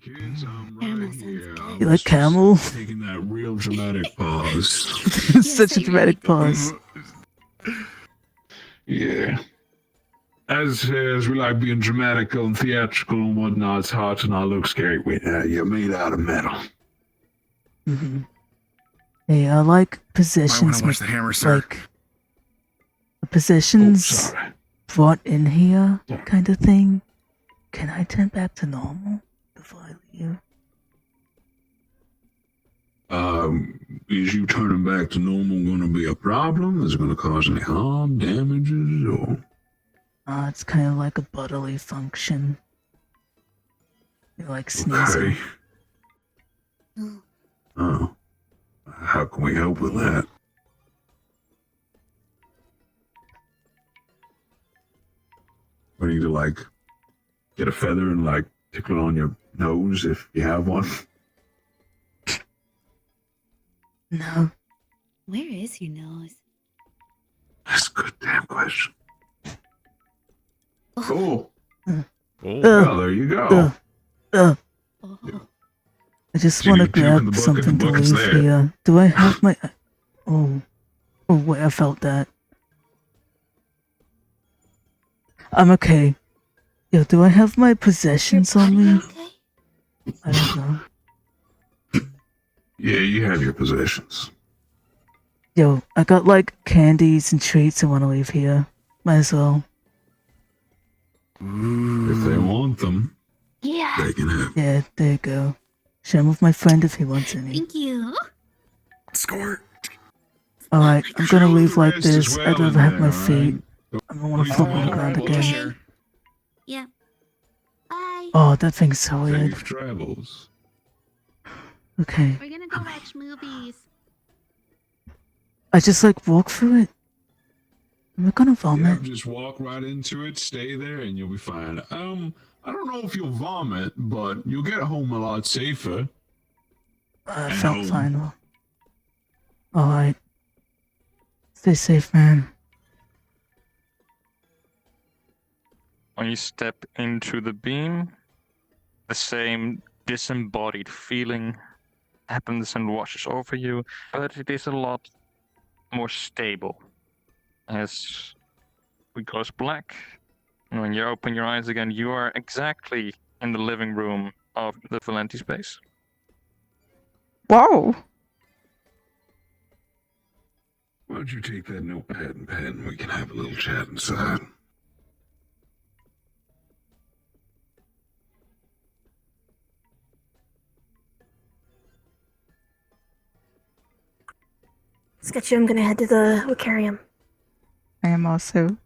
kids, I'm right here. You like camel? Taking that real dramatic pause. Such a dramatic pause. Yeah. As we like being dramatical and theatrical and whatnot, it's hard to not look scary when you're made out of metal. Hey, I like Might possessions want to watch with the hammer, sir. like possessions brought in here kind of thing. Can I turn back to normal before I leave? Is you turning back to normal going to be a problem? Is it going to cause any harm, damages, or? It's kind of like a bodily function. You like sneezing. Okay. Oh. How can we help with that? We need to, like, get a feather and, like, tickle it on your nose if you have one. No. Where is your nose? That's a good damn question. Cool. Well, there you go. I just want to grab something to leave here. Do I have my... Oh, wait, I felt that. I'm okay. Yo, do I have my possessions on me? I don't know. Yeah, you have your possessions. Yo, I got like candies and treats I want to leave here. Might as well. If they want them, yeah, they can have. Yeah, there you go. Share them with my friend if he wants any. Thank you. Score. Alright, I'm gonna leave like this. I'd rather have my feet. I don't want to flip on the ground again. Yeah. Bye. Oh, that thing's so weird. Safe travels. Okay. We're gonna go watch movies. I just like walk through it. Am I gonna vomit? Yeah, just walk right into it, stay there, and you'll be fine. I don't know if you'll vomit, but you'll get home a lot safer. I felt fine. Alright. Stay safe, man. When you step into the beam, the same disembodied feeling happens and washes over you, but it is a lot more stable. As it goes black, and when you open your eyes again, you are exactly in the living room of the Valenti space. Whoa! Why don't you take that notepad and pen and we can have a little chat inside? Sketchy, I'm gonna head to the Wiccarium. I am also.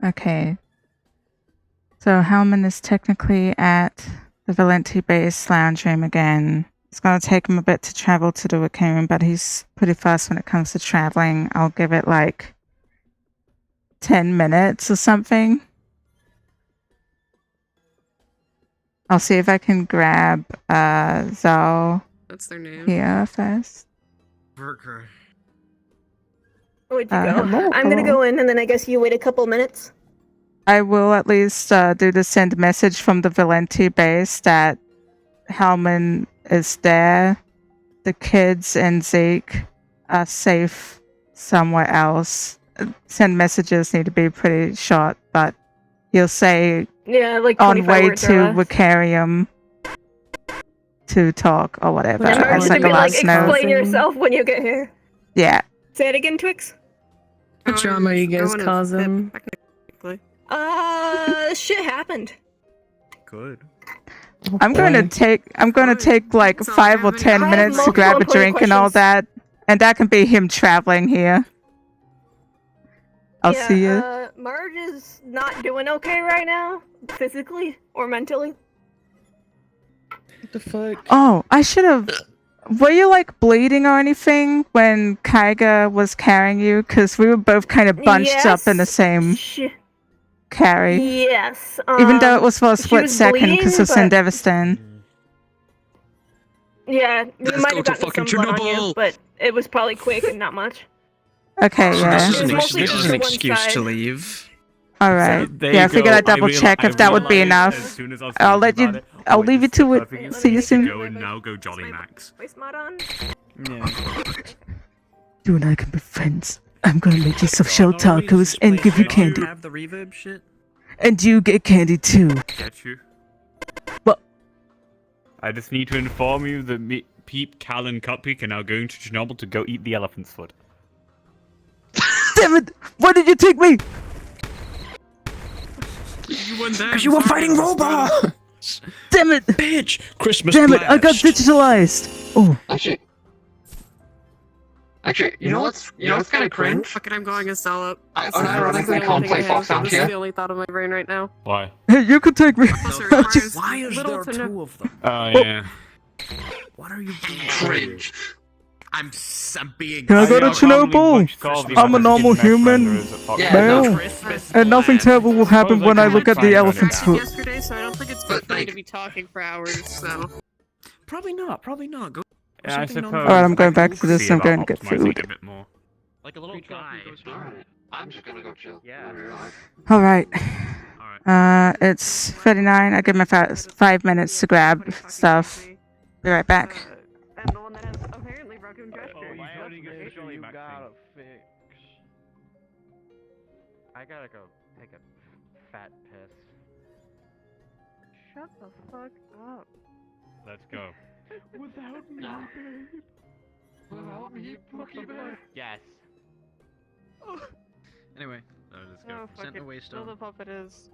Okay. So Helmin is technically at the Valenti base lounge room again. It's going to take him a bit to travel to the Wiccarium, but he's pretty fast when it comes to traveling. I'll give it like 10 minutes or something. I'll see if I can grab Zal. That's their name. Here first. Burger. Where'd you go? I'm gonna go in, and then I guess you wait a couple minutes. I will at least do the send message from the Valenti base that Helmin is there. The kids and Zeke are safe somewhere else. Send messages need to be pretty short, but he'll say Yeah, like on 25 way words or to less. Wiccarium to talk or whatever. And As to like be a like, last note. explain yourself when you get here. Yeah. Say it again, Twix. What drama you guys causing? Shit happened. Good. I'm going to take like 5 or 10 minutes to grab a multiple drink and all questions. that, and that can be him traveling here. I'll see you. Marge is not doing okay right now, physically or mentally. What the fuck? Oh, I should have. were you like bleeding or anything when Kaiga was carrying you? Because we were both kind of bunched up in the same carry. Yes. Even though it was for a she split was second because bleeding, of Sandevistan. Yeah, you Let's might go have to gotten fucking some blood on you, Chernobyl! but it was probably quick and not much. Okay, So yeah. this mostly is just an the one excuse to side. leave. Alright. There Yeah, I you figured go. I'd double check if that would be enough. As soon as I was I'll let thinking you. about it, I'll it leave you just fit to it. perfectly. See you soon. Go and now go Jolly Max. Waste mod on? Yeah. You and I can be friends. I'm gonna make you some shell tacos and give you candy. Have the reverb shit? And you get candy too. Get you. What? I just need to inform you that Peep, Cal, and Cupcake are now going to Chernobyl to go eat the elephant's foot. Damn it! Why did you take me? You went there. Because you were fighting robots! Damn it! Bitch! Christmas Damn it! I got blast. digitalized. Oh. Actually, you know what's kind of cringe? Fucking, I'm going to sell it. I unironically can't play Fox Sound This is here. the only thought of my brain right now. Why? Hey, you can take me. Also, it requires Why is little there to no- two of them? Oh, yeah. What are you doing? Cringe. I'm being. Can I go to Chernobyl? I'm a normal human. Male. And nothing terrible will happen when I look at the elephant's foot. Yesterday, so I don't think it's good for me to be talking for hours. So Probably not. Probably not. Go. Yeah, I suppose. Alright, I'm going back to this. I'm going to get food. A bit more. Like a little guy. I'm just gonna go chill. Yeah. Alright. It's 39. I give my 5 minutes to grab stuff. Be right back. And the one that has apparently broken gesture. You gotta fix. I gotta go take a fat piss. Shut the fuck up. Let's go. Without me, babe. Without me, Pookie Bear. Yes. Anyway, let's go. Oh, fuck Sent it. away Still stone. the puppet is.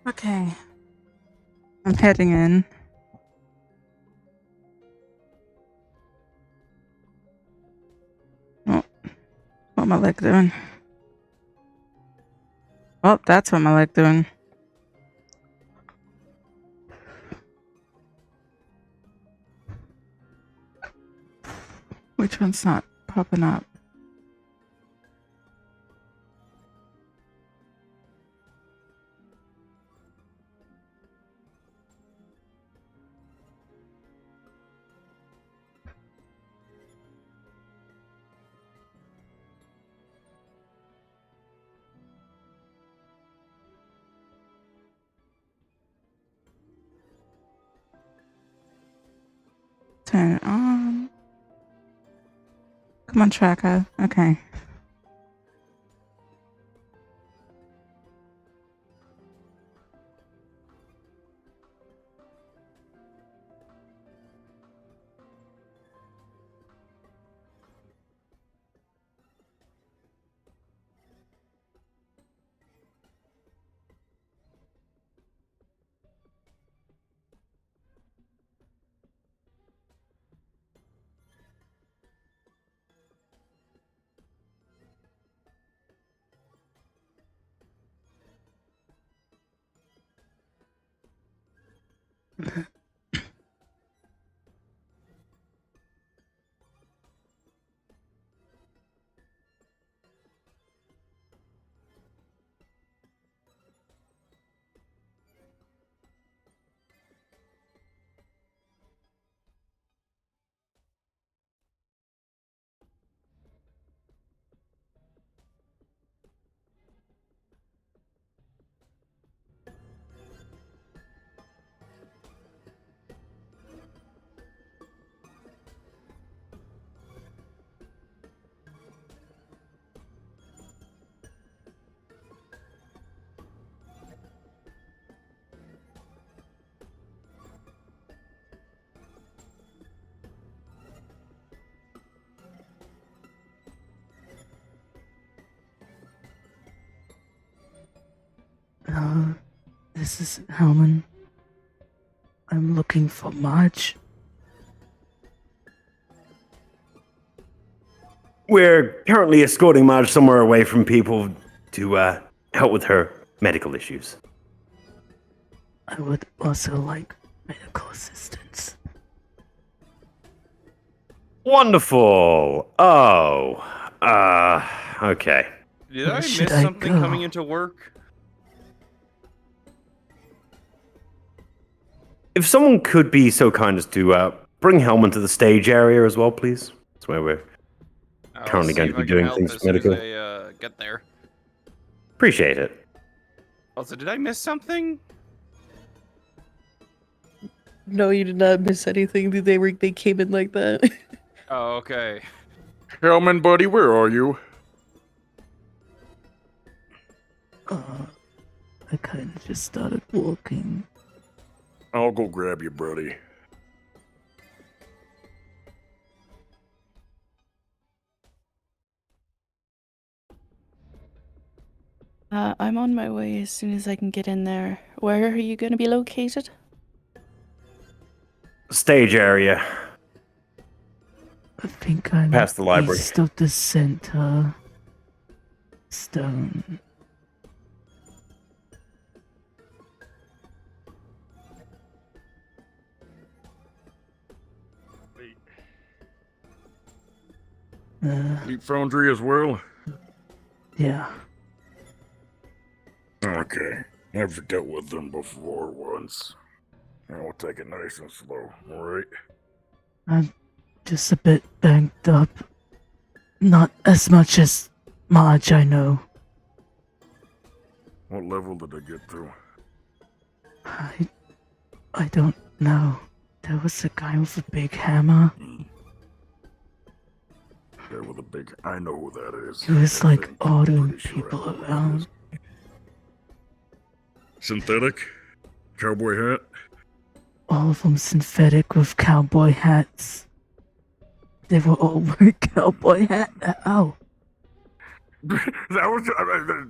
Okay. I'm heading in. Oh, what my leg doing? Oh, that's what my leg doing. Which one's not popping up? Turn it on. Come on, tracker. Okay. This is Helmin. I'm looking for Marge. We're currently escorting Marge somewhere away from people to help with her medical issues. I would also like medical assistance. Wonderful. Oh, okay. Did I should miss I something go? coming into work? If someone could be so kind as to bring Helmin to the stage area as well, please. That's where we're currently going to be doing things medically. I get there. Appreciate it. Also, did I miss something? No, you did not miss anything. They came in like that. Oh, okay. Helmin, buddy, where are you? I kind of just started walking. I'll go grab you, buddy. I'm on my way as soon as I can get in there. Where are you going to be located? Stage area. I think I'm Past the library. east of the center stone. Meat Foundry as well? Yeah. Okay. Never dealt with them before once. I'll take it nice and slow, alright? I'm just a bit banged up. Not as much as Marge, I know. What level did I get to? I don't know. There was a guy with a big hammer. Yeah, with a big... I know who that is. He was like ordering people around. Synthetic? Cowboy hat? All of them synthetic with cowboy hats. They were all wearing cowboy hats. Ow. That was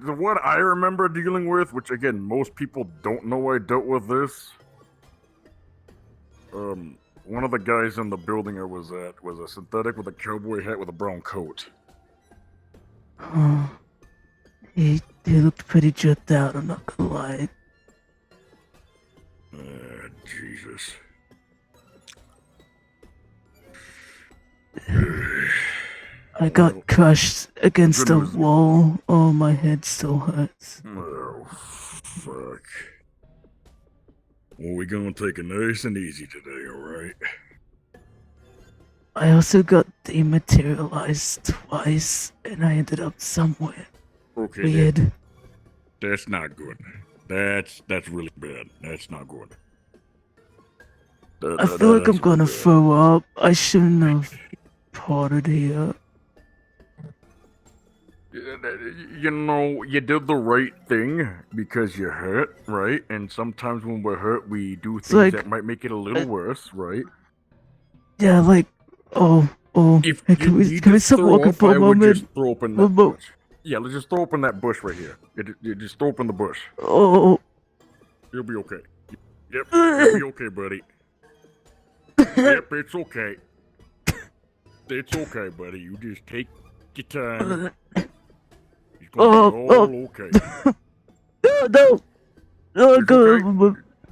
the one I remember dealing with, which again, most people don't know I dealt with this. One of the guys in the building I was at was a synthetic with a cowboy hat with a brown coat. Oh. He looked pretty jerked out, I'm not gonna lie. Jesus. I got crushed against a wall. Oh, my head still hurts. Oh, fuck. Well, we're gonna take it nice and easy today, alright? I also got dematerialized twice, and I ended up somewhere Okay, weird. that's not good. That's really bad. That's not good. I feel like I'm gonna throw up. I shouldn't have potted here. You know, you did the right thing because you're hurt, right? And sometimes when we're hurt, we do things like, that might make it a little worse, right? Yeah, like, hey, can we stop walking for a moment? Just throw open that bush. Yeah, let's just throw open that bush right here. You just throw open the bush. Oh. You'll be okay. Yep, you'll be okay, buddy. Yep, it's okay. It's okay, buddy. You just take your time. It's gonna be all okay. No. It's okay.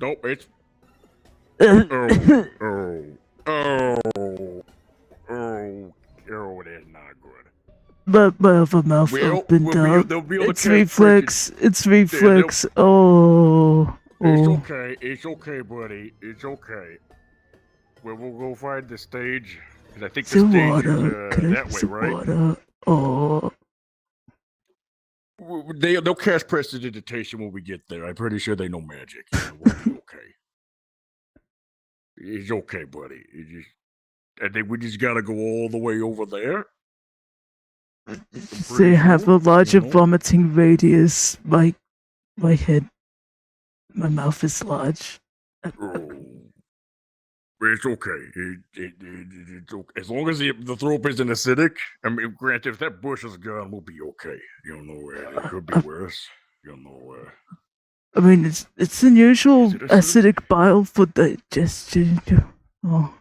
No, it's... Oh, that's not good. My other mouth opened up. It's reflex. It's reflex. Oh. It's okay, buddy. It's okay. We'll go find the stage. Cause I think the stage is that way, right? Water? Oh. They'll cast prestidigitation when we get there. I'm pretty sure they know magic. We'll be okay. It's okay, buddy. I think we just gotta go all the way over there. They have a larger vomiting radius. My head, my mouth is large. It's okay. It's okay. As long as the throat isn't acidic. I mean, granted, if that bush is gone, we'll be okay. You know, it could be worse. You know. I mean, it's unusual acidic bile for digestion. Oh,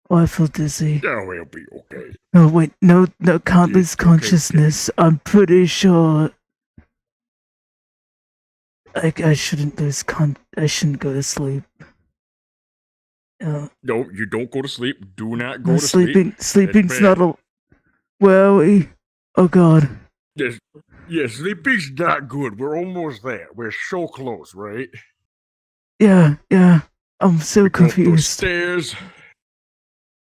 I feel dizzy. Yeah, we'll be okay. No, wait, no, can't lose consciousness. I'm pretty sure. I shouldn't lose I shouldn't go to sleep. No, you don't go to sleep. Do not go to sleep. Sleeping's not a. Where are we? Oh God. Yes, sleeping's not good. We're almost there. We're so close, right? Yeah. I'm so confused. Those stairs.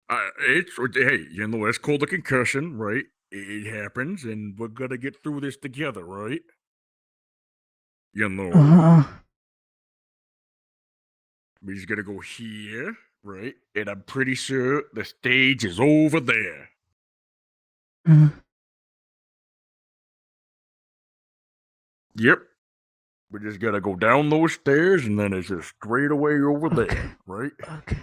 Hey, you know, that's called a concussion, right? It happens, and we're gonna get through this together, right? You know. We just gotta go here, right? And I'm pretty sure the stage is over there. Yep. We just gotta go down those stairs, and then it's just straight away over there, right? Okay.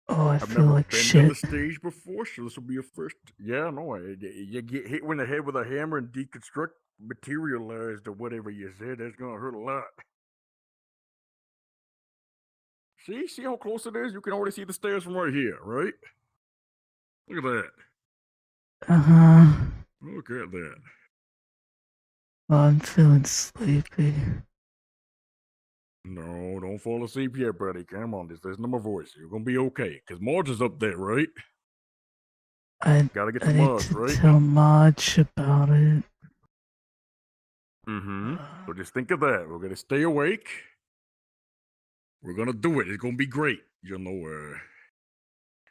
Oh, I feel like shit. I've never been on the stage before, so this will be a first. Yeah, no, you get hit in the head with a hammer and deconstruct materialized or whatever you said. That's gonna hurt a lot. See how close it is? You can already see the stairs from right here, right? Look at that. Look at that. Oh, I'm feeling sleepy. No, don't fall asleep yet, buddy. Come on, just listen to my voice. You're gonna be okay. Cause Marge is up there, right? Gotta get to Marge, right? Tell Marge about it. So just think of that. We're gonna stay awake. We're gonna do it. It's gonna be great. You know,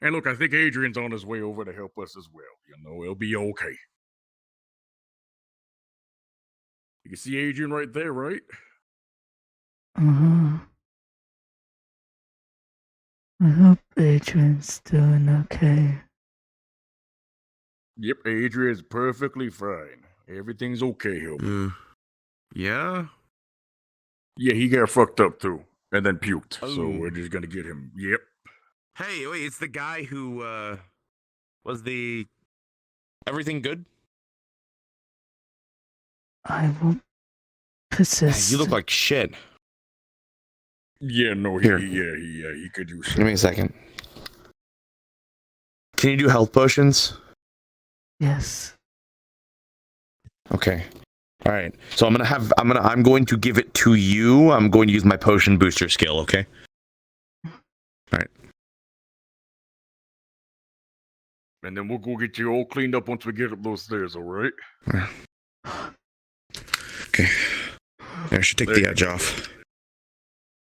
and look, I think Adrian's on his way over to help us as well. You know, it'll be okay. You can see Adrian right there, right? I hope Adrian's doing okay. Yep, Adrian's perfectly fine. Everything's okay, Helmin. Yeah? Yeah, he got fucked up too. And then puked. So we're just gonna get him. Yep. Hey, wait, it's the guy who, was the... Everything good? I will persist. You look like shit. Yeah, no, he could do shit. Give me a second. Can you do health potions? Yes. Okay. All right. So I'm going to give it to you. I'm going to use my potion booster skill, okay? Alright. And then we'll go get you all cleaned up once we get up those stairs, alright? Okay. I should take the edge off.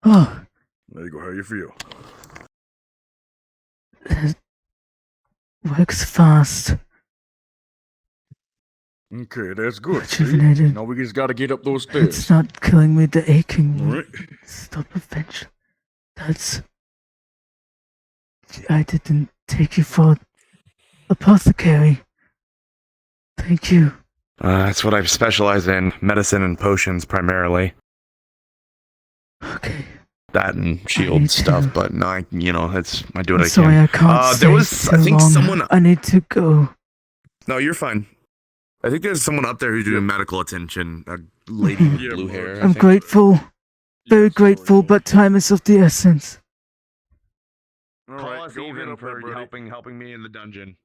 Oh, There you go, how you feel? it works fast. Okay, that's good. Rejuvenated. Now we just gotta get up those stairs. It's not killing me, the aching. Alright. Stop eventually. That's... I didn't take you for apothecary. Thank you. That's what I specialize in. Medicine and potions primarily. Okay. That and shield stuff, but no, I do what I can. Sorry, I can't stay there was, too I think long. someone. I need to go. No, you're fine. I think there's someone up there who's doing medical attention. A lady with blue hair. I I'm think. grateful. Very grateful, but time is of the essence. Call us even for helping me in the dungeon.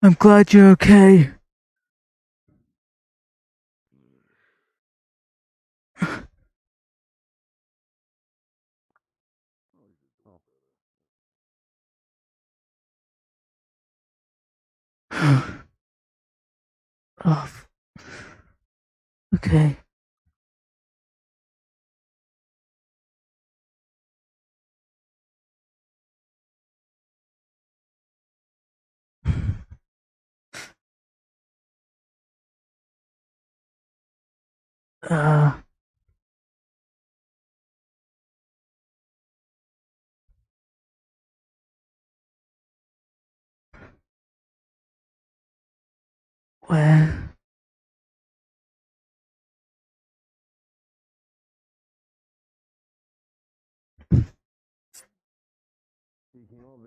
I'm glad you're okay. Oh. Okay. Uh. Where?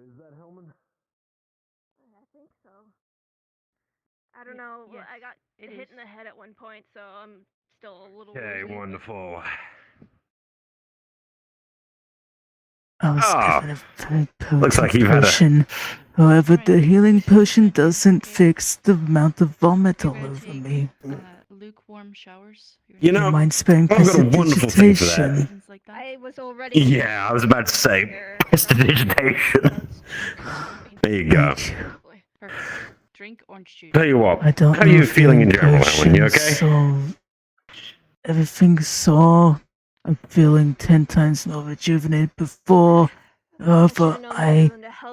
Is that Helmin? I think so. I don't know. Yes, I got it hit is. in the head at one point, so I'm still a little. Okay, woozy. wonderful. I was Ah, given a very looks like potent you've had a- potion. However, the healing potion doesn't fix the amount of vomit all over me. Lukewarm showers. You know, mind sparing I've got a wonderful thing for that. prestidigitation? I was already. Yeah, I was about to say prestidigitation. There you go. Drink orange juice. Tell you what, I don't how are know you if feeling in healing general, Alan? You potions, okay? So everything's sore. I'm feeling 10 times more rejuvenated before. However, I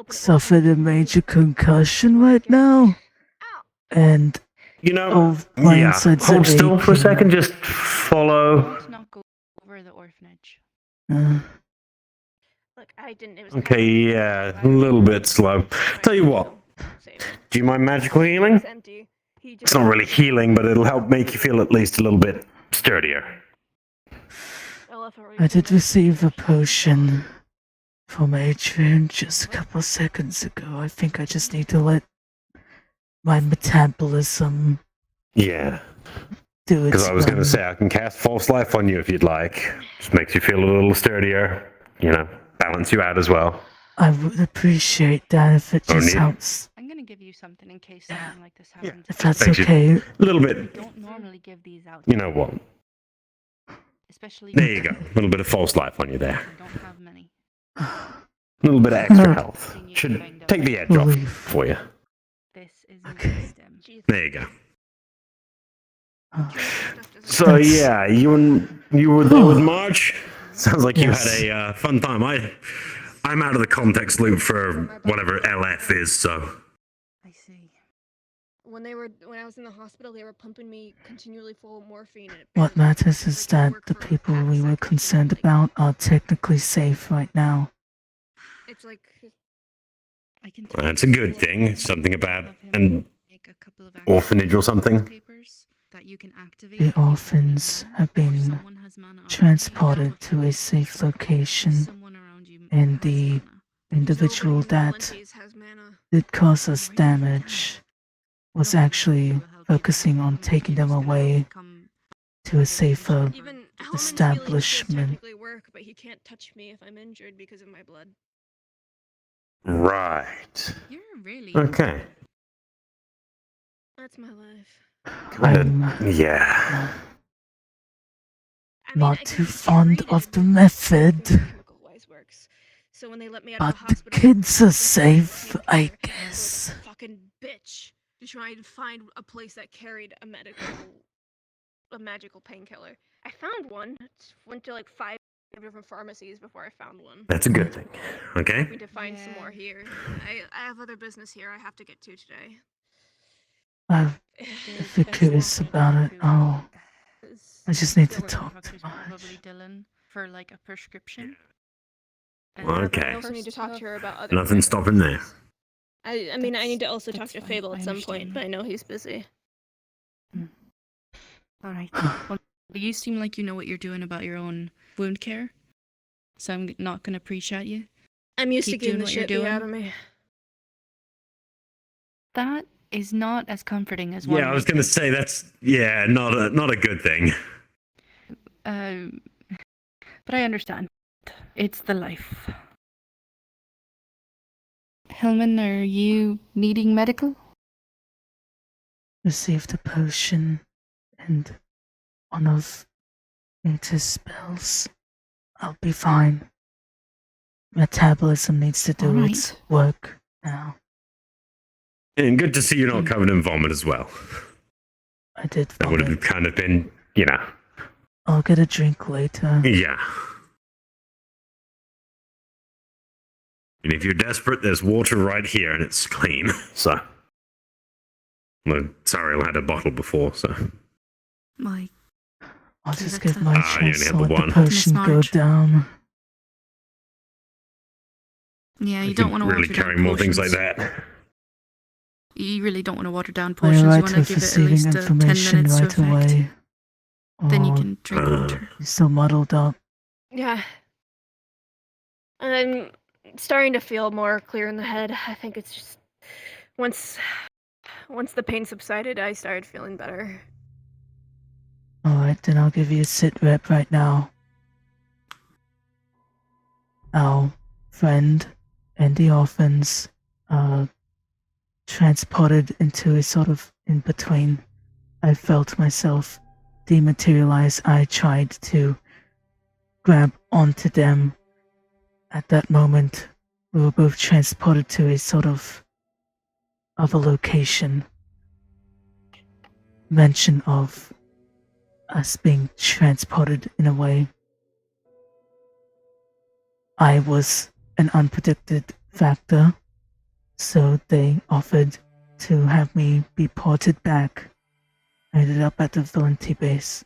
suffered a major concussion right now. And You know, all my yeah, insides hold are still for a aching. second, just follow. Let's not go over the orphanage. Look, I didn't. It was. Okay, yeah, a little bit slow. Tell you what, do you mind magical healing? It's empty. It's not really healing, but it'll help make you feel at least a little bit sturdier. I did receive a potion from Adrian just a couple seconds ago. I think I just need to let my metabolism Yeah. do its Because I was going to run. say, I can cast False Life on you if you'd like. Just makes you feel a little sturdier, balance you out as well. I would appreciate that if it just Only- helps. I'm gonna give you something in case something like this happens. If that's Makes you okay. A little We bit, don't normally give these out. you know what? Especially. There you go. A little bit of False Life on you there. I don't have many. A little bit of extra health. Should take the edge off for you. This is wisdom. There you go. So yeah, you were there with Marge. Sounds like you had a fun time. I'm out of the context loop for whatever LF is. So When I was in the hospital, they were pumping me continually full of morphine. And What matters is that the people we were concerned about are technically safe right now. it's like. that's a good thing. It's something about an orphanage or something. The orphans have been transported to a safe location, and the individual that did cause us damage was actually focusing on taking them away to a safer establishment. Technically work, but he can't touch me if I'm injured because of my blood. Right. You're really Okay. That's my life. Yeah. Not too fond of the method. So when they let me out of But the the hospital, kids are I safe, I was a guess. fucking bitch to try and find a place that carried a magical painkiller. I found one. Went to like 5 different pharmacies before I found one. That's a good thing. Okay. Hoping to find some more here. I have other business here I have to get to today. If you're curious about it, I just need to talk to Probably Dylan for like a prescription. Okay. I also need to talk to her about other. Nothing stopping there. I mean, I need to also talk to Fable at some point, but I know he's busy. Alright. Well, you seem like you know what you're doing about your own wound care. So I'm not gonna preach at you. I'm used Keep to getting doing the what you're shit beat doing. out of me. That is not as comforting as one. Yeah, I was gonna say that's not a good thing. But I understand. It's the life. Helmin, are you needing medical? Received a potion and one of Winter's spells. I'll be fine. Metabolism needs to do its work now. And good to see you're not covered in vomit as well. I did That would have kind of been, I'll get a drink later. Yeah. And if you're desperate, there's water right here and it's clean. So. Well, sorry, I had a bottle before, so. My. I'll just give my you chance only to have let the the one. potion Miss go Marge. down. Yeah, you You don't can want to really water carry down more things like potions. that. You really don't want to water down I potions. You right want to with give it at receiving least 10 information minutes right to effect. away. Then you Or can drink water. you're still muddled up. Yeah. I'm starting to feel more clear in the head. I think it's just once the pain subsided, I started feeling better. Alright, then I'll give you a sit rep right now. Our friend and the orphans transported into a sort of in-between. I felt myself dematerialize. I tried to grab onto them. At that moment, we were both transported to a sort of other location. Mention of us being transported in a way. I was an unpredicted factor, so they offered to have me be ported back. I ended up at the Valenti base.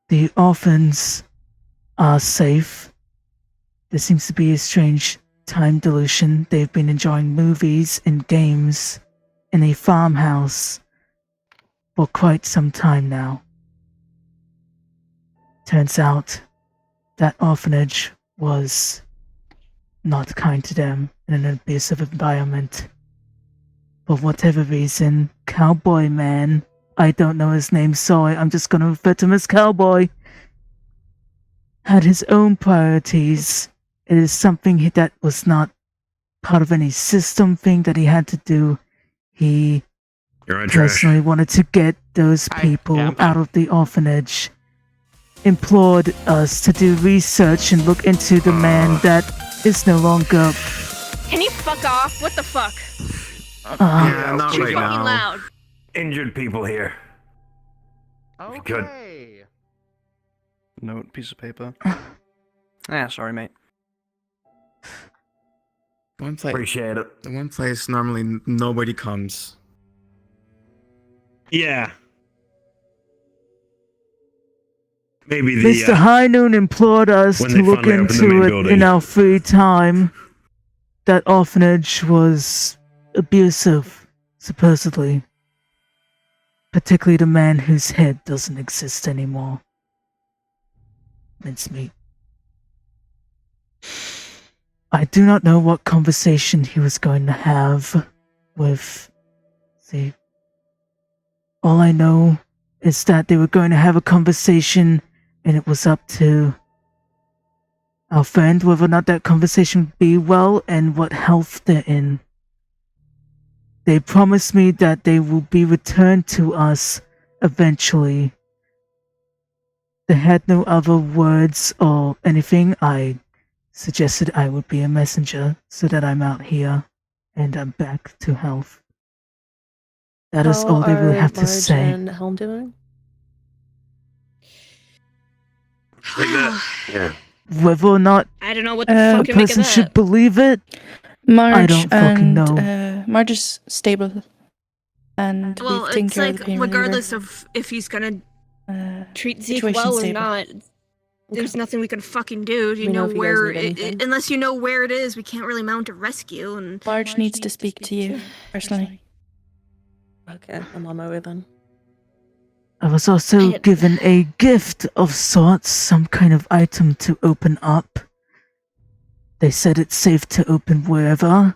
The orphans are safe. There seems to be a strange time dilution. They've been enjoying movies and games in a farmhouse for quite some time now. Turns out that orphanage was not kind to them in an abusive environment. For whatever reason, Cowboy Man, I don't know his name, sorry, I'm just gonna refer to him as Cowboy, had his own priorities. It is something that was not part of any system thing that he had to do. He You're right, Trash. personally wanted to get those people out of the orphanage. Implored us to do research and look into the man that is no longer. Can you fuck off? What the fuck? Yeah, not You're right fucking now. loud. Injured people here. Okay. Note, piece of paper. Sorry, mate. One place. Appreciate it. The one place normally nobody comes. Yeah. Maybe the Mr. High Noon implored us when to they look finally open the into main it building. in our free time. That orphanage was abusive, supposedly. Particularly the man whose head doesn't exist anymore. Mincemeat. I do not know what conversation he was going to have with the... All I know is that they were going to have a conversation and it was up to our friend whether or not that conversation would be well and what health they're in. They promised me that they will be returned to us eventually. they had no other words or anything, I suggested I would be a messenger so that I'm out here and I'm back to health. That is all they will have to say. And Helm doing? Yeah. Whether or not I don't know what the a fuck to make of person that. should believe it, Marge I don't fucking know. Marge is stable, and Well, we've taken it's care like of the pain regardless of if he's gonna treat Zeke situation well or stable. not, there's nothing we can fucking do. We know if you guys need anything. Unless you know where it is, we can't really mount a rescue. And Marge needs to speak to you personally. Okay, I'm on my way then. I was also given a gift of sorts, some kind of item to open up. They said it's safe to open wherever.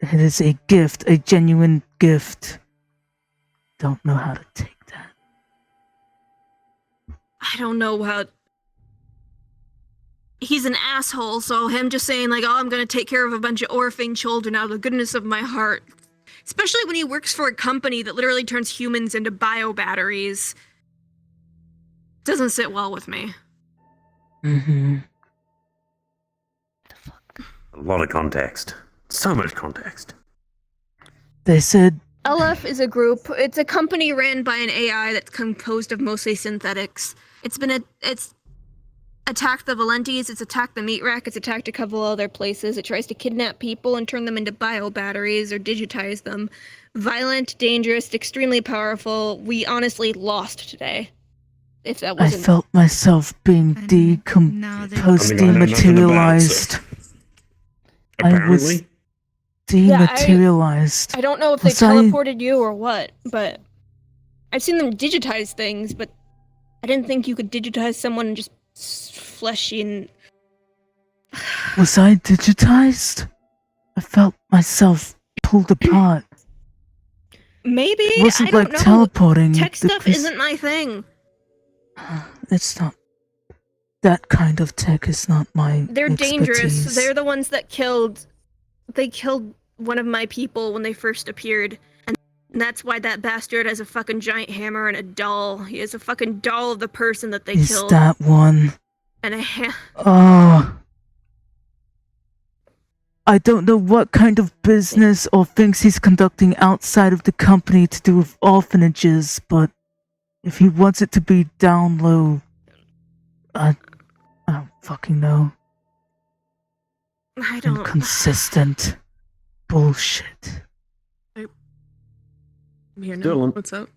It is a gift, a genuine gift. Don't know how to take that. I don't know how. He's an asshole, so him just saying like, "Oh, I'm gonna take care of a bunch of orphan children out of the goodness of my heart," especially when he works for a company that literally turns humans into bio batteries, doesn't sit well with me. Mm-hmm. A lot of context. So much context. They said LF is a group. It's a company ran by an AI that's composed of mostly synthetics. It's attacked the Valentis, it's attacked the meat rack, it's attacked a couple other places. It tries to kidnap people and turn them into bio batteries or digitize them. Violent, dangerous, extremely powerful. We honestly lost today. If that I wasn't felt myself being dematerialized. I was dematerialized. I don't know if they Was I- teleported you or what, but I've seen them digitize things, but I didn't think you could digitize someone and just fleshy and... Was I digitized? I felt myself pulled apart. Maybe? It wasn't I don't like know. teleporting. Tech stuff because- isn't my thing. It's not. That kind of tech is not my They're expertise. dangerous. They're the ones that killed... They killed one of my people when they first appeared. And that's why that bastard has a fucking giant hammer and a doll. He has a fucking doll of the person that they Is killed. that one? And a Oh. I don't know what kind of business or things he's conducting outside of the company to do with orphanages, but if he wants it to be down low, I don't fucking know. I don't... Inconsistent bullshit. I'm here now. Dylan. What's up?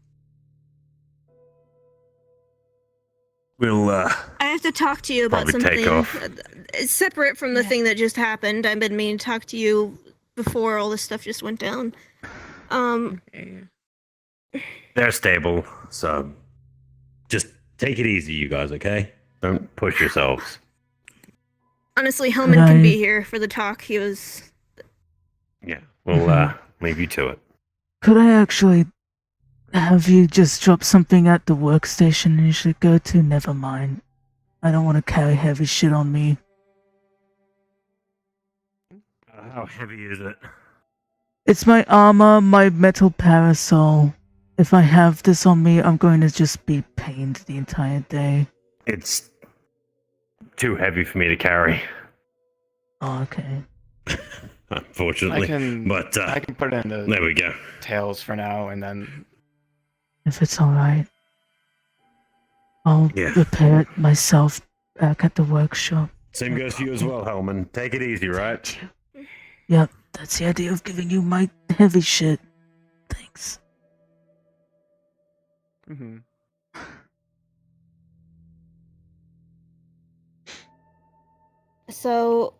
We'll, I have to talk to you about probably something take off. separate from the thing that just happened. I've been meaning to talk to you before all this stuff just went down. They're stable, so just take it easy, you guys, okay? Don't push yourselves. Honestly, Helmin can be here for the talk. He was... Yeah, we'll leave you to it. Could I actually have you just drop something at the workstation you should go to? Never mind. I don't want to carry heavy shit on me. How heavy is it? It's my armor, my metal parasol. If I have this on me, I'm going to just be pained the entire day. It's too heavy for me to carry, Oh, okay. unfortunately. I can put it in the there we go. tails for now, and then If it's alright. I'll Yeah. repair it myself back at the workshop. Same goes to you as well, Helmin. Take it easy, right? Yep, that's the idea of giving you my heavy shit. Thanks. Mhm. So...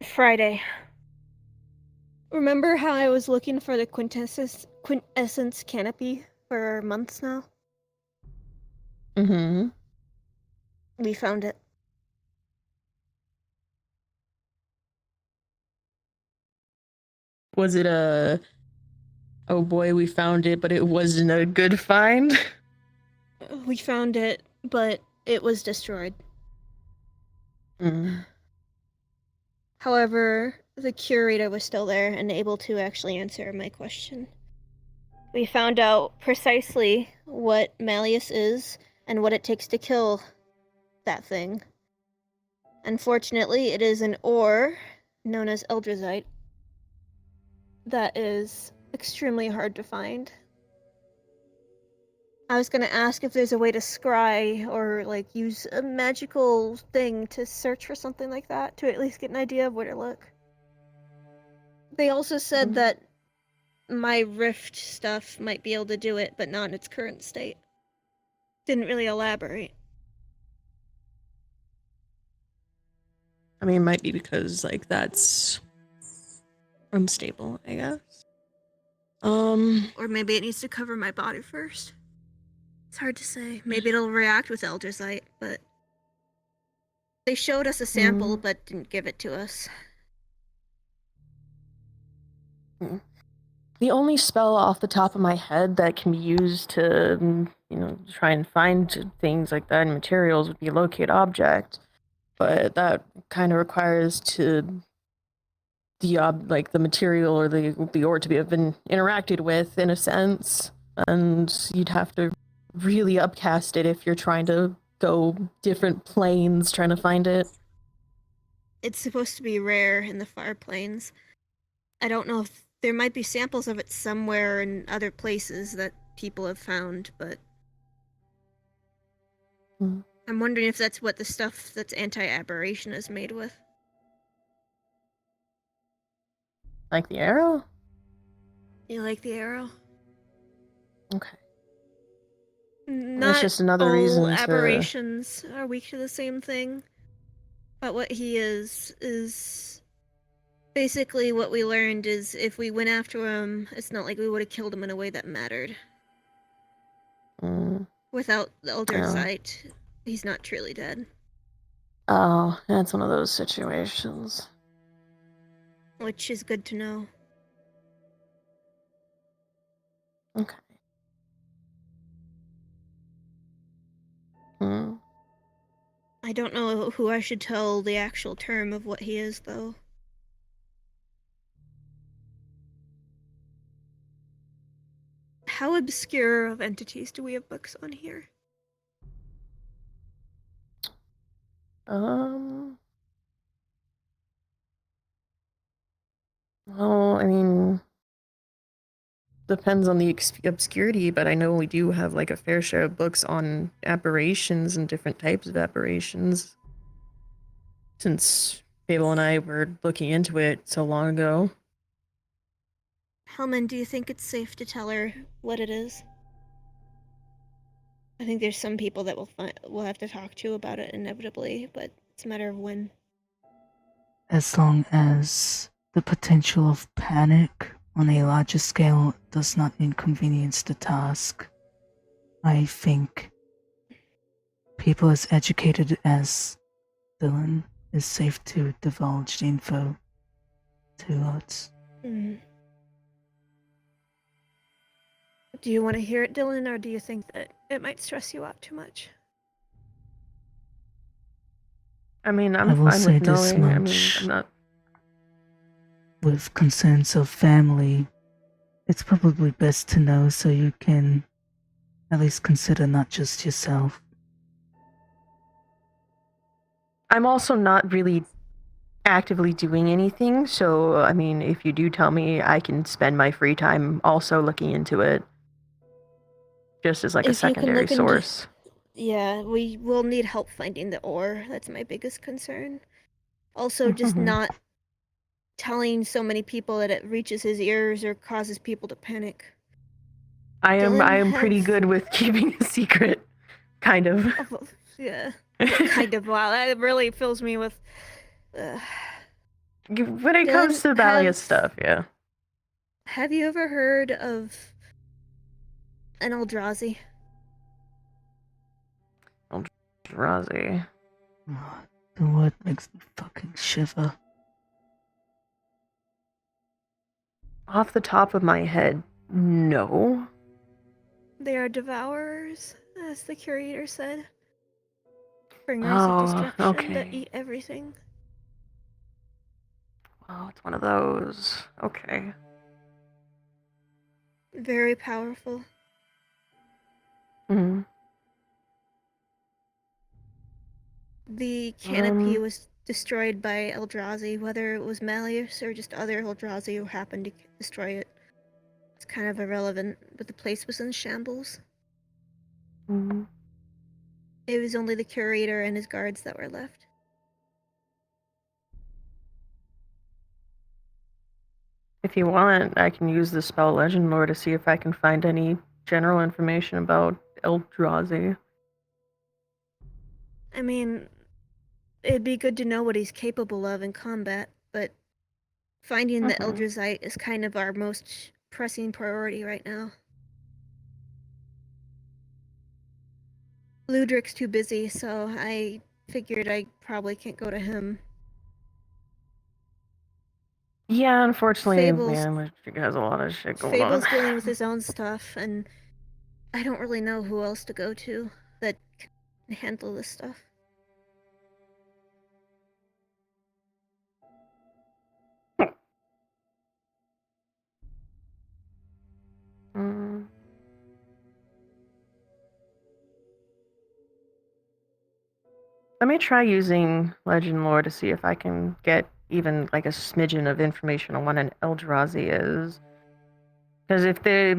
Friday. Remember how I was looking for the quintessence canopy for months now? Mm-hmm. We found it. Was it a... Oh boy, we found it, but it wasn't a good find? We found it, but it was destroyed. Mm. However, the curator was still there and able to actually answer my question. We found out precisely what Malleus is and what it takes to kill that thing. Unfortunately, it is an ore known as Eldrazite that is extremely hard to find. I was gonna ask if there's a way to scry or like use a magical thing to search for something like that to at least get an idea of where to look. They also said that my rift stuff might be able to do it, but not in its current state. Didn't really elaborate. I mean, it might be because like that's unstable, I guess. Or maybe it needs to cover my body first. It's hard to say. Maybe it'll react with Eldrazite, but they showed us a sample but didn't give it to us. The only spell off the top of my head that can be used to, you know, try and find things like that in materials would be locate object, but that kind of requires the material or the ore to have been interacted with in a sense, and you'd have to really upcast it if you're trying to go different planes trying to find it. It's supposed to be rare in the far plains. I don't know if there might be samples of it somewhere in other places that people have found, but I'm wondering if that's what the stuff that's anti-aberration is made with. Like the arrow? You like the arrow? Okay. Not That's just another all reason to... aberrations are weak to the same thing. But what he is basically what we learned is if we went after him, it's not like we would have killed him in a way that mattered. Without the Eldrazite, he's not truly dead. Oh, that's one of those situations. Which is good to know. Okay. I don't know who I should tell the actual term of what he is, though. How obscure of entities do we have books on here? Well, I mean, depends on the obscurity, but I know we do have like a fair share of books on aberrations and different types of aberrations. Since Fable and I were looking into it so long ago. Helmin, do you think it's safe to tell her what it is? I think there's some people that we'll have to talk to about it inevitably, but it's a matter of when. As long as the potential of panic on a larger scale does not inconvenience the task, I think people as educated as Dylan is safe to divulge the info to us. Do you want to hear it, Dylan, or do you think that it might stress you out too much? I mean, I'm I will fine say with this knowing. I mean, much. I'm not... With concerns of family, it's probably best to know so you can at least consider not just yourself. I'm also not really actively doing anything, so, I mean, if you do tell me, I can spend my free time also looking into it. Just as like a secondary source. Yeah, we will need help finding the ore. That's my biggest concern. Also, just not telling so many people that it reaches his ears or causes people to panic. I am pretty good with keeping a secret, kind of. Yeah, kind of. Wow, that really fills me with... When it comes to Valia stuff, yeah. Have you ever heard of an Eldrazi? Eldrazi. The word makes me fucking shiver. Off the top of my head, no. They are devourers, as the curator said. Bringers Oh, of destruction okay. that eat everything. Oh, it's one of those. Okay. Very powerful. Hmm. The canopy was destroyed by Eldrazi, whether it was Malleus or just other Eldrazi who happened to destroy it. It's kind of irrelevant, but the place was in shambles. Hmm. It was only the curator and his guards that were left. If you want, I can use the spell Legend Lore to see if I can find any general information about Eldrazi. I mean, it'd be good to know what he's capable of in combat, but finding the Eldrazi is kind of our most pressing priority right now. Ludric's too busy, so I figured I probably can't go to him. Yeah, unfortunately, Fables- Ludric has a lot of shit going on. Fable's dealing with his own stuff, and I don't really know who else to go to that can handle this stuff. Mm. Let me try using Legend Lore to see if I can get even like a smidgen of information on what an Eldrazi is. Because if they,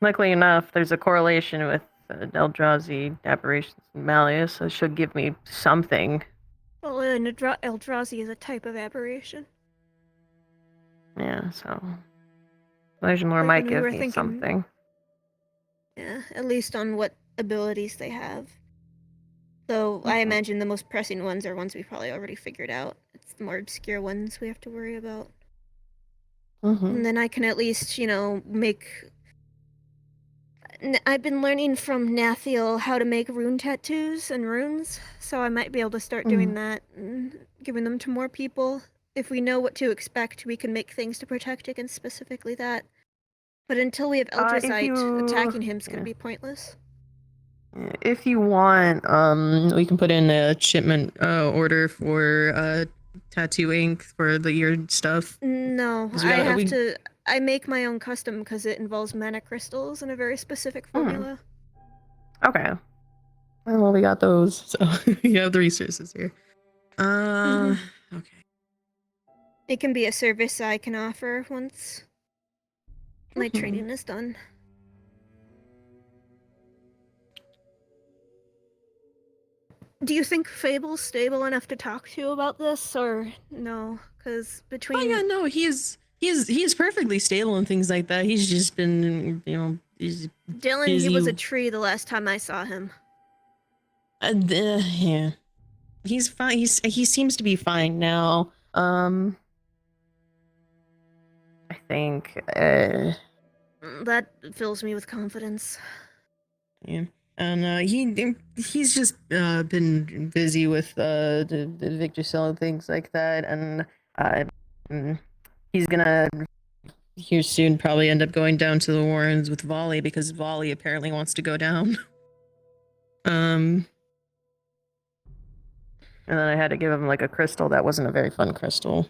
luckily enough, there's a correlation with Eldrazi aberrations and Malleus, so it should give me something. Well, an Eldrazi is a type of aberration. Yeah, so Legend Lore Like might when we give were me thinking- something. Yeah, at least on what abilities they have. Though I imagine the most pressing ones are ones we probably already figured out. It's the more obscure ones we have to worry about. And then I can at least, make... I've been learning from Nathiel how to make rune tattoos and runes, so I might be able to start doing that and giving them to more people. If we know what to expect, we can make things to protect against specifically that. But until we have Eldrazi, attacking him's gonna be pointless. If you want, we can put in a shipment order for tattoo ink for the ear stuff. No, 'Cause we I gotta- have we- to... I make my own custom because it involves mana crystals and a very specific formula. Okay. Well, we got those, so you have the resources here. Okay. It can be a service I can offer once my training is done. Do you think Fable's stable enough to talk to about this, or no? Because between... Oh yeah, no, he's perfectly stable and things like that. He's just been, he's Dylan, he was a tree the last time I saw him. Yeah. He's fine. He seems to be fine now. I think. That fills me with confidence. Yeah. And he's just been busy with the Victor Cell and things like that, and he's gonna here soon probably end up going down to the Warrens with Volley because Volley apparently wants to go down. And then I had to give him like a crystal that wasn't a very fun crystal.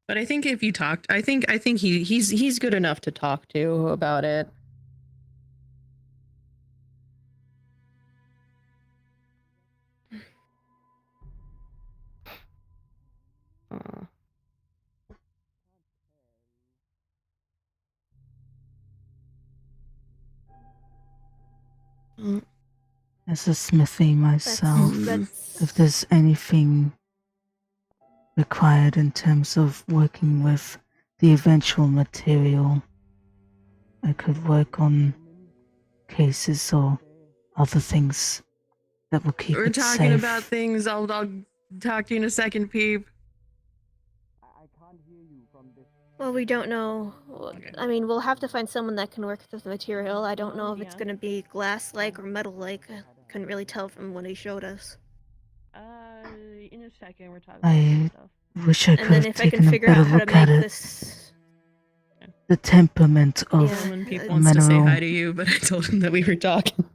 But I think if you talked, I think he's good enough to talk to about it. As a smithy myself, if there's anything required in terms of working with the eventual material, I could work on cases or other things that will keep We're it talking safe. about things. I'll talk to you in a second, Peep. Well, we don't know. I mean, we'll have to find someone that can work with the material. I don't know if it's gonna be glass-like or metal-like. I couldn't really tell from what he showed us. In a second, we're talking I wish I And could then have if I can taken a figure out better how to look at make it. this... The temperament of When Peep the wants to say mineral. hi to you, but I told him that we were talking.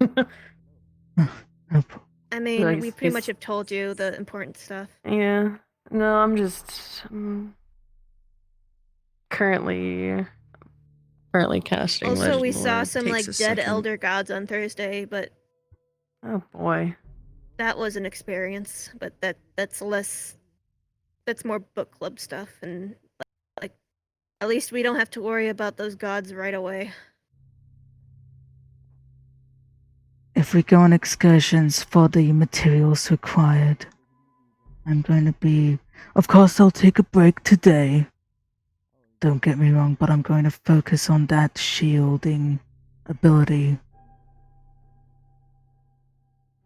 I mean, No, we he's- pretty he's- much have told you the important stuff. Yeah. No, I'm just currently currently casting. Also, Legend we saw Lord. some Takes like a dead second. elder gods on Thursday, but Oh boy. that was an experience. But that's less. That's more book club stuff, and like at least we don't have to worry about those gods right away. If we go on excursions for the materials required, I'm going to be. Of course, I'll take a break today. Don't get me wrong, but I'm going to focus on that shielding ability.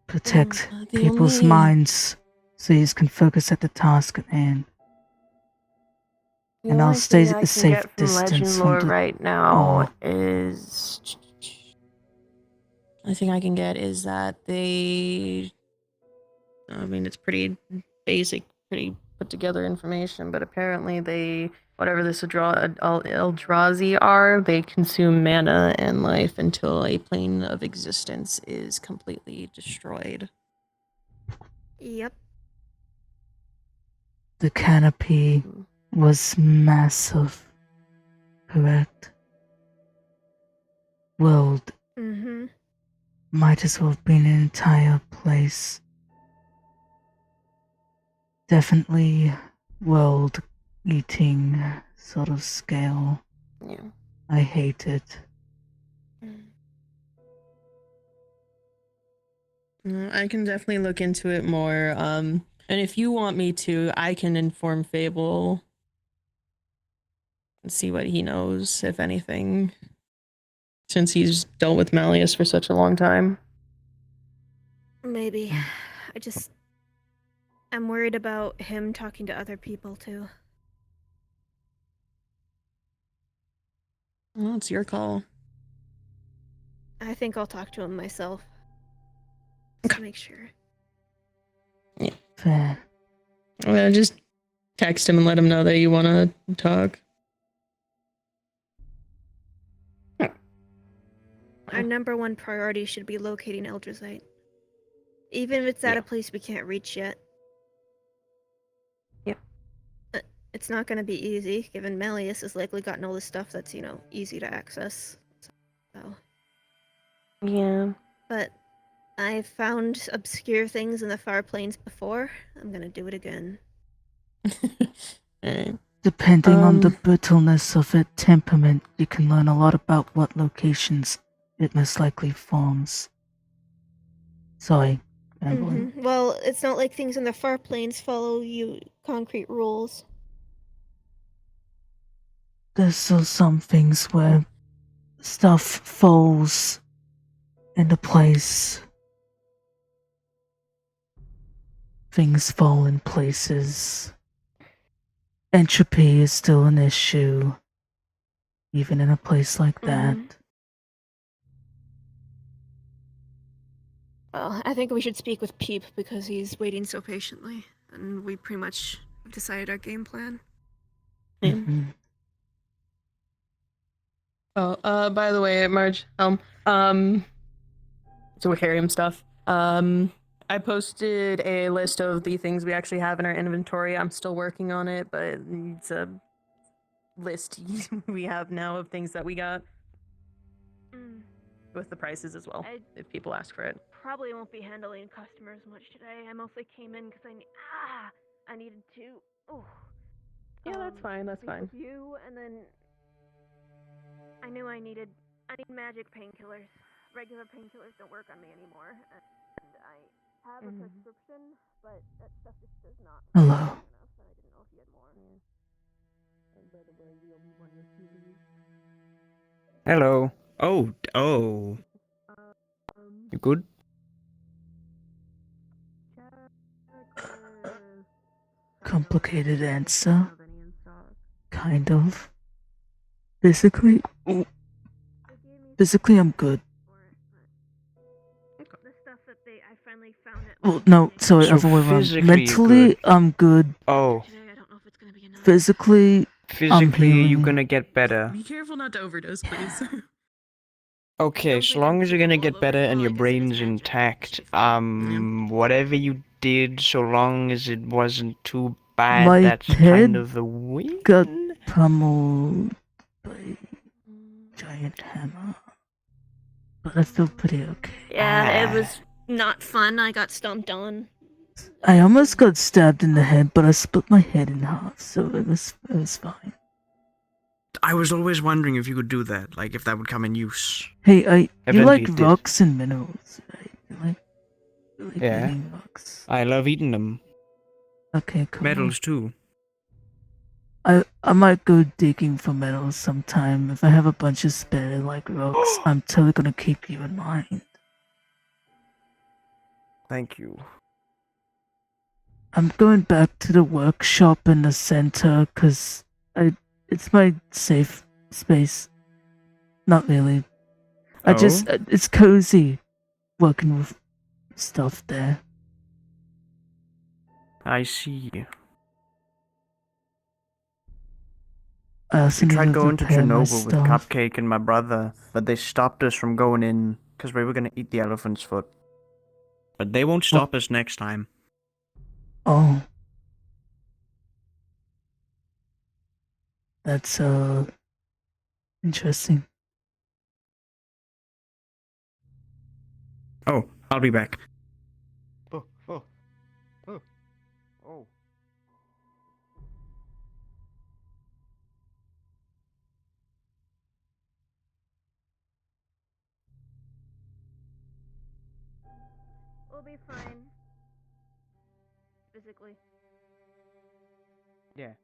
Protect The people's only- minds so you can focus at the task at hand. The And I'll only stay thing a I can safe get from Legend distance Lore from the. right now Oh. is. The thing I can get is that they. I mean, it's pretty basic, pretty put together information, but apparently they. Whatever this Eldrazi are, they consume mana and life until a plane of existence is completely destroyed. Yep. The canopy was massive. Correct? World Mm-hmm. might as well have been an entire place. Definitely world eating sort of scale. Yeah. I hate it. I can definitely look into it more. And if you want me to, I can inform Fable and see what he knows, if anything, since he's dealt with Malleus for such a long time. Maybe. I'm worried about him talking to other people too. Well, it's your call. I think I'll talk to him myself. To make sure. Fair. I'm gonna just text him and let him know that you want to talk. Our number one priority should be locating Eldrazi. Even if it's at a place we can't reach yet. Yep. It's not going to be easy, given Malleus has likely gotten all this stuff that's, easy to access. So. Yeah. But I've found obscure things in the far plains before. I'm going to do it again. Depending on the brittleness of its temperament, you can learn a lot about what locations it most likely forms. Sorry, rambling. Well, it's not like things in the far plains follow concrete rules. There's still some things where stuff falls into place. Things fall in places. Entropy is still an issue, even in a place like that. Well, I think we should speak with Peep because he's waiting so patiently, and we pretty much decided our game plan. Oh, by the way, Marge, so Wiccarium stuff. I posted a list of the things we actually have in our inventory. I'm still working on it, but it's a list we have now of things that we got. With the prices as well, if people ask for it. Probably won't be handling customers much today. I mostly came in because I needed to. Yeah, that's fine. That's speak fine. With you, and then I knew I need magic painkillers. Regular painkillers don't work on me anymore, and I have a prescription, but that stuff just does not. Hello. Enough, and I didn't know if you had more. Hello. Oh. You good? Complicated answer. Kind of. Physically, I'm good. The stuff that I finally found it. Well, no, sorry, So other way around. physically Mentally, you're good. I'm good. Oh. Physically, I'm Physically, you're healing. gonna get better. Be careful not to overdose, please. Okay, so long as you're gonna get better and your brain's intact, whatever you did, so long as it wasn't too bad, My that's head kind of the win. got pummeled by giant hammer. But I feel pretty okay. Yeah, it was not fun. I got stomped on. I almost got stabbed in the head, but I split my head in half, so it was fine. I was always wondering if you could do that, like if that would come in use. Hey, you like Eventually it did. rocks and minerals, right? You like Yeah. eating rocks. I love eating them. Okay, cool. Metals too. I might go digging for metals sometime. If I have a bunch of spare like rocks, I'm totally gonna keep you in mind. Thank you. I'm going back to the workshop in the center because it's my safe space. Not really. It's cozy working with stuff there. I see. I also We need tried to going to repair my Chernobyl with stuff. Cupcake and my brother, but they stopped us from going in because we were gonna eat the elephant's foot. But they won't stop us next time. Oh. That's interesting. Oh, I'll be back. Oh, oh, oh, oh. We'll be fine. Physically. Yeah.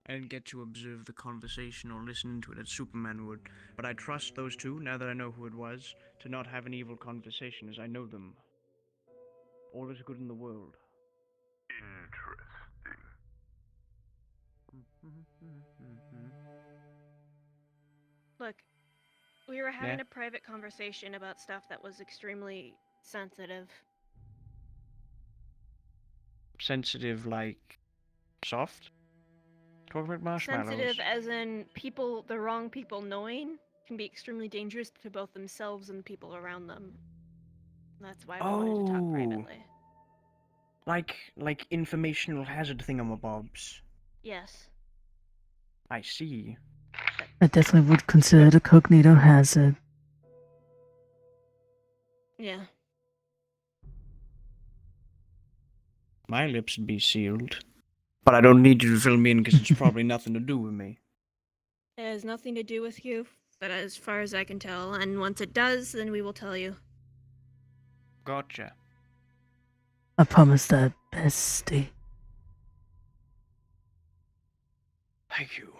I didn't get to observe the conversation or listen to it as Superman would, but I trust those two, now that I know who it was, to not have an evil conversation as I know them. All is good in the world. Look, we were having Yeah. a private conversation about stuff that was extremely sensitive. Sensitive, like soft? Talk about marshmallows. Sensitive as in people, the wrong people knowing can be extremely dangerous to both themselves and the people around them. That's why we wanted to talk privately. Like informational hazard thingamabobs. Yes. I see. I definitely would consider it a cognito hazard. Yeah. My lips would be sealed. But I don't need you to fill me in because it's probably nothing to do with me. It has nothing to do with you, but as far as I can tell, and once it does, then we will tell you. Gotcha. I promise that, bestie. Thank you.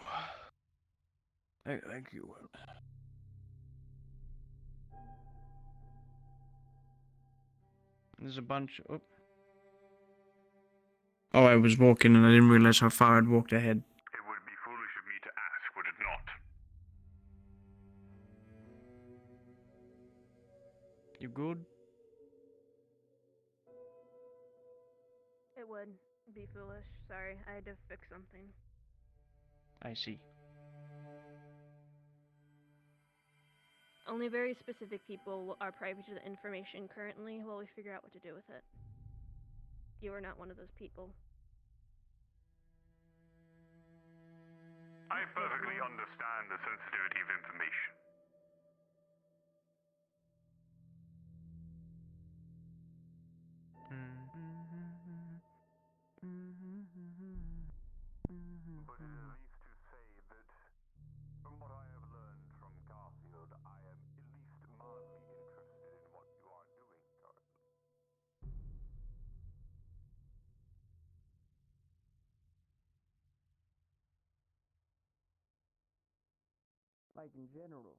Thank you. There's a bunch. Oh, I was walking and I didn't realize how far I'd walked ahead. It would be foolish of me to ask, would it not? You good? It would be foolish. Sorry, I had to fix something. I see. Only very specific people are privy to the information currently while we figure out what to do with it. You are not one of those people. I perfectly understand the sensitivity of information. But it is at least to say that, from what I have learned from Garfield, I am at least mildly interested in what you are doing currently. Like in general.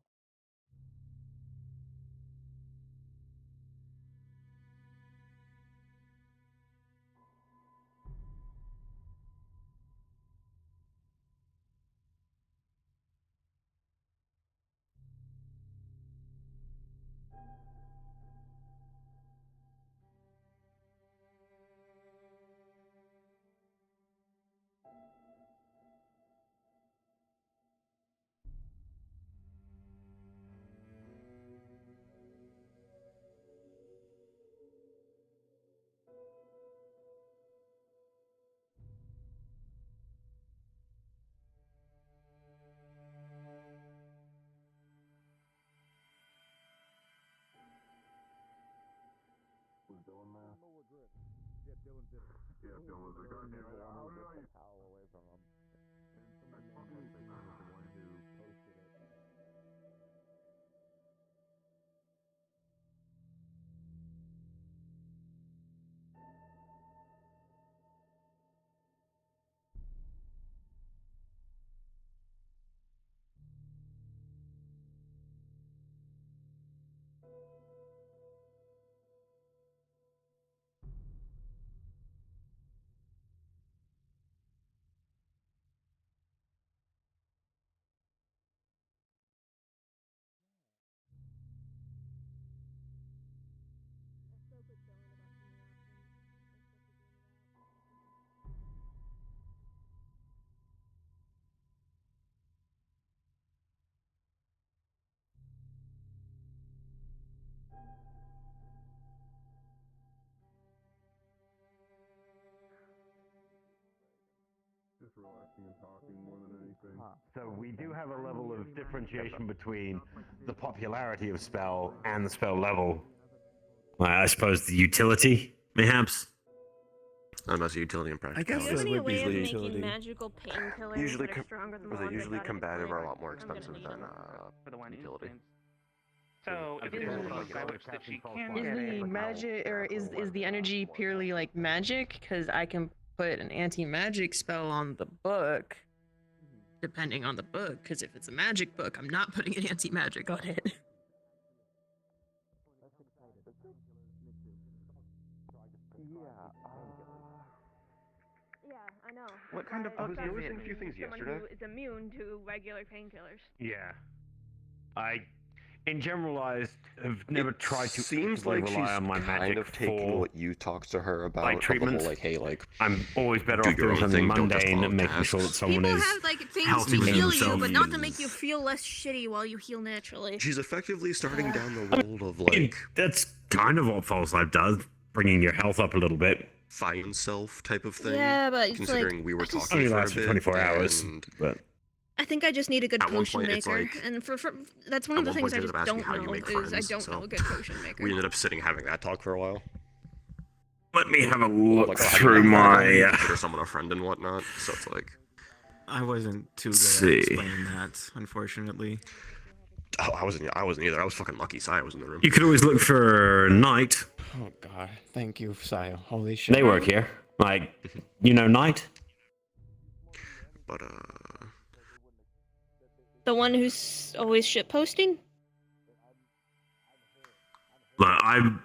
Just relaxing and talking more than anything. So we do have a level of differentiation between the popularity of spell and the spell level. I suppose the utility, perhaps. Unless utility and Do practicality. you have any way of making magical painkillers Usually, that are stronger than the they ones I usually got in combative the are a clinic? lot more I'm gonna expensive need than them. utility. So, if there's a book by which that she can Is get the it, magic or is the energy purely like magic? Because I can put an anti-magic spell on the book, depending on the book. Because if it's a magic book, I'm not putting an anti-magic on it. Yeah, I know. What kind of I book thought is it it? would A few be things someone yesterday. who is immune to regular painkillers. Yeah. In generalized, have never tried to Seems actively like rely she's on my kind magic of taking for what you talked to her about. like of the whole, treatments. like, hey, like I'm always better do off your doing own something thing, don't just mundane follow and making sure that tasks. someone People is have like things healthy to within heal you, themselves. but not to make you feel less shitty while you heal naturally. She's effectively starting down the road of like That's kind of what False Life does, bringing your health up a little bit. find self type of thing. Yeah, but it's considering like, we were I just- talking Only for a lasts for bit, 24 hours, and but I think I just need a good At one potion point, it's maker, like- and for that's one of the at one things point I she just ended up asking don't how you know make is I friends, don't so know a good potion maker. we ended up sitting having that talk for a while. let me have a look Like, oh, how do you through make my. friends? Consider someone a friend and whatnot. So it's like, I wasn't too good See. at explaining that, unfortunately. oh, I wasn't either. I was fucking lucky. Sai was in the room. You could always look for Knight. Oh god, thank you, Sayo. Holy shit. They work here. Like, you know Knight? But The one who's always shit posting? Look, to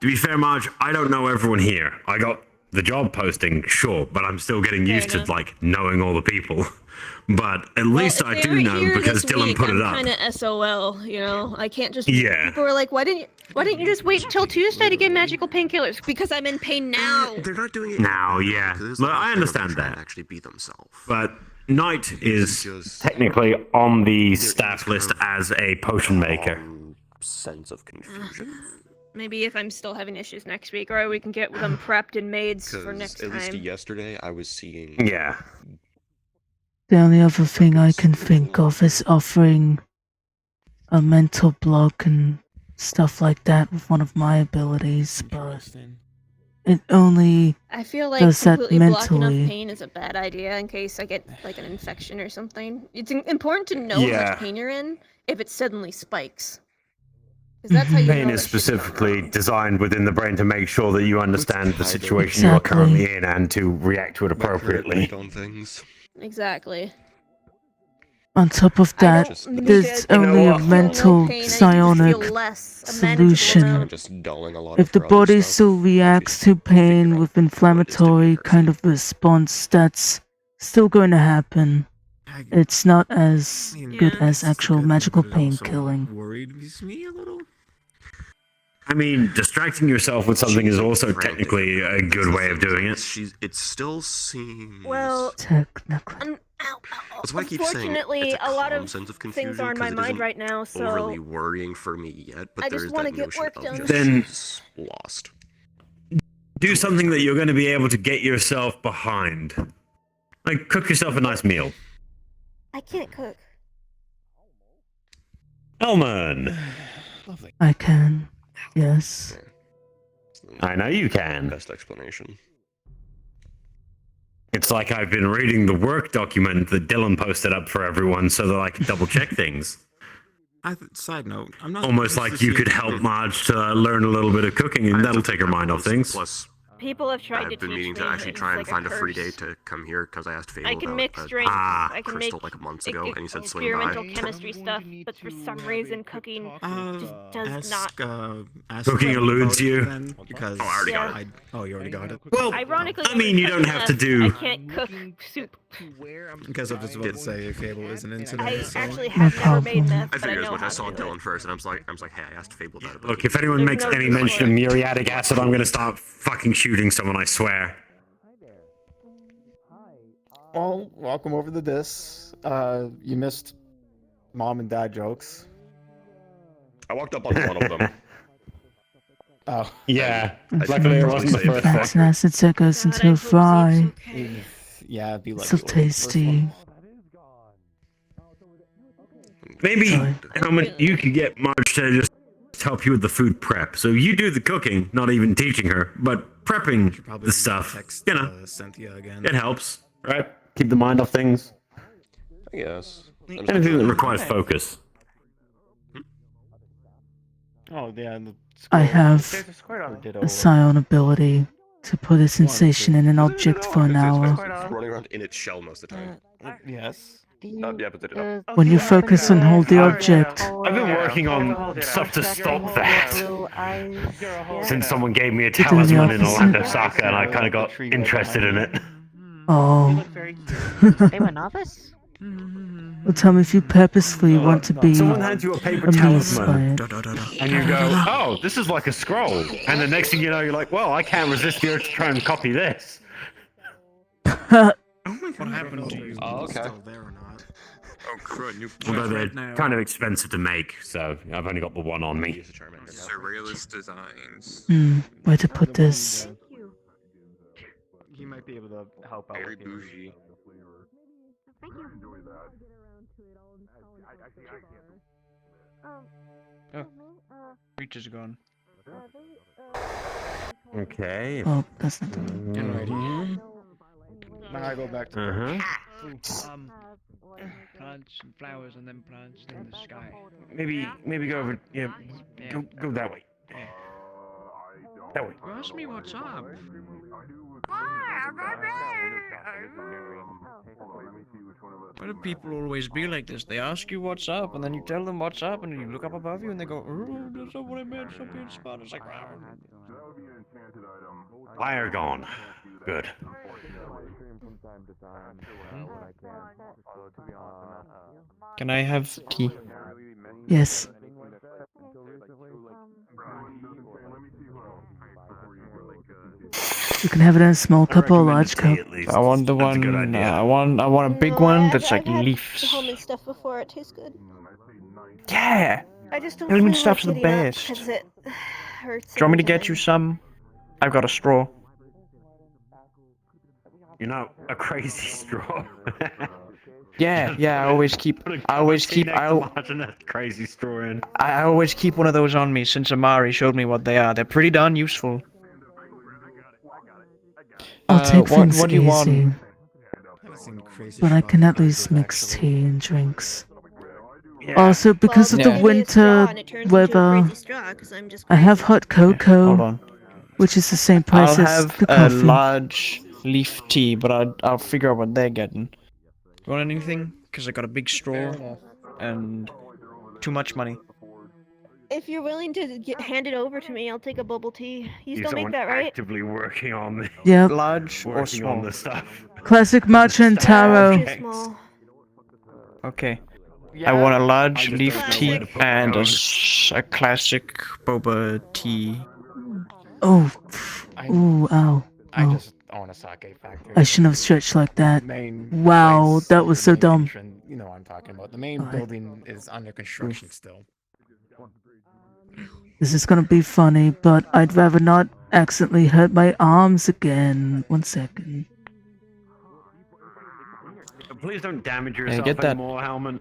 be fair, Marge, I don't know everyone here. I got the job posting, sure, but I'm still getting used to, like, knowing all the people. But at least I do know because Dylan put it up. I'm kind of SOL, you know. I can't just. Yeah. People are like, why didn't you just wait until Tuesday to get magical painkillers? Because I'm in pain now. they're not doing it Now, yeah. Look, I understand that. actually be themselves. But Knight is technically on the staff list as a potion maker. Sense of confusion. Maybe if I'm still having issues next week, or we can get them prepped and made for next At least time. yesterday, I was seeing. Yeah. The only other thing I can think of is offering a mental block and stuff like that with one of my abilities, but it only I feel like does that completely blocking off mentally. pain is a bad idea in case I get like an infection or something. It's important to know how Yeah. much pain you're in if it suddenly spikes. Because that's how you Pain know is that shit's going specifically designed within the brain to make sure that you understand the situation you are currently in and to react to it appropriately. On things. Exactly. On top of that, there's only a mental psionic solution. Just dulling a lot If of the her other body stuff. still reacts to pain with inflammatory kind of response, that's still going to happen. It's not as good as actual magical pain killing. Worried me a little. I mean, distracting yourself with something is also technically a good way of doing it. It still seems. Well, technically. That's why I keep saying unfortunately, it's a lot calm of sense of things confusion, are in my 'cause it mind isn't right now, so overly worrying for me yet, but I there just is wanna that get notion work of done. just Then- she's lost. Do something that you're going to be able to get yourself behind. Like, cook yourself a nice meal. I can't cook. Helmin! I can. Yes. I know you can. Best explanation. It's like I've been reading the work document that Dylan posted up for everyone so that I could double check things. Side note, I'm not Almost like you could help Marge to learn a little bit of cooking, and that'll take her mind off things. Plus, People have tried to I've been teach meaning me. to actually It's try and like find a free day curse. to come here because I asked Fable I can about mix a drinks. I can crystal make like a month ago, and he said swing experimental by. chemistry stuff, but for some reason cooking just does not. Ask Cooking about eludes it you? then, because Oh, I already got it. Oh, you already got it. Well, Ironically, I mean, you don't have to do. I can't cook soup. Because I was just about to say Fable isn't in today. I so. actually have never made meth, I but I figured as know much. how I saw to do Dylan first, and I was like, hey, I asked Fable about it. Look, if anyone makes any mention of muriatic acid, I'm going to start fucking shooting someone, I swear. Well, welcome over to this. You missed mom and dad jokes. I walked up on one of them. Oh. Yeah. I Luckily, it wasn't the first Fats one. and acid that goes into a fry. Yeah, it'd be like So tasty. Maybe, Helmin, you could get Marge to just help you with the food prep. So you do the cooking, not even teaching her, but prepping the stuff. You know, Cynthia again. it helps, right? Keep the mind off things. I guess. Anything that requires focus. Oh, yeah. And the I have a psion ability to put a sensation in an object for an hour. It's running around in its shell most of the time. Yes. Yeah, but did it up. When you focus and hold the object, I've been working on stuff to stop that. Since someone gave me a talisman in Orlando Soccer, and I kind of got interested in it. oh. They were novice? Well, tell me if you purposefully want to be Someone hands you a paper amused by talisman, it. and you go, "Oh, this is like a scroll." And the next thing you know, you're like, "Well, I can't resist the urge to try and copy this." What happened to you? Oh, okay. Still there or not? Oh, crud. New Although they're kind of expensive to make, so I've only got the one on me. Surrealist designs. Where to put this? He might be able to help out. Very bougie. Oh. Reach is gone. Okay. Oh, that's not Alrighty. Now I go back to Plants and flowers and then plants in the sky. Maybe go over. Yeah, go that way. That way. Ask me what's up. Why do people always be like this? They ask you what's up, and then you tell them what's up, and then you look up above you, and they go, "Oh, that's not what I meant. Stop being smart." It's like, Fire gone. Good. Can I have tea? Yes. You can have it in a small cup or a large cup. I want the one. I want a big one that's like The leaves. Helmin stuff before, it tastes good. Yeah. I just don't Helmin feel stuff's the like getting up best. 'cause it hurts. Do you want me to every get you time. some? I've got a straw. You're not a crazy straw. Yeah, I always keep. I always keep one of those on me since Amari showed me what they are. They're pretty darn useful. I'll take things what do you want? easy. But I can at least mix tea and drinks. Also, because of the winter weather, I have hot cocoa, which is the same price I'll as have the a coffee. large leaf tea, but I'll figure out what they're getting. You want anything? Because I got a big straw and too much money. If you're willing to hand it over to me, I'll take a bubble tea. You still make someone that, right? actively working on the Yep. Large or working on small? the stuff. Classic matcha and taro. Small. Okay. I want a large just leaf don't know tea where to put and those. a classic boba tea. Oh. Ooh, ow. I Oh. just own a sake factory. I shouldn't have stretched like that. Main Wow, place, that was the so main dumb. entrance, you know what I'm talking about. The main building is under construction still. This is gonna be funny, but I'd rather not accidentally hurt my arms again. 1 second. Please don't damage Yeah, yourself get that. anymore, Helmin.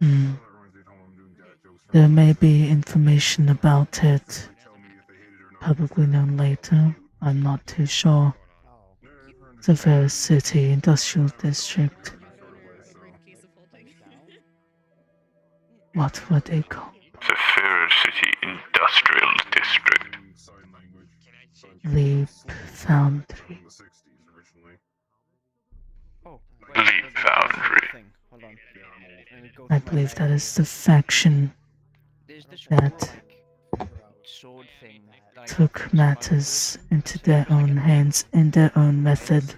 Hmm. There may be information about it, probably known later. I'm not too sure. It's a very city industrial district. What were they called? The Fair City Industrial District. Leap Foundry. Leap Foundry. I believe that is the faction that took matters into their own hands in their own method.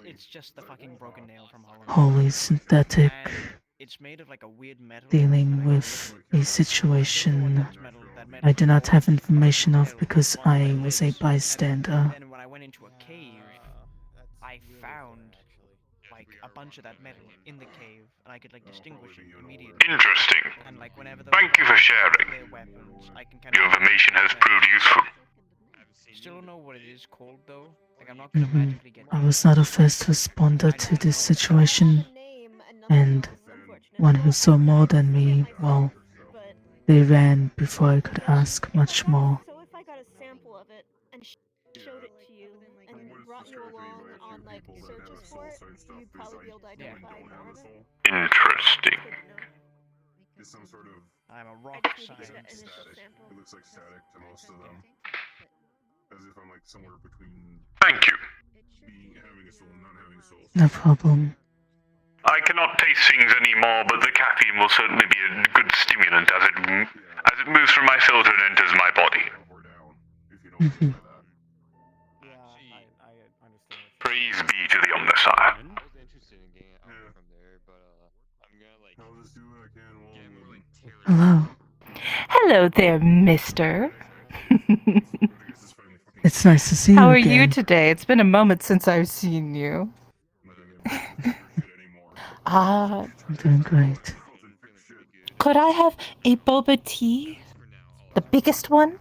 It's just the fucking broken nail from Holland. Wholly synthetic. It's made of like a weird metal. Dealing with a situation I do not have information of because I was a bystander. And when I went into a cave, I found like a bunch of that metal in the cave, and I could like distinguish it immediately. Interesting. And like whenever Thank you for sharing. their weapons, I can kind Your of information has proved useful. Still don't know what it is called though. Like I'm not gonna magically get. I was not a first responder to this situation, and one who saw more than me, well, they ran before I could ask much more. So if I got a sample of it and showed it to you and brought you along on like searches for it, you'd probably be able to identify more of it. Interesting. I'm a rock scientist. It looks like static to most of them. As if I'm like somewhere between Thank you. having a soul and not having a soul. No problem. I cannot taste things anymore, but the caffeine will certainly be a good stimulant as it moves from my filter and enters my body. Praise be to the Omnissiah. Hello. Hello there, mister. It's nice to see you How are again. you today? It's been a moment since I've seen you. I'm doing great. Could I have a boba tea? The biggest one?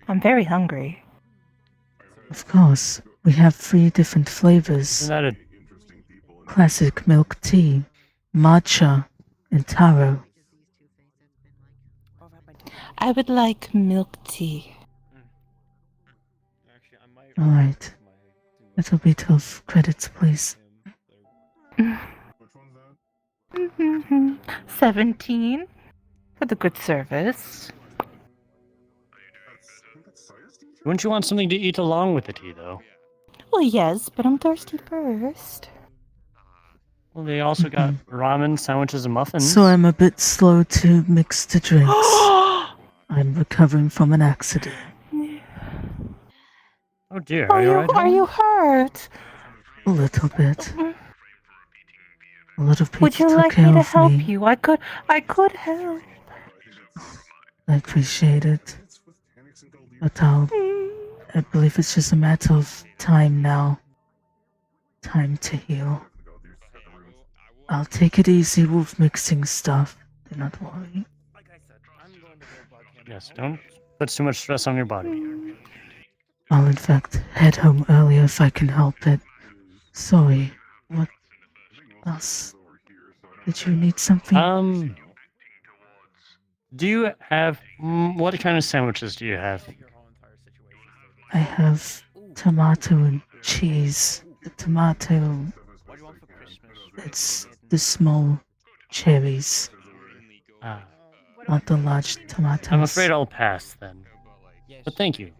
I'm very hungry. Of course, we have 3 different flavors. Classic milk tea, matcha, and taro. I would like milk tea. Alright. Little bit of credits, please. 17 for the good service. Wouldn't you want something to eat along with the tea, though? Well, yes, but I'm thirsty first. Well, they also got ramen, sandwiches, and muffins. So I'm a bit slow to mix the drinks. I'm recovering from an accident. Oh dear, are you alright? Are you hurt? A little bit. A lot of people Would you took like care me to of help me. you? I could help. I appreciate it. But I believe it's just a matter of time now. Time to heal. I'll take it easy with mixing stuff. Do not worry. Yes, don't put too much stress on your body. I'll in fact head home earlier if I can help it. Sorry, what else? Did you need something? Do you have, what kind of sandwiches do you have? I have tomato and cheese. The tomato, it's the small cherries, not the large tomatoes. I'm afraid I'll pass then. But thank you.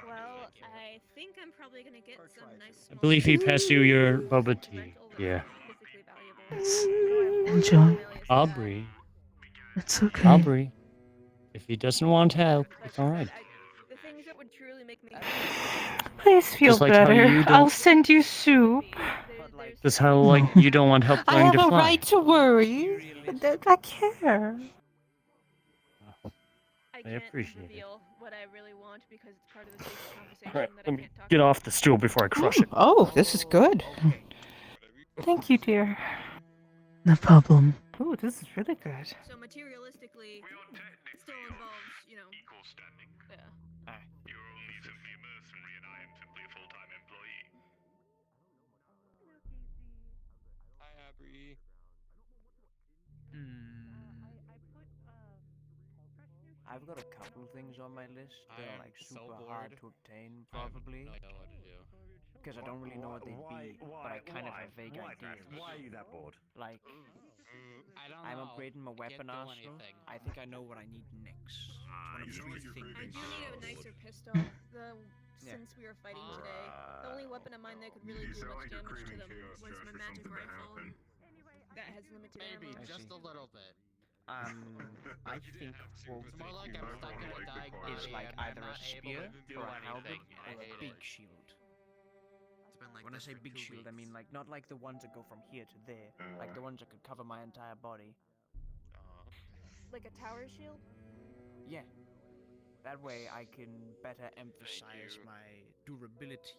Well, I think I'm probably gonna get some nice. I believe he passed you your boba tea. Yeah. Enjoy. Aubrey. It's okay. Aubrey. If he doesn't want help, it's alright. The things that would truly make me. Please feel Just like how better. you don't- I'll send you soup. Just how, like, you don't want help I learning have to a fly. right to worry. I care. I appreciate it. What I really want because it's part of the safety conversation Alright, that I let me can't talk get off the stool before I crush it. Oh, this is good. Thank you, dear. No problem. Oh, this is really good. So materialistically, it still involves, you know. Yeah. You're only simply a mercenary and I am simply a full-time employee. Hi, Aubrey. I've got a couple things on my list that are I'm like so super bored. hard to obtain, I have probably. no idea what to do. Because I don't really know what they'd be, but I kind of have vague ideas. Why are you that bored? Like, I don't I'm know. upgrading my Can't weapon do arsenal. anything. I think I know what I need next. It's one of you three know things. I do need a nicer pistol. Yeah. Since we were fighting today, the only weapon of mine that could really You do sound much like you're damage to craving them chaos was just my for magic something to rifle. happen. That has limited Maybe ammo. just a little bit. I think what It's more like I'm stuck in a dying body is like and I'm either a not able spear to do or a halberd anything. I or a hate big it. shield. It's been like When I this say for big 2 shield, I mean weeks. like not like the ones that go from here to there, like the ones that could cover my entire body. Like a tower shield? Yeah. That way I can better emphasize my durability.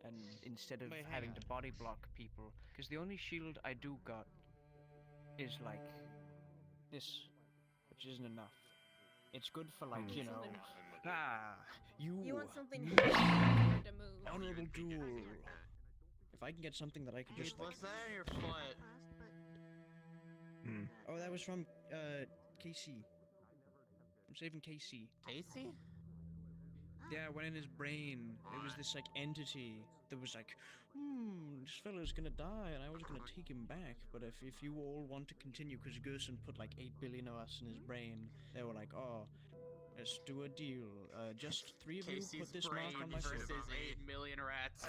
And instead of Wait, hang having on. to body block people, because the only shield I do got is like this, which isn't enough. It's good for like, you know, You want something you, heavy hard to move. honorable duel. If I can get something that I could just like, What's that on your foot? oh, that was from KC. I'm saving KC. Casey? Yeah, I went in his brain. It was this like entity that was like, this fella's gonna die, and I was gonna take him back. But if you all want to continue, because Gerson put like 8 billion of us in his brain, they were like, oh, let's do a deal. Just 3 of you put this mark on my foot. versus 8 million rats.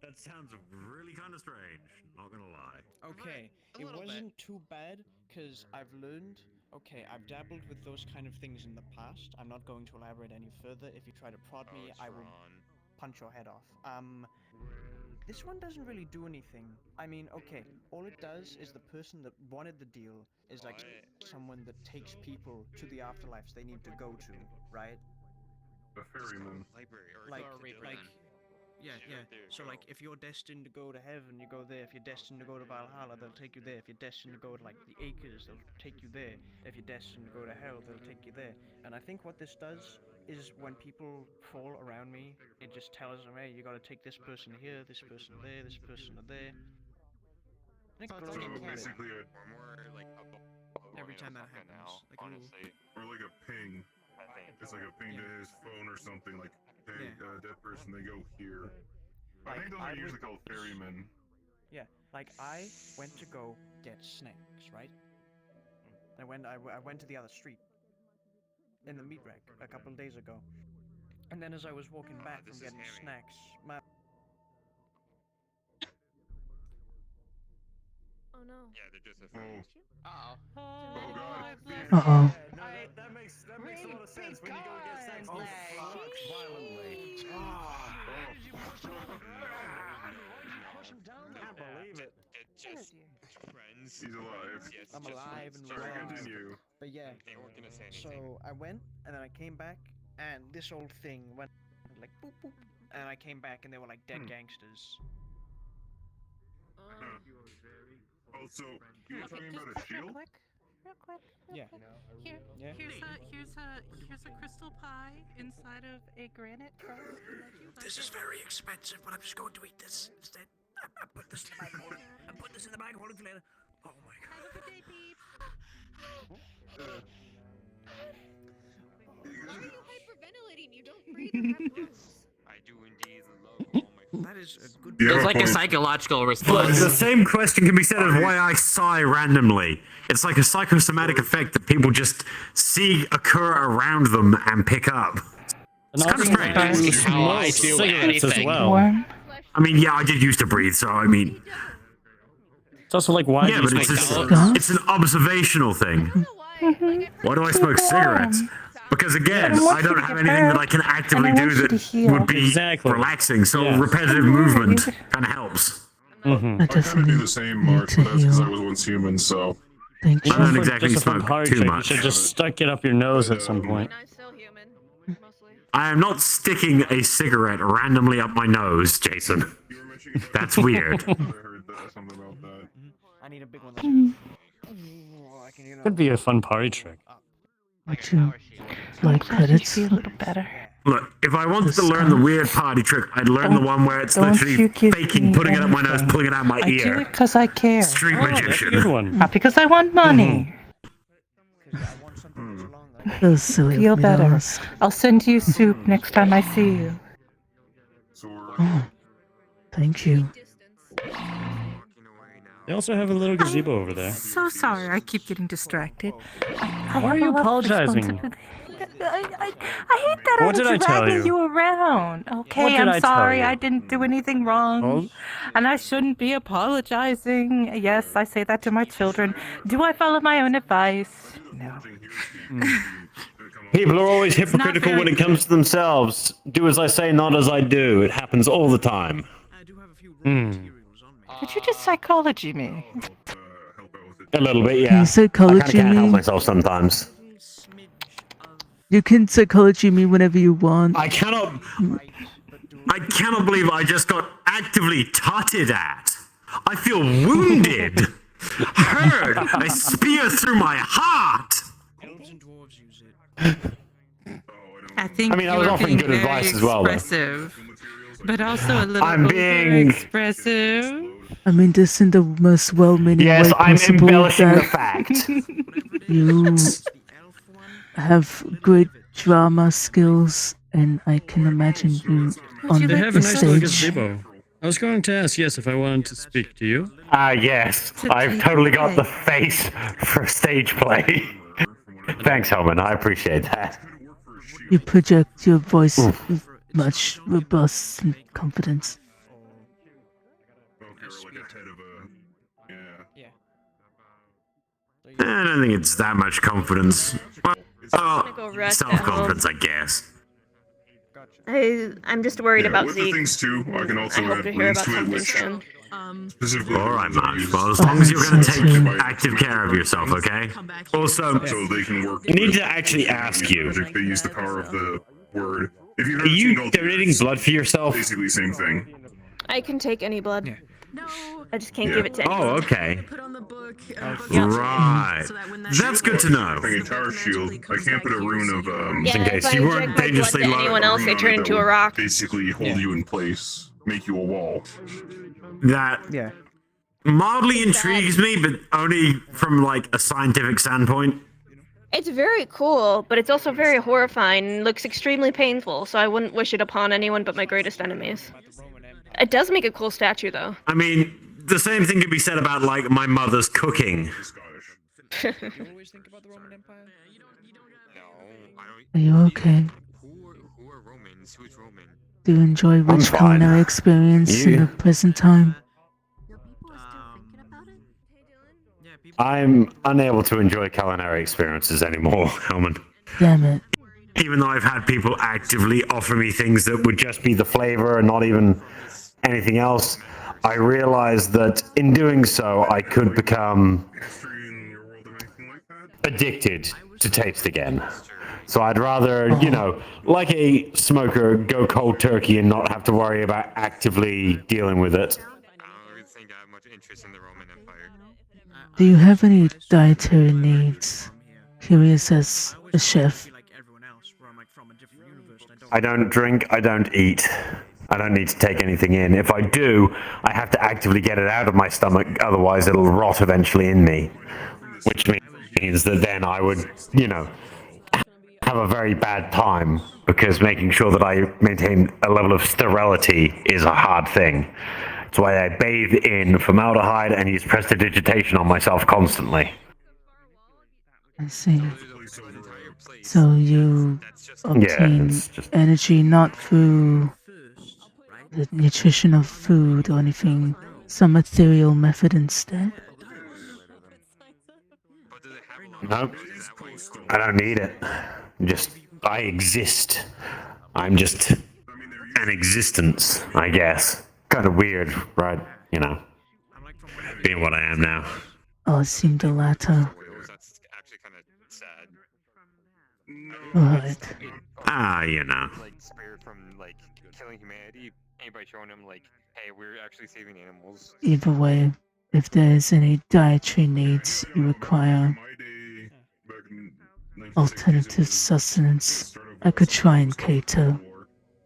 That sounds really kind of strange. Not gonna lie. Okay, A it little bit. wasn't too bad, because I've learned. Okay, I've dabbled with those kind of things in the past. I'm not going to elaborate any further. If you try to prod me, I will punch your head off. This one doesn't really do anything. I mean, okay, all it does is the person that wanted the deal is like someone that takes people to the afterlives they need to go to, right? The ferryman. Library or Like, Reaper like, then. yeah. So like, if you're destined to go to heaven, you go there. If you're destined to go to Valhalla, they'll take you there. If you're destined to go to like the Acres, they'll take you there. If you're destined to go to hell, they'll take you there. And I think what this does is when people fall around me, it just tells them, hey, you gotta take this person here, this person there, this person there. I think So it's glows like a a little bit. basically a Or more like a Every time that happens, like a little. or like a ping. It's like a ping to his phone or something. Like, hey, that person, they go here. I Like, think those I are would- usually called ferrymen. Yeah, like I went to go get snacks, right? I went to the other street in the meat rack a couple of days ago, and then as I was walking back from this is getting hammy. snacks, my Oh no. Yeah, they're just a Oh. Uh-oh. Oh god. Uh-oh. No, that makes a lot of sense when you go get sex. Oh, fuck, violently. I can't believe it. Just friends. He's alive. Yes, I'm just alive friends. and Sorry, well. continue. But yeah, They weren't gonna say anything. so I went and then I came back and this old thing went like boop boop, and I came back and they were like dead gangsters. Also, you were talking about a shield? Real quick. Yeah. Here, Yeah. here's a crystal pie inside of a granite crust. This is very expensive, but I'm just going to eat this instead. I put this in the bag. I put this in the bag. Hold it later. Oh my god. Have a good day, peeps. Why are you hyperventilating? You don't breathe or have lungs. I do indeed love all my That is a good. It's like a psychological Look, the same question can be said of why I sigh randomly. It's like a psychosomatic effect that people just see occur around them and pick up. It's kind of strange. how I do anything. I mean, yeah, I did used to breathe, so I mean, It's also like why yeah, do you but it's smoke just cigarettes? it's an observational thing. Why do I smoke cigarettes? Because again, I don't have anything that I can actively do that would be relaxing. So repetitive movement kind of helps. I kind of do the same, Mark, but that's because I was once human, so. I don't exactly Just a fun smoke party too trick. much. You should just stuck it up your nose at some point. I'm still human, mostly. I am not sticking a cigarette randomly up my nose, Jason. That's weird. I heard that, something about that. I need a big one. Could be a fun party trick. Would you like credits? A little better. Look, if I wanted to learn the weird party trick, I'd learn the one where it's literally faking, putting it up my nose, pulling it out my I do ear. it because I care. Street magician. Good one. Not because I want money. Because I want something that's a So silly Feel of me to better. ask. I'll send you soup next time I see you. Oh, thank you. They also have a little gazebo over there. So sorry, I keep getting distracted. I Why are have you a lot of apologizing? responsibility. I hate that What I'm did I tell dragging you? you around. Okay, What did I'm I tell sorry. you? I didn't do anything wrong. Well- And I shouldn't be apologizing. Yes, I say that to my children. Do I follow my own advice? No. People are always It's not hypocritical when very- it comes to themselves. Do as I say, not as I do. It happens all the time. Did you just psychology me? A little bit, Can yeah. you psychology I kind of can't help me? myself sometimes. You can psychology me whenever you want. I cannot believe I just got actively tutted at. I feel wounded. Hurt. A spear through my heart. I think I mean, I you was were offering being good very advice as well, though. expressive, but also a little I'm being- expressive. I mean this in the most well-meaning Yes, way I'm possible. embellishing the that fact. You have great drama skills, and I can imagine you on They the have a nice little stage. gazebo. I was going to ask, yes, if I wanted to speak to you. Yes. I've totally got the face for a stage play. Thanks, Helmin. I appreciate that. You project your voice with much robust and confidence. I don't think it's that much confidence. Well, go rest at self-confidence, I guess. I'm just worried about with Zeke. the things too, I can also I hope add to hear ways about to it, something which soon. specifically. All right, Marge. Well, as long as you're going to take active care of yourself, okay? Also, So they can work. I need to actually ask you. They use the power of the word. If you've Are ever seen you Gold donating Gears, blood for yourself? basically same thing. I can take any blood. I just can't Yeah. give it to anyone. Oh, okay. Right. That's good to know. Like a tower shield, I can't put a rune of Just in Yeah, case if I you inject weren't my blood dangerously to low. anyone else, they rune turn on it into that a would rock. Basically hold you in place, make you a wall. That Yeah. mildly intrigues me, but only from like a scientific standpoint. It's very cool, but it's also very horrifying and looks extremely painful, so I wouldn't wish it upon anyone but my greatest enemies. It does make a cool statue, though. I mean, the same thing could be said about like my mother's cooking. Are you okay? Do you enjoy rich fine. culinary experience in You- the present time? I'm unable to enjoy culinary experiences anymore, Helmin. Damn it. Even though I've had people actively offer me things that would just be the flavor and not even anything else, I realized that in doing so, I could become addicted to taste again. So I'd rather, you know, like a smoker, go cold turkey and not have to worry about actively dealing with it. Do you have any dietary needs? Curious as a chef. I don't drink, I don't eat. I don't need to take anything in. If I do, I have to actively get it out of my stomach, otherwise it'll rot eventually in me. Which means that then I would, you know, have a very bad time, because making sure that I maintain a level of sterility is a hard thing. That's why I bathe in formaldehyde and use prestidigitation on myself constantly. I see. So you obtain it's just- energy not through the nutrition of food or anything, some ethereal method instead? Nope. I don't need it. I exist. I'm just an existence, I guess. Kind of weird, right? You know, being what I am now. Oh, it seemed the latter. Right. You know. Like spared from like killing humanity. Anybody showing him like, hey, we're actually saving animals. Either way, if there's any dietary needs you require, alternative sustenance, I could try and cater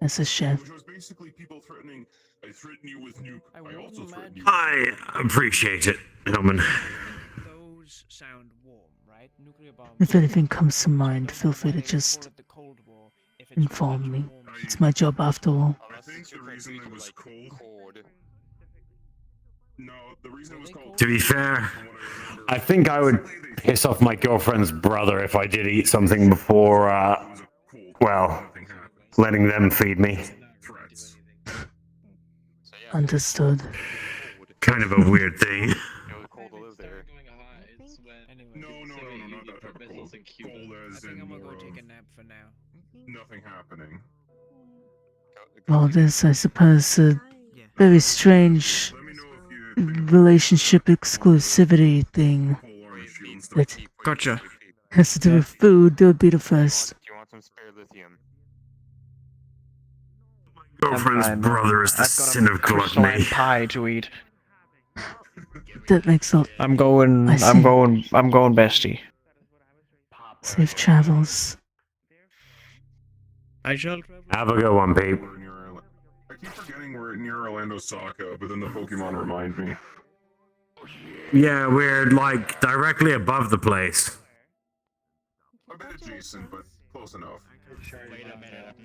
as a chef. Basically, people threatening. I threaten you with nuke. I also threaten you. I appreciate it, Helmin. those sound warm, right? Nuclear bombs. If anything comes to mind, feel free to just inform me. It's my job after all. I think the reason it was cold. No, the reason it was cold. To be fair, I think I would piss off my girlfriend's brother if I did eat something before, well, letting them feed me. Understood. Kind of a weird thing. No, not that type of cold. Cold as in more of nothing happening. Well, this, I suppose, a very strange relationship exclusivity thing that Gotcha. has to do with food. That would be the first. Do you want some spare lithium? Girlfriend's brother is the sin of gluttony. Pie to eat. That makes a... I'm going bestie. Safe travels. I shall. Have a good one, Pete. I keep forgetting we're near Orlando Saka, but then the Pokemon remind me. Yeah, we're like directly above the place. A bit adjacent, but close enough.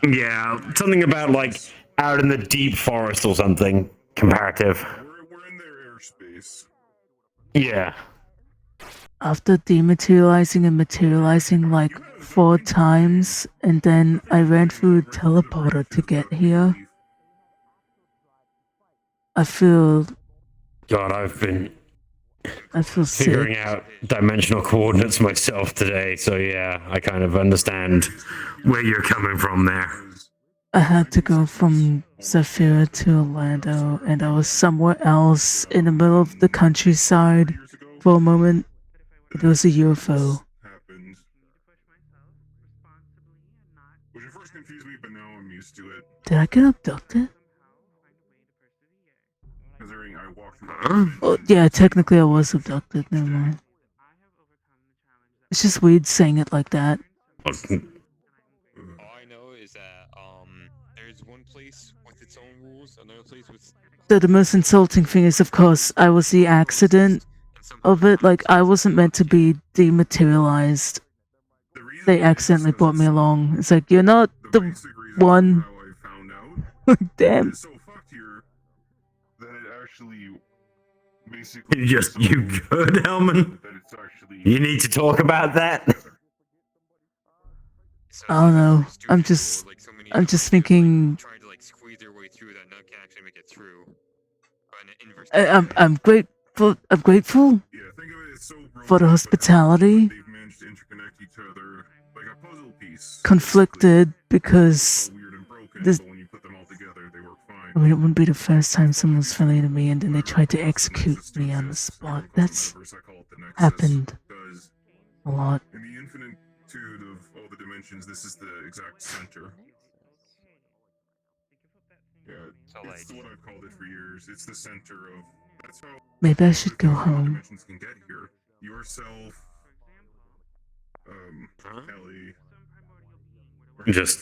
Yeah, something about like out in the deep forest or something. Comparative. We're in their airspace. Yeah. After dematerializing and materializing like 4 times, and then I ran through a teleporter to get here, I feel... God, I've been sick. figuring out dimensional coordinates myself today, so yeah, I kind of understand where you're coming from there. I had to go from Zafira to Orlando, and I was somewhere else in the middle of the countryside for a moment. It was a UFO. Which at first confused me, but now I'm used to it. Did I get abducted? Considering I walked through Oh, yeah, technically I was abducted. Never mind. It's just weird saying it like that. All I know is that there's one place with its own rules, another place with. The most insulting thing is, of course, I was the accident of it. Like, I wasn't meant to be dematerialized. They accidentally brought me along. It's like, you're not the one. Damn. It's so fucked here that it actually basically. You good, Helmin? You need to talk about that? I don't know. I'm just thinking. I'm grateful. I'm grateful for the hospitality. Conflicted because this. I mean, it wouldn't be the first time someone was friendly to me and then they tried to execute me on the spot. That's happened a lot. In the infinitude of all the dimensions, this is the exact center. Yeah, it's what I've called it for years. It's the center of. That's how. Maybe I should go home. Dimensions can get here. Yourself, Ellie. Just.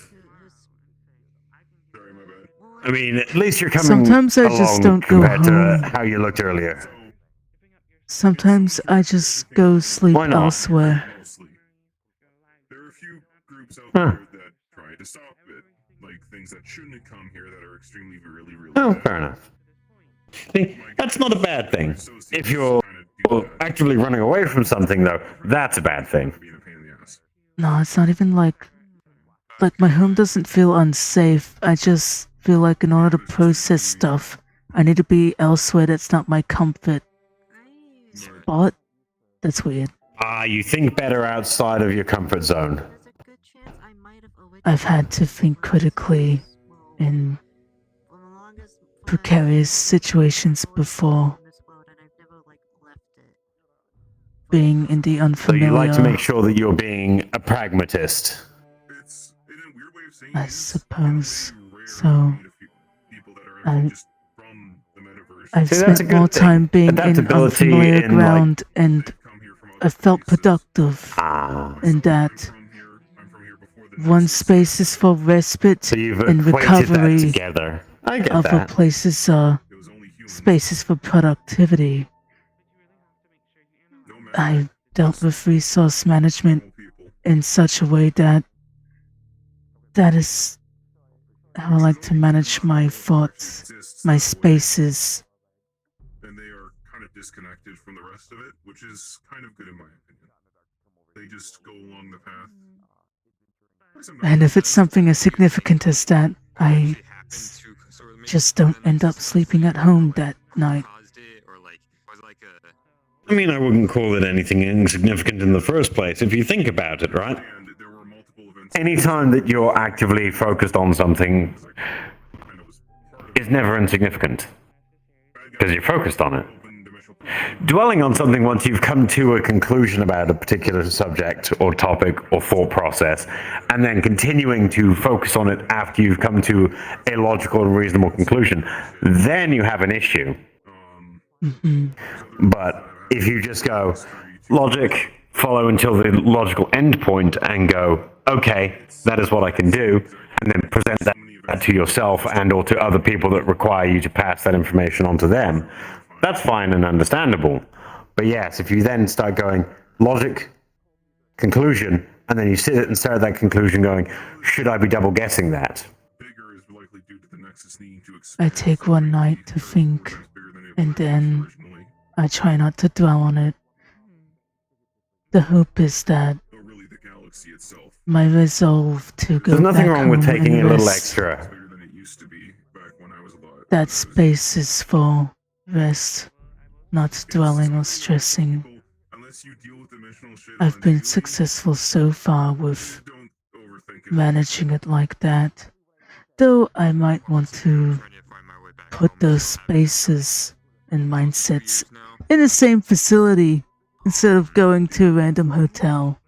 Sorry, my bad. I mean, at least you're coming Sometimes I just along don't go compared home. to how you looked earlier. Sometimes I just go sleep Why not? elsewhere. There are a few groups out there that try to stop it, like things that shouldn't have come here that are extremely, really Oh, bad. fair enough. See, that's not a bad thing. If you're actively running away from something, though, that's a bad thing. No, it's not even like my home doesn't feel unsafe. I just feel like in order to process stuff, I need to be elsewhere that's not my comfort spot. That's weird. You think better outside of your comfort zone. I've had to think critically in precarious situations before. Being in the So unfamiliar. you like to make sure that you're being a pragmatist. I suppose so. I've See, that's a spent good more thing. time being in Adaptability unfamiliar in, like- ground, and I felt productive in that. One space is for respite So you've and equated recovery. that together. I get Other that. places are spaces for productivity. I dealt with resource management in such a way that is how I like to manage my thoughts, my spaces. And they are kind of disconnected from the rest of it, which is kind of good in my opinion. They just go along the path. And if it's something as significant as that, I just don't end up sleeping at home that night. I mean, I wouldn't call it anything insignificant in the first place, if you think about it, right? Anytime that you're actively focused on something is never insignificant, because you're focused on it. Dwelling on something once you've come to a conclusion about a particular subject or topic or thought process, and then continuing to focus on it after you've come to a logical and reasonable conclusion, then you have an issue. But if you just go, logic, follow until the logical endpoint and go, okay, that is what I can do, and then present that to yourself and or to other people that require you to pass that information on to them, that's fine and understandable. But yes, if you then start going logic, conclusion, and then you sit and stare at that conclusion going, should I be double guessing that? I take one night to think, and then I try not to dwell on it. The hope is that my resolve to go There's nothing back wrong with home taking and a little rest, extra. that space is for rest, not dwelling or stressing. I've been successful so far with managing it like that, though I might want to put those spaces and mindsets in the same facility instead of going to a random hotel.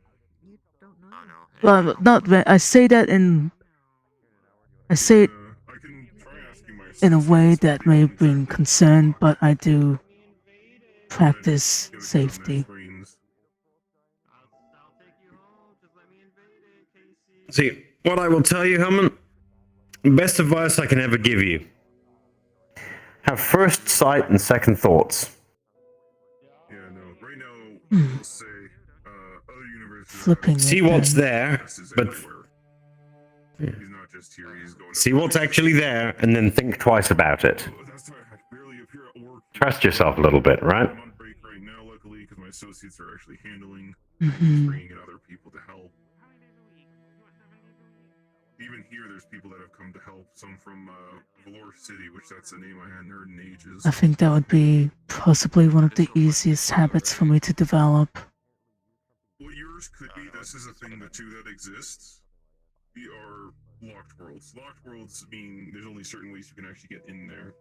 Well, I say that I say it in a way that may bring concern, but I do practice safety. See, what I will tell you, Helmin, best advice I can ever give you. Have first sight and second thoughts. Flipping See it what's then. there, but see what's actually there, and then think twice about it. Trust yourself a little bit, right? I'm on break right now, luckily, because my associates are actually handling, bringing in other people to help. Even here, there's people that have come to help. Some from Valor City, which that's a name I hadn't heard in ages. I think that would be possibly one of the easiest habits for me to develop. What yours could be, this is a thing that too that exists. We are locked worlds. Locked worlds mean there's only certain ways you can actually get in there.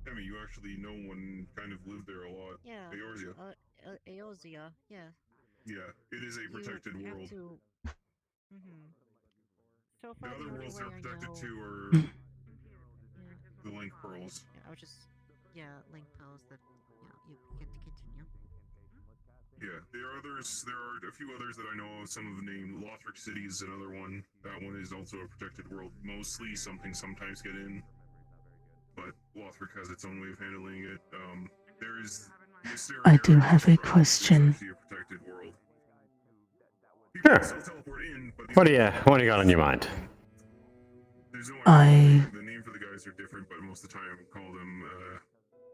I mean, you actually know one kind of lived there a lot. Yeah. Eorzea. Eorzea, yeah. Yeah, it is a protected world. So The far, other only worlds way that are I protected know- too are the link pearls. Yeah, I was just, link pearls that, you get to continue. Yeah, there are others. There are a few others that I know of. Some of the name Lothric City is another one. That one is also a protected world. Mostly something sometimes get in, but Lothric has its own way of handling it. There is. I do have a question. Sure. What do you got on your mind?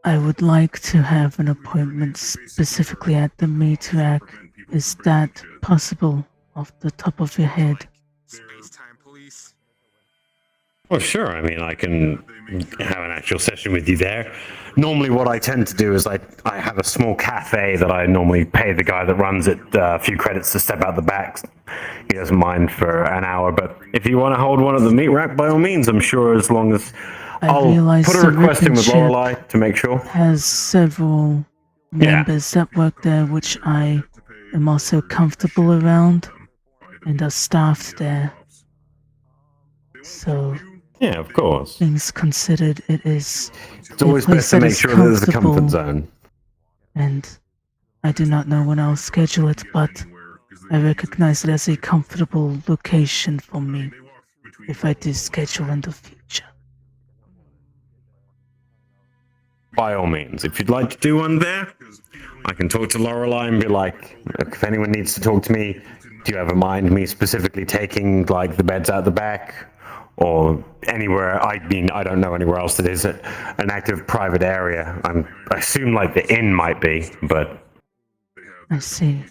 I would like to have an appointment specifically at the meat rack. Is that possible off the top of your head? Well, sure. I mean, I can have an actual session with you there. Normally, what I tend to do is I have a small cafe that I normally pay the guy that runs it a few credits to step out the back. He doesn't mind for an hour, but if you want to hold one at the meat rack, by all means, I'm sure as long as I'll put a request in with Lorelei to make sure. Has several members that work there, which I am also comfortable around, and are staffed there. So, yeah, of course. Things considered, it is. It's always best to make sure that there's a comfort zone. And I do not know when I'll schedule it, but I recognize it as a comfortable location for me if I do schedule in the future. by all means, if you'd like to do one there, I can talk to Lorelei and be like, if anyone needs to talk to me, do you ever mind me specifically taking like the beds out the back? Or anywhere, I mean, I don't know anywhere else that is an active private area. I assume like the inn might be, but... I see.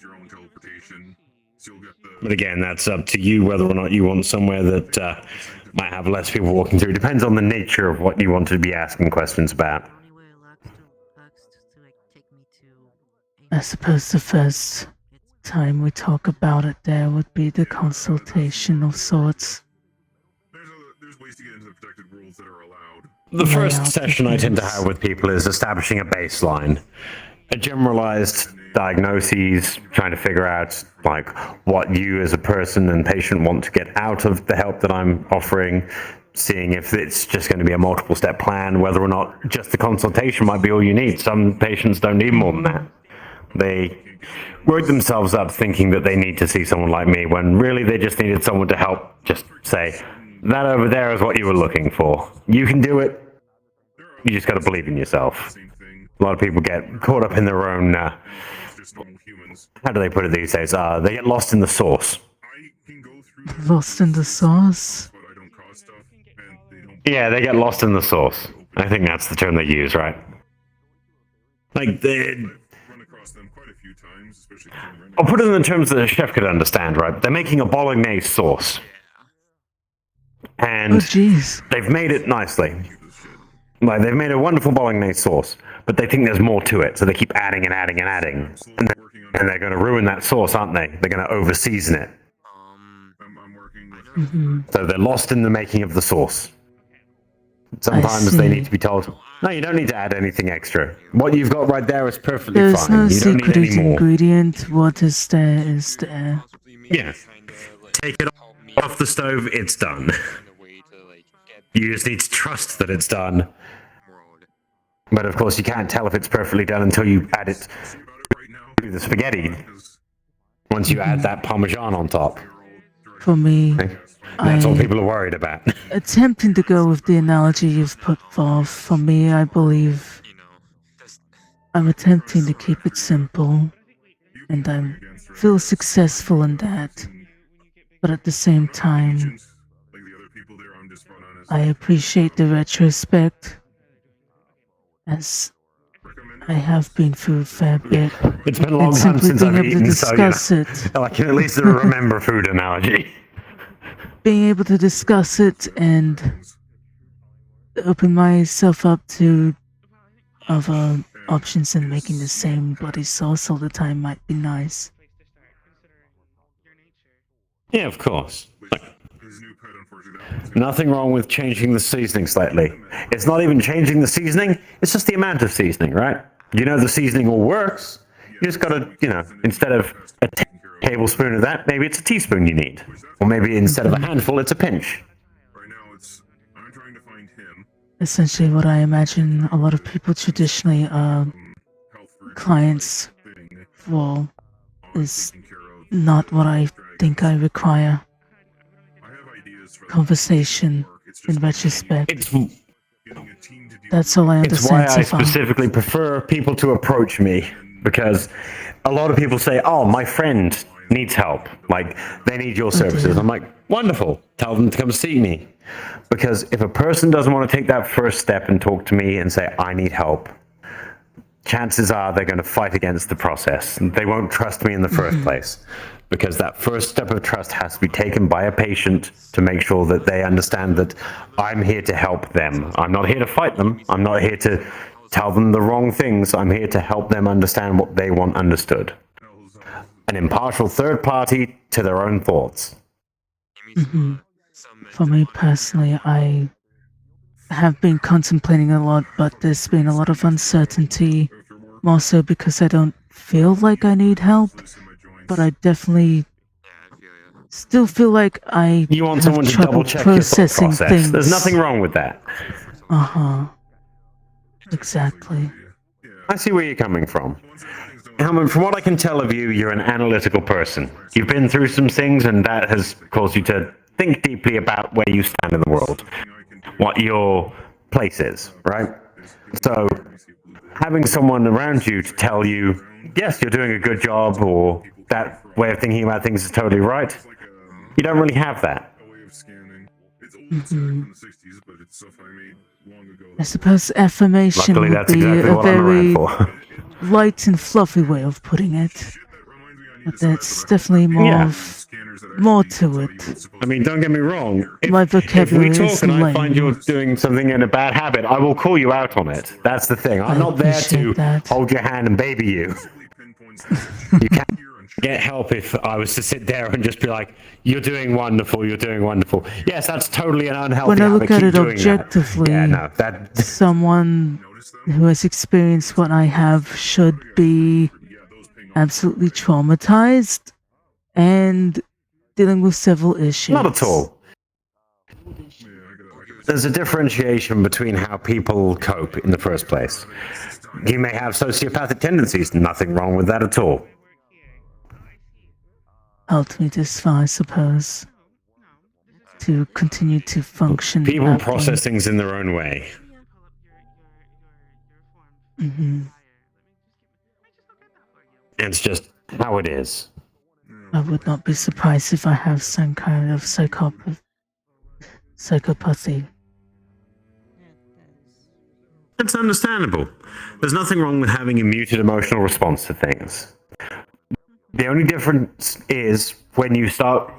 But again, that's up to you whether or not you want somewhere that might have less people walking through. Depends on the nature of what you want to be asking questions about. I suppose the first time we talk about it there would be the consultation of sorts. There's ways to get into the protected worlds that are allowed. The first session I tend to have with people is establishing a baseline. A generalized diagnoses, trying to figure out like what you as a person and patient want to get out of the help that I'm offering, seeing if it's just going to be a multiple step plan, whether or not just the consultation might be all you need. Some patients don't need more than that. They work themselves up thinking that they need to see someone like me when really they just needed someone to help just say, that over there is what you were looking for. You can do it. You just got to believe in yourself. A lot of people get caught up in their own, how do they put it these days? They get lost in the sauce. Lost in the sauce? Yeah, they get lost in the sauce. I think that's the term they use, right? Like, I'll put it in the terms that a chef could understand, right? They're making a bolognese sauce. And they've made it nicely. Like, they've made a wonderful bolognese sauce, but they think there's more to it, so they keep adding and adding and adding. And they're going to ruin that sauce, aren't they? They're going to over-season it. So they're lost in the making of the sauce. Sometimes they need to be told, no, you don't need to add anything extra. What you've got right there is perfectly There's fine. no You don't need secret any more. ingredient. What is there is there. Yeah. Take it off the stove, it's done. You just need to trust that it's done. But of course, you can't tell if it's perfectly done until you add it to the spaghetti. Once you add that Parmesan on top. For me, That's all people are worried about. attempting to go with the analogy you've put forth, for me, I believe I'm attempting to keep it simple, and I feel successful in that. But at the same time, I appreciate the retrospect, as I have been through a fair bit. It's been a long and time simply since being I've able to eaten, so discuss you it. know, I can at least remember food analogy. Being able to discuss it and open myself up to other options than making the same bloody sauce all the time might be nice. Yeah, of course. Nothing wrong with changing the seasoning slightly. It's not even changing the seasoning, it's just the amount of seasoning, right? You know the seasoning all works. You just gotta, you know, instead of a tablespoon of that, maybe it's a teaspoon you need. Or maybe instead of a handful, it's a pinch. Essentially what I imagine a lot of people traditionally are clients for is not what I think I require. Conversation, in retrospect. That's all I It's why understand I so far. specifically prefer people to approach me, because a lot of people say, oh, my friend needs help. Like, they need your services. I'm like, wonderful. Tell them to come see me. Because if a person doesn't want to take that first step and talk to me and say, I need help, chances are they're going to fight against the process. They won't trust me in the first place. Because that first step of trust has to be taken by a patient to make sure that they understand that I'm here to help them. I'm not here to fight them. I'm not here to tell them the wrong things. I'm here to help them understand what they want understood. An impartial third party to their own thoughts. For me personally, I have been contemplating a lot, but there's been a lot of uncertainty, more so because I don't feel like I need help. But I definitely still feel like You want have someone to trouble double check your thought processing process. things. There's nothing wrong with that. Exactly. I see where you're coming from. Helmin, from what I can tell of you, you're an analytical person. You've been through some things, and that has caused you to think deeply about where you stand in the world, what your place is, right? So having someone around you to tell you, yes, you're doing a good job, or that way of thinking about things is totally right, you don't really have that. Mhm. I suppose affirmation Luckily, would that's be exactly a what I'm very around for. light and fluffy way of putting it. But there's definitely more to it. I mean, don't get me wrong. My If we vocabulary talk is and I find lame. you're doing something in a bad habit, I will call you out on it. That's the thing. I'm I not there to appreciate that. hold your hand and baby you. You can't get help if I was to sit there and just be like, "You're doing wonderful. You're doing wonderful." Yes, that's totally an unhealthy When I habit. look at Keep it doing objectively, that. Yeah, no, that. someone who has experienced what I have should be absolutely traumatized and dealing with several issues. Not at all. There's a differentiation between how people cope in the first place. You may have sociopathic tendencies, nothing wrong with that at all. Helped me this far, I suppose, to continue to function. People aptly. process things in their own way. Mhm. It's just how it is. I would not be surprised if I have some kind of psychopathy. It's understandable. There's nothing wrong with having a muted emotional response to things. The only difference is when you start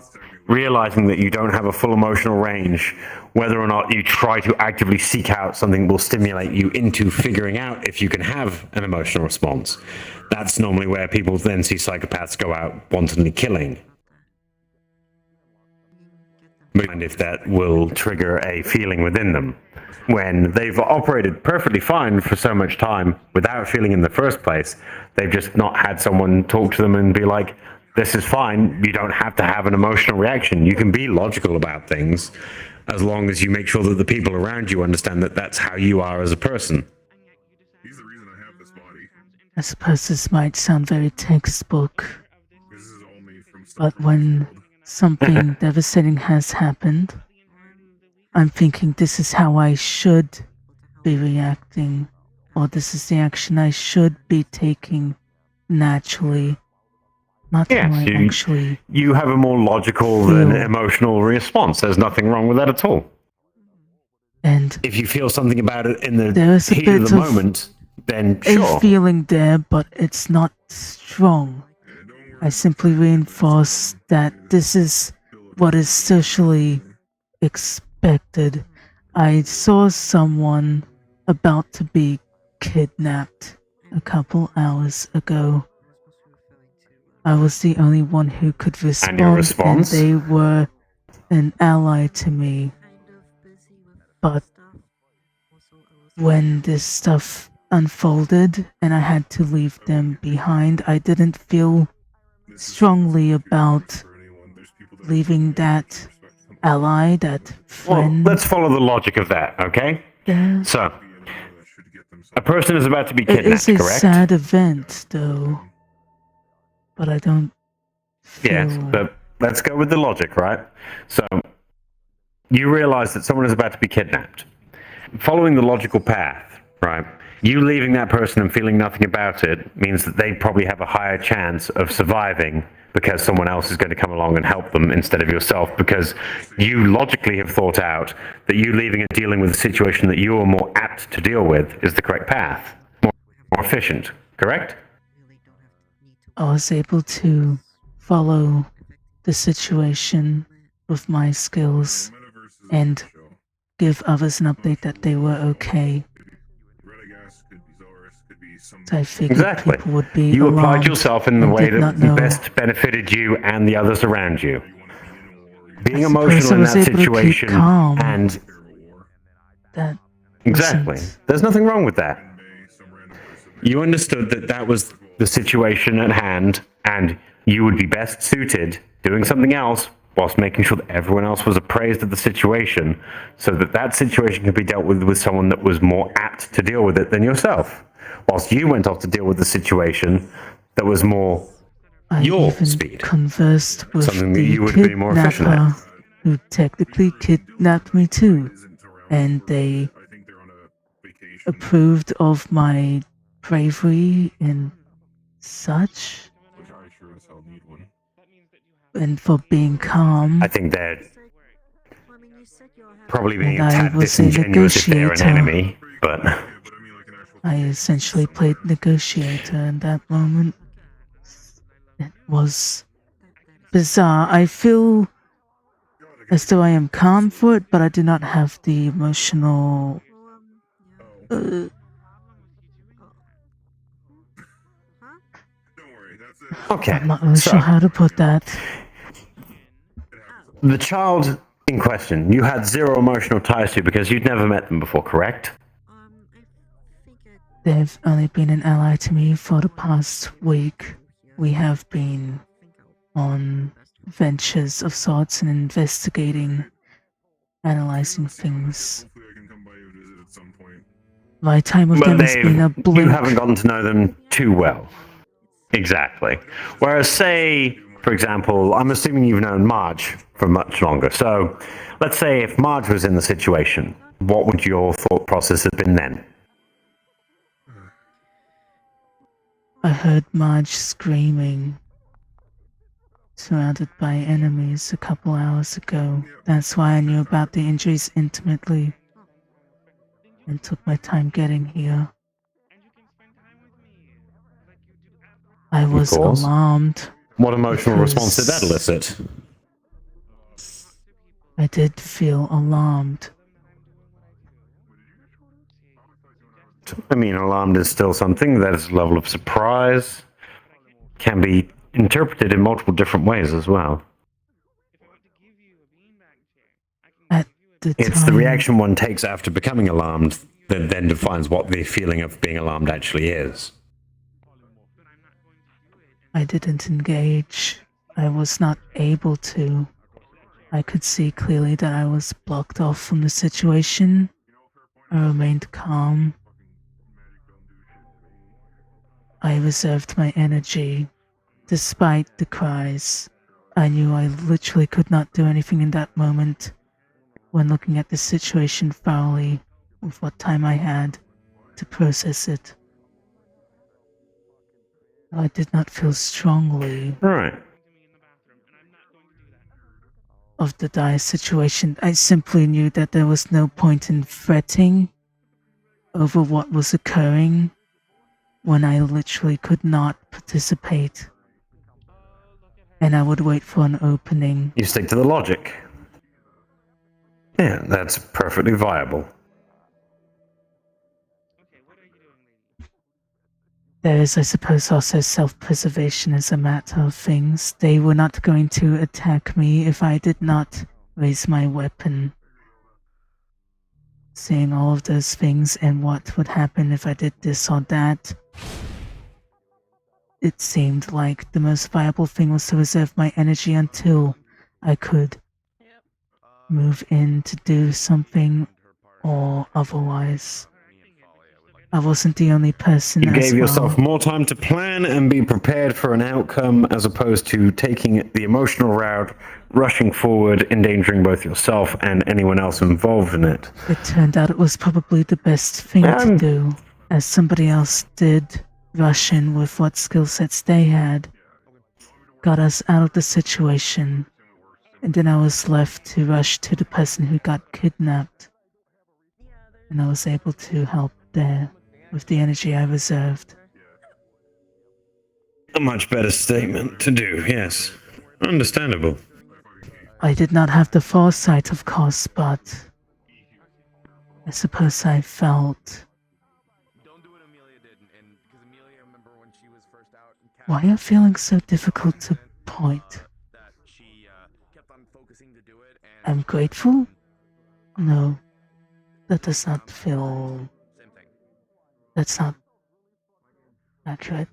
realizing that you don't have a full emotional range, whether or not you try to actively seek out something that will stimulate you into figuring out if you can have an emotional response. That's normally where people then see psychopaths go out wantonly killing. And if that will trigger a feeling within them. When they've operated perfectly fine for so much time without feeling in the first place, they've just not had someone talk to them and be like, this is fine, you don't have to have an emotional reaction. You can be logical about things as long as you make sure that the people around you understand that that's how you are as a person. I suppose this might sound very textbook, but when something devastating has happened, I'm thinking this is how I should be reacting, or this is the action I should be taking naturally, not how I actually. You have a more logical than emotional response. There's nothing wrong with that at all. And if you feel something about it in the there is a heat bit of the moment, then sure. A feeling there, but it's not strong. I simply reinforce that this is what is socially expected. I saw someone about to be kidnapped a couple hours ago. I was the only one who could respond, and your response? And they were an ally to me. But when this stuff unfolded and I had to leave them behind, I didn't feel strongly about leaving that ally, that friend. Well, let's follow the logic of that, okay? Yeah. So, a person is about to be kidnapped, It is a correct? sad event, though. But I don't feel... Yes, but let's go with the logic, right? So, you realize that someone is about to be kidnapped. Following the logical path, right? You leaving that person and feeling nothing about it means that they probably have a higher chance of surviving because someone else is going to come along and help them instead of yourself, because you logically have thought out that you leaving and dealing with a situation that you are more apt to deal with is the correct path. More efficient, correct? I was able to follow the situation with my skills and give others an update that they were okay. So I figured Exactly. people would be You applied alarmed yourself in the and way did not that know. best benefited you and the others around you. Being I emotional suppose I in was that able to keep situation calm. and That exactly. wasn't- There's nothing wrong with that. You understood that that was the situation at hand, and you would be best suited doing something else whilst making sure that everyone else was appraised of the situation, so that that situation could be dealt with someone that was more apt to deal with it than yourself. Whilst you went off to deal with the situation that was more your speed. Conversed with Something that the you would be more efficient at. kidnapper who technically kidnapped me too, and they approved of my bravery and such, Which I sure as hell need one. and for being calm. I think they're probably being And I a tad was a disingenuous if they're an negotiator. enemy, but I essentially played negotiator in that moment. It was bizarre. I feel as though I am calm for it, but I do not have the emotional. okay. I'm not really so, sure how to put that. the child in question, you had zero emotional ties to because you'd never met them before, correct? They've only been an ally to me for the past week. We have been on ventures of sorts and investigating, analyzing things. My time with But them has been a blink. you haven't gotten to know them too well. Exactly. Whereas, say, for example, I'm assuming you've known Marge for much longer. So, let's say if Marge was in the situation, what would your thought process have been then? I heard Marge screaming, surrounded by enemies a couple hours ago. That's why I knew about the injuries intimately and took my time getting here. I was course. alarmed. What emotional response did that because elicit? I did feel alarmed. I mean, alarmed is still something that is a level of surprise, can be interpreted in multiple different ways as well. At the It's the time, reaction one takes after becoming alarmed that then defines what the feeling of being alarmed actually is. I didn't engage. I was not able to. I could see clearly that I was blocked off from the situation. I remained calm. I reserved my energy. Despite the cries, I knew I literally could not do anything in that moment when looking at the situation thoroughly with what time I had to process it. I did not feel strongly of the dire situation. I simply knew that there was no point in fretting over what was occurring when I literally could not participate. And I would wait for an opening. You stick to the logic. Yeah, that's perfectly viable. There is, I suppose, also self-preservation as a matter of things. They were not going to attack me if I did not raise my weapon. Seeing all of those things and what would happen if I did this or that, it seemed like the most viable thing was to reserve my energy until I could move in to do something or otherwise. I wasn't the only person You as gave yourself well. more time to plan and be prepared for an outcome as opposed to taking the emotional route, rushing forward, endangering both yourself and anyone else involved in it. It turned out it was probably the best thing to do, as somebody else did rush in with what skill sets they had, got us out of the situation, and then I was left to rush to the person who got kidnapped, and I was able to help there with the energy I reserved. A much better statement to do, yes. Understandable. I did not have the foresight, of course, but I suppose I felt. Why are feeling so difficult to point? I'm grateful? No, that does not feel. That's not accurate.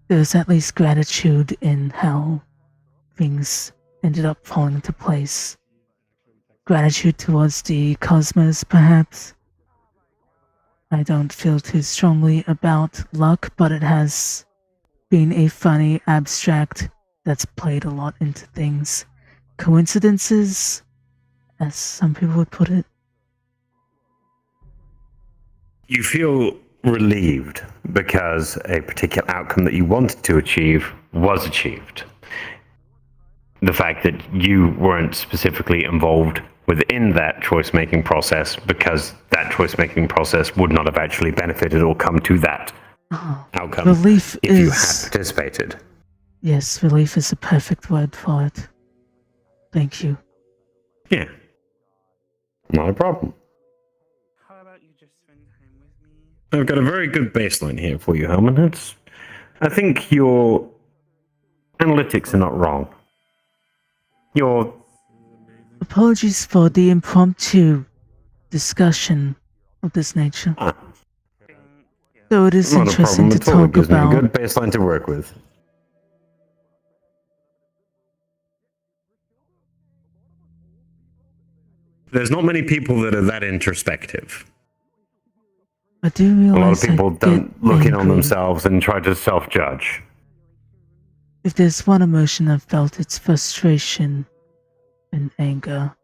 There's at least gratitude in how things ended up falling into place. Gratitude towards the cosmos, perhaps. I don't feel too strongly about luck, but it has been a funny abstract that's played a lot into things. Coincidences, as some people would put it. You feel relieved because a particular outcome that you wanted to achieve was achieved. The fact that you weren't specifically involved within that choice-making process because that choice-making process would not have actually benefited or come to that outcome Relief if you is... had participated. Yes, relief is a perfect word for it. Thank you. Yeah. Not a problem. I've got a very good baseline here for you, Helmin. I think your analytics are not wrong. Your... Apologies for the impromptu discussion of this nature. Though it is Not a interesting problem to at all. It talk gives me a about. good baseline to work with. There's not many people that are that introspective. I do A lot of realize people I don't get look in on angry. themselves and try to self-judge. If there's one emotion I've felt, it's frustration and anger.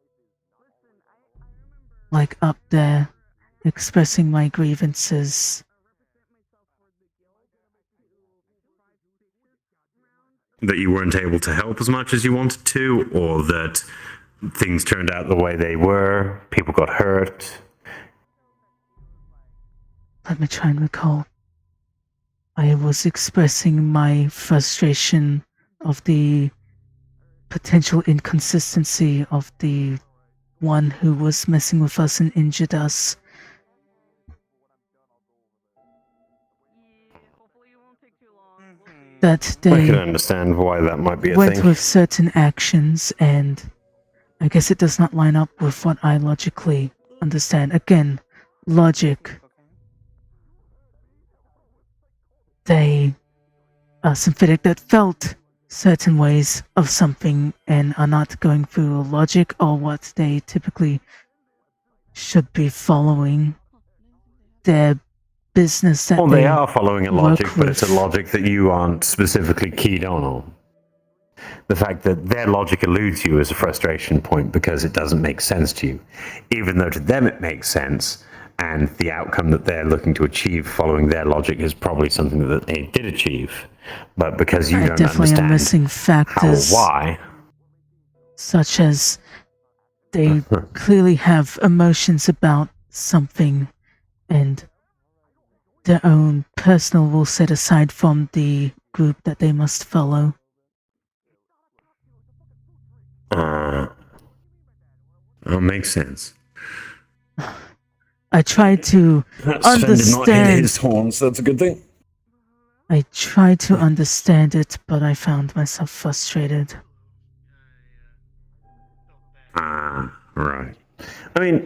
Like up there, expressing my grievances. That you weren't able to help as much as you wanted to, or that things turned out the way they were, people got hurt. Let me try and recall. I was expressing my frustration of the potential inconsistency of the one who was messing with us and injured us. That I they can understand why that might be a went thing. with certain actions, and I guess it does not line up with what I logically understand. Again, logic. They are sympathetic that felt certain ways of something and are not going through logic or what they typically should be following. Their business that Well, they are following a logic, work but it's a with. logic that you aren't specifically keyed on. The fact that their logic eludes you is a frustration point because it doesn't make sense to you. Even though to them it makes sense, and the outcome that they're looking to achieve following their logic is probably something that they did achieve. But because you I don't definitely am understand missing how or factors why, such as they clearly have emotions about something and their own personal rules set aside from the group that they must follow. that makes sense. I tried to That Sven did not hit understand. his horns, that's a good thing. I tried to understand it, but I found myself frustrated. Right. I mean,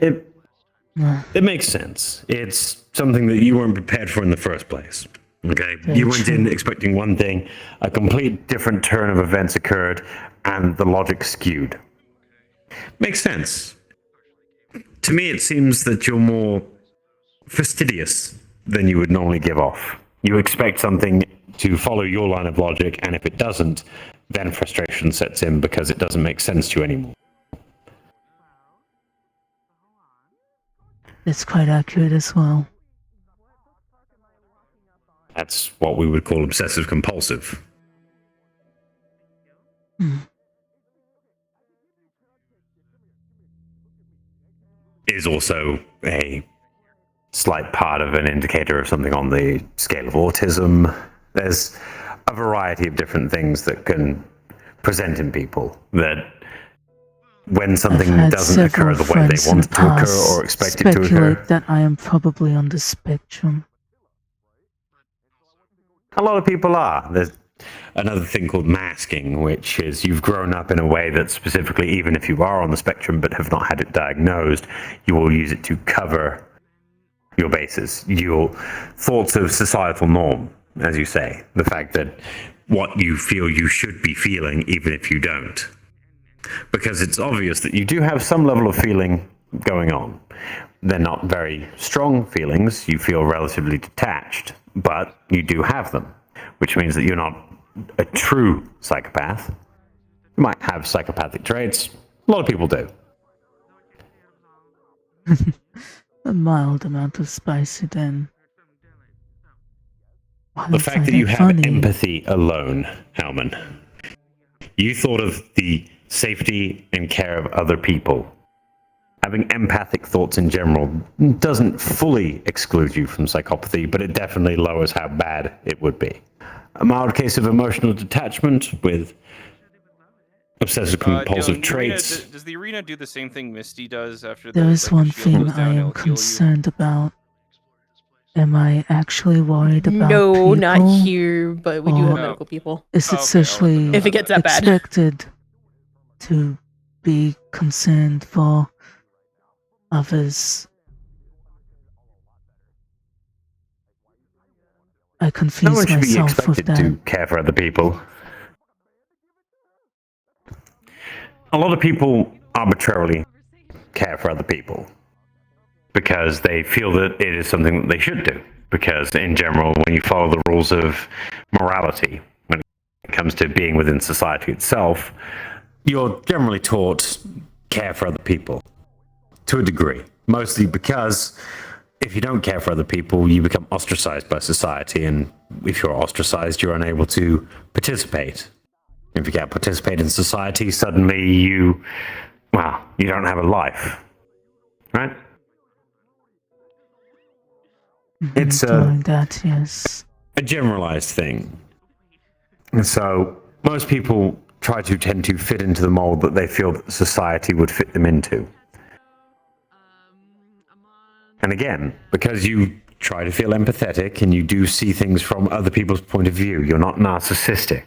it makes sense. It's something that you weren't prepared for in the first place. Okay? Very You went in true. expecting one thing, a complete different turn of events occurred, and the logic skewed. Makes sense. To me, it seems that you're more fastidious than you would normally give off. You expect something to follow your line of logic, and if it doesn't, then frustration sets in because it doesn't make sense to you anymore. It's quite accurate as well. That's what we would call obsessive compulsive. Is also a slight part of an indicator of something on the scale of autism. There's a variety of different things that can present in people that when something I've had doesn't occur several the way they friends in want it the to occur past or expect it to speculate occur. that I am probably on the spectrum. A lot of people are. There's another thing called masking, which is you've grown up in a way that specifically, even if you are on the spectrum but have not had it diagnosed, you will use it to cover your bases, your thoughts of societal norm, as you say. The fact that what you feel you should be feeling, even if you don't. Because it's obvious that you do have some level of feeling going on. They're not very strong feelings. You feel relatively detached, but you do have them, which means that you're not a true psychopath. You might have psychopathic traits. A lot of people do. A mild amount of spicy then. The fact that you have empathy alone, Helmin. You thought of the safety and care of other people. Having empathic thoughts in general doesn't fully exclude you from psychopathy, but it definitely lowers how bad it would be. A mild case of emotional detachment with obsessive compulsive traits. Does the arena do the same thing Misty does after There the, is like, one the shield thing goes down, I am it'll heal you? concerned about. Am I actually worried about No, people? not here, but we do have Or medical people. Is it socially If it gets that bad. expected to be concerned for others? I No confuse one should be myself with expected that. to care for other people. A lot of people arbitrarily care for other people because they feel that it is something that they should do. Because in general, when you follow the rules of morality, when it comes to being within society itself, you're generally taught care for other people to a degree. Mostly because if you don't care for other people, you become ostracized by society. And if you're ostracized, you're unable to participate. If you can't participate in society, suddenly you don't have a life. Right? It's Doing that, yes. a generalized thing. And so most people tend to fit into the mold that they feel that society would fit them into. And again, because you try to feel empathetic and you do see things from other people's point of view, you're not narcissistic,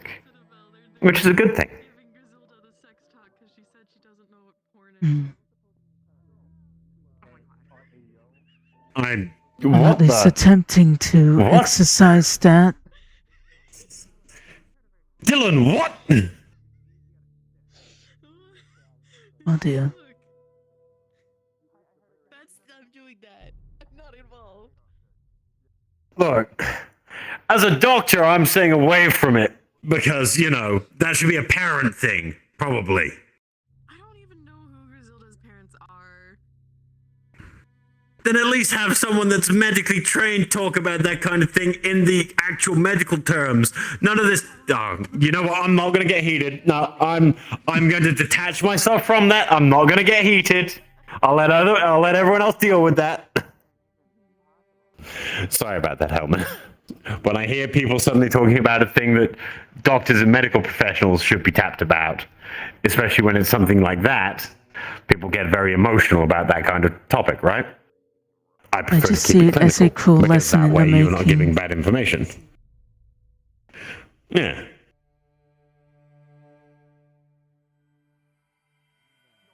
which is a good thing. I'm at least attempting to exercise that. Dylan, what? Oh dear. I'm doing that. I'm not involved. Look, as a doctor, I'm staying away from it because, that should be a parent thing, probably. Then at least have someone that's medically trained talk about that kind of thing in the actual medical terms. None of this. Oh, you know what? I'm not going to get heated. No, I'm going to detach myself from that. I'm not going to get heated. I'll let everyone else deal with that. Sorry about that, Helmin. When I hear people suddenly talking about a thing that doctors and medical professionals should be tapped about, especially when it's something like that, people get very emotional about that kind of topic, right? I prefer just to keep see it it as a clinical, cool because lesson that in the way you're not making. giving bad information. Yeah.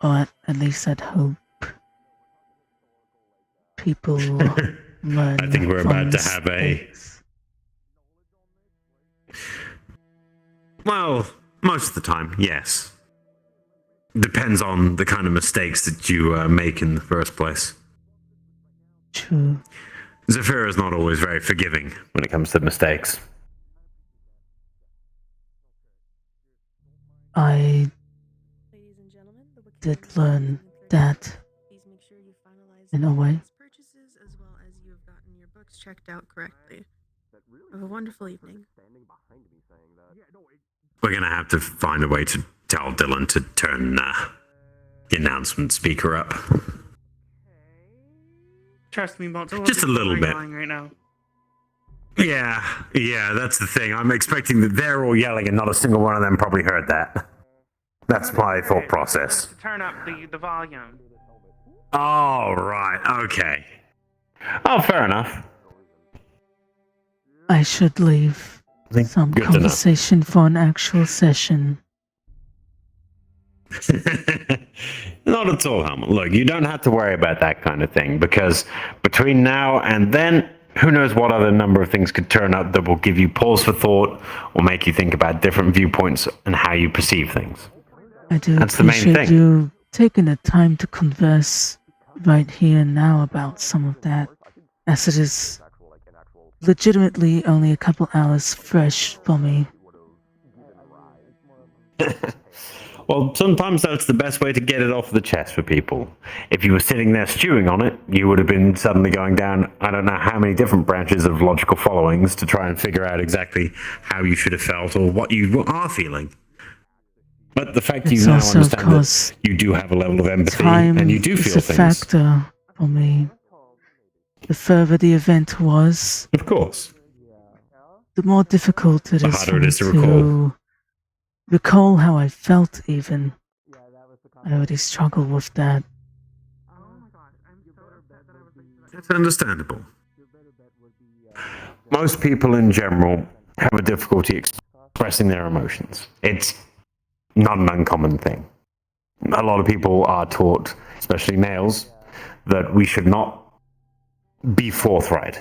Or at least I'd hope people learn. I think we're from about to have mistakes. Well, most of the time, yes. Depends on the kind of mistakes that you make in the first place. True. Zafira is not always very forgiving when it comes to mistakes. I did learn that in a way. Purchases as well as you have gotten your books checked out correctly. Have a wonderful evening. We're going to have to find a way to tell Dylan to turn the announcement speaker up. Trust me, Bolt. Just a little bit. Right now. Yeah, that's the thing. I'm expecting that they're all yelling and not a single one of them probably heard that. That's my thought process. Turn up the volume. Oh, right, okay. Oh, fair enough. I should leave some good to know. conversation for an actual session. Not at all, Helmut. Look, you don't have to worry about that kind of thing, because between now and then, who knows what other number of things could turn up that will give you pause for thought or make you think about different viewpoints and how you perceive things. I do That's the main appreciate thing. you taking the time to converse right here and now about some of that, as it is legitimately only a couple hours fresh for me. Well, sometimes that's the best way to get it off the chest for people. If you were sitting there stewing on it, you would have been suddenly going down I don't know how many different branches of logical followings to try and figure out exactly how you should have felt or what you are feeling. But the fact you It's now also, of understand course, that you do have a level of empathy time and you do is feel a things. factor for me. The further the event was, Of course, the more difficult it the is harder for it me is to recall. recall how I felt even. I already struggle with that. It's understandable. Most people in general have a difficulty expressing their emotions. It's not an uncommon thing. A lot of people are taught, especially males, that we should not be forthright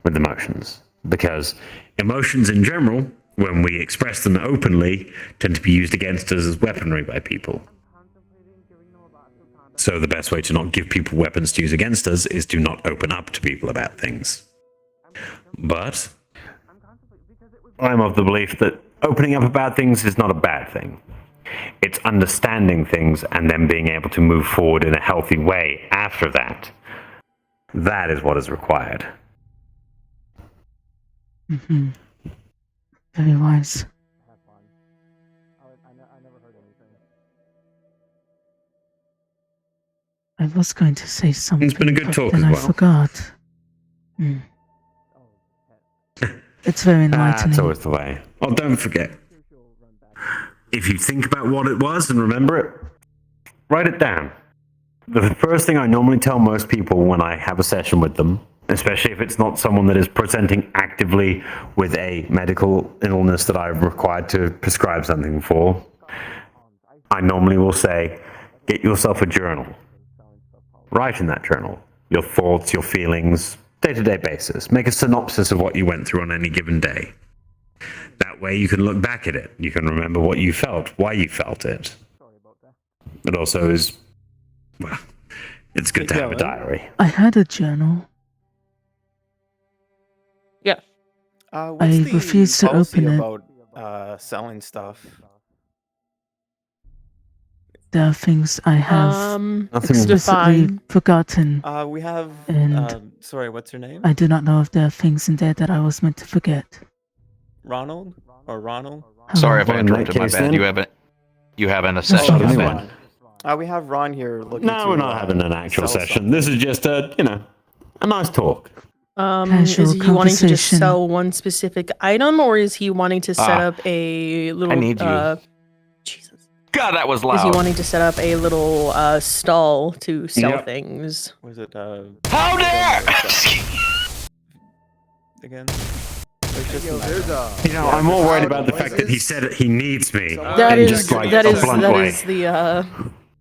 with emotions because emotions in general, when we express them openly, tend to be used against us as weaponry by people. So the best way to not give people weapons to use against us is to not open up to people about things. But I'm of the belief that opening up about things is not a bad thing. It's understanding things and then being able to move forward in a healthy way after that. That is what is required. Mm-hmm. Very wise. I was going to say something, It's been a good but talk then as I well. forgot. Mm. It's very enlightening. That's always the way. Oh, don't forget. If you think about what it was and remember it, write it down. The first thing I normally tell most people when I have a session with them, especially if it's not someone that is presenting actively with a medical illness that I'm required to prescribe something for, I normally will say, get yourself a journal. Write in that journal your thoughts, your feelings, day-to-day basis. Make a synopsis of what you went through on any given day. That way you can look back at it. You can remember what you felt, why you felt it. It also is, well, it's good to have a diary. I had a journal. Yeah. What's I the refuse to policy open it. about selling stuff? There are things I have explicitly define. forgotten. We have. And Sorry, what's her name? I do not know if there are things in there that I was meant to forget. Ronald or Ronald? Sorry if I Well, in that interrupted. My case, bad. then- You haven't a That's session. fine. My bad. We have Ron here looking. No, we're not having an actual session. This is just a nice talk. Casual Is he wanting to just conversation. sell one specific item, or is he wanting to set Ah, up a little? need you. Jesus. God, that was Is he loud. wanting to set up a little stall to sell Yep. things? Was it? How dare! Again. I'm more worried about the fact that he said he needs me. That in is just like that a is blunt that way. is the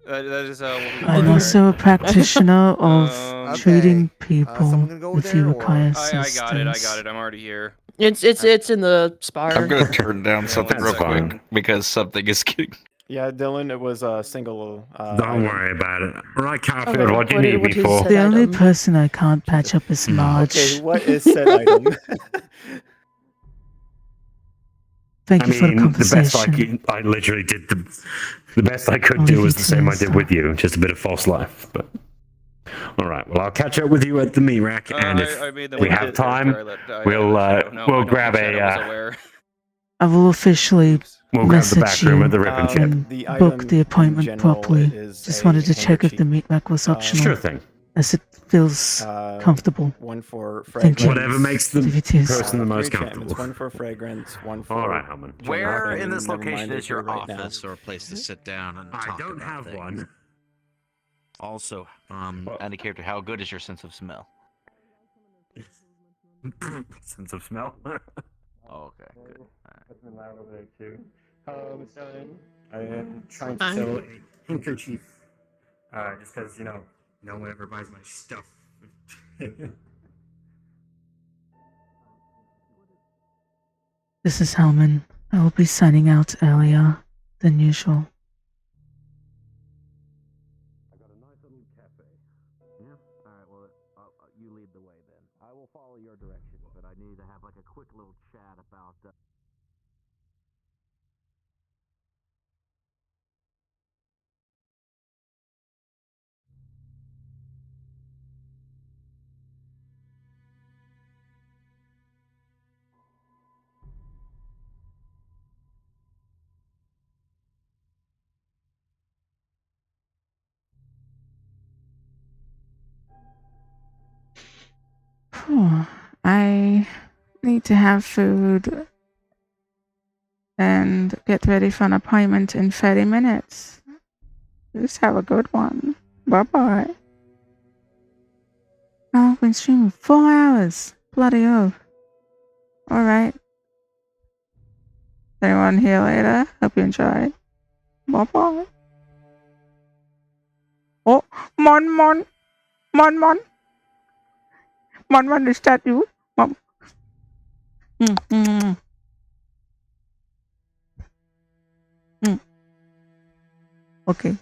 That is what we I'm do. also a practitioner of treating people go if there, you or- require I assistance. got it. I'm already here. it's in the spire. I'm gonna turn down something real That's fine. quick because something is getting. Yeah, Dylan, it was a single. Don't item. worry about it. Right, Carfield, Okay, what do you what need me is for? said The only item? person I can't patch up is Marge. Okay, what is said item? Thank I you for the mean, the best conversation. I literally did the best I could I'll do leave was you the to same I it, did so. with you, just a bit of false life. But all right, well, I'll catch up with you at the meat rack, and if I made them we aware have of the character. time, we'll grab I will officially we'll grab the message back room you at the Rip and Chip. and The book item the in appointment general properly. is Just a wanted to check if the handkerchief. meat rack was optional. Sure thing. As it feels comfortable. One for Thank fragrance. you. Whatever makes the If it is. person the Three most enchantments, comfortable. one for fragrance, one for. All right, Helmin. general Where in thing, this never location mind is it your here right now. office or a place to sit down and I talk don't about have things? one. Also, any character, how good is your sense of smell? Sense of smell. Oh, okay, good. That's been loud over there too. I am trying to sell a handkerchief. Just because, no one ever buys my stuff. This is Helmin. I will be signing out earlier than usual. I got a nice little cafe. Yeah? Alright, well, you lead the way then. I will follow your directions, but I need to have like a quick little chat about Phew, I need to have food and get ready for an appointment in 30 minutes. Just have a good one. Bye bye. Oh, I've been streaming 4 hours. Bloody hell. Alright. Anyone here later? Hope you enjoyed. Bye bye. Oh, Mon Mon. Mon Mon. Mon Mon, is that you? Mom. Mm. Okay.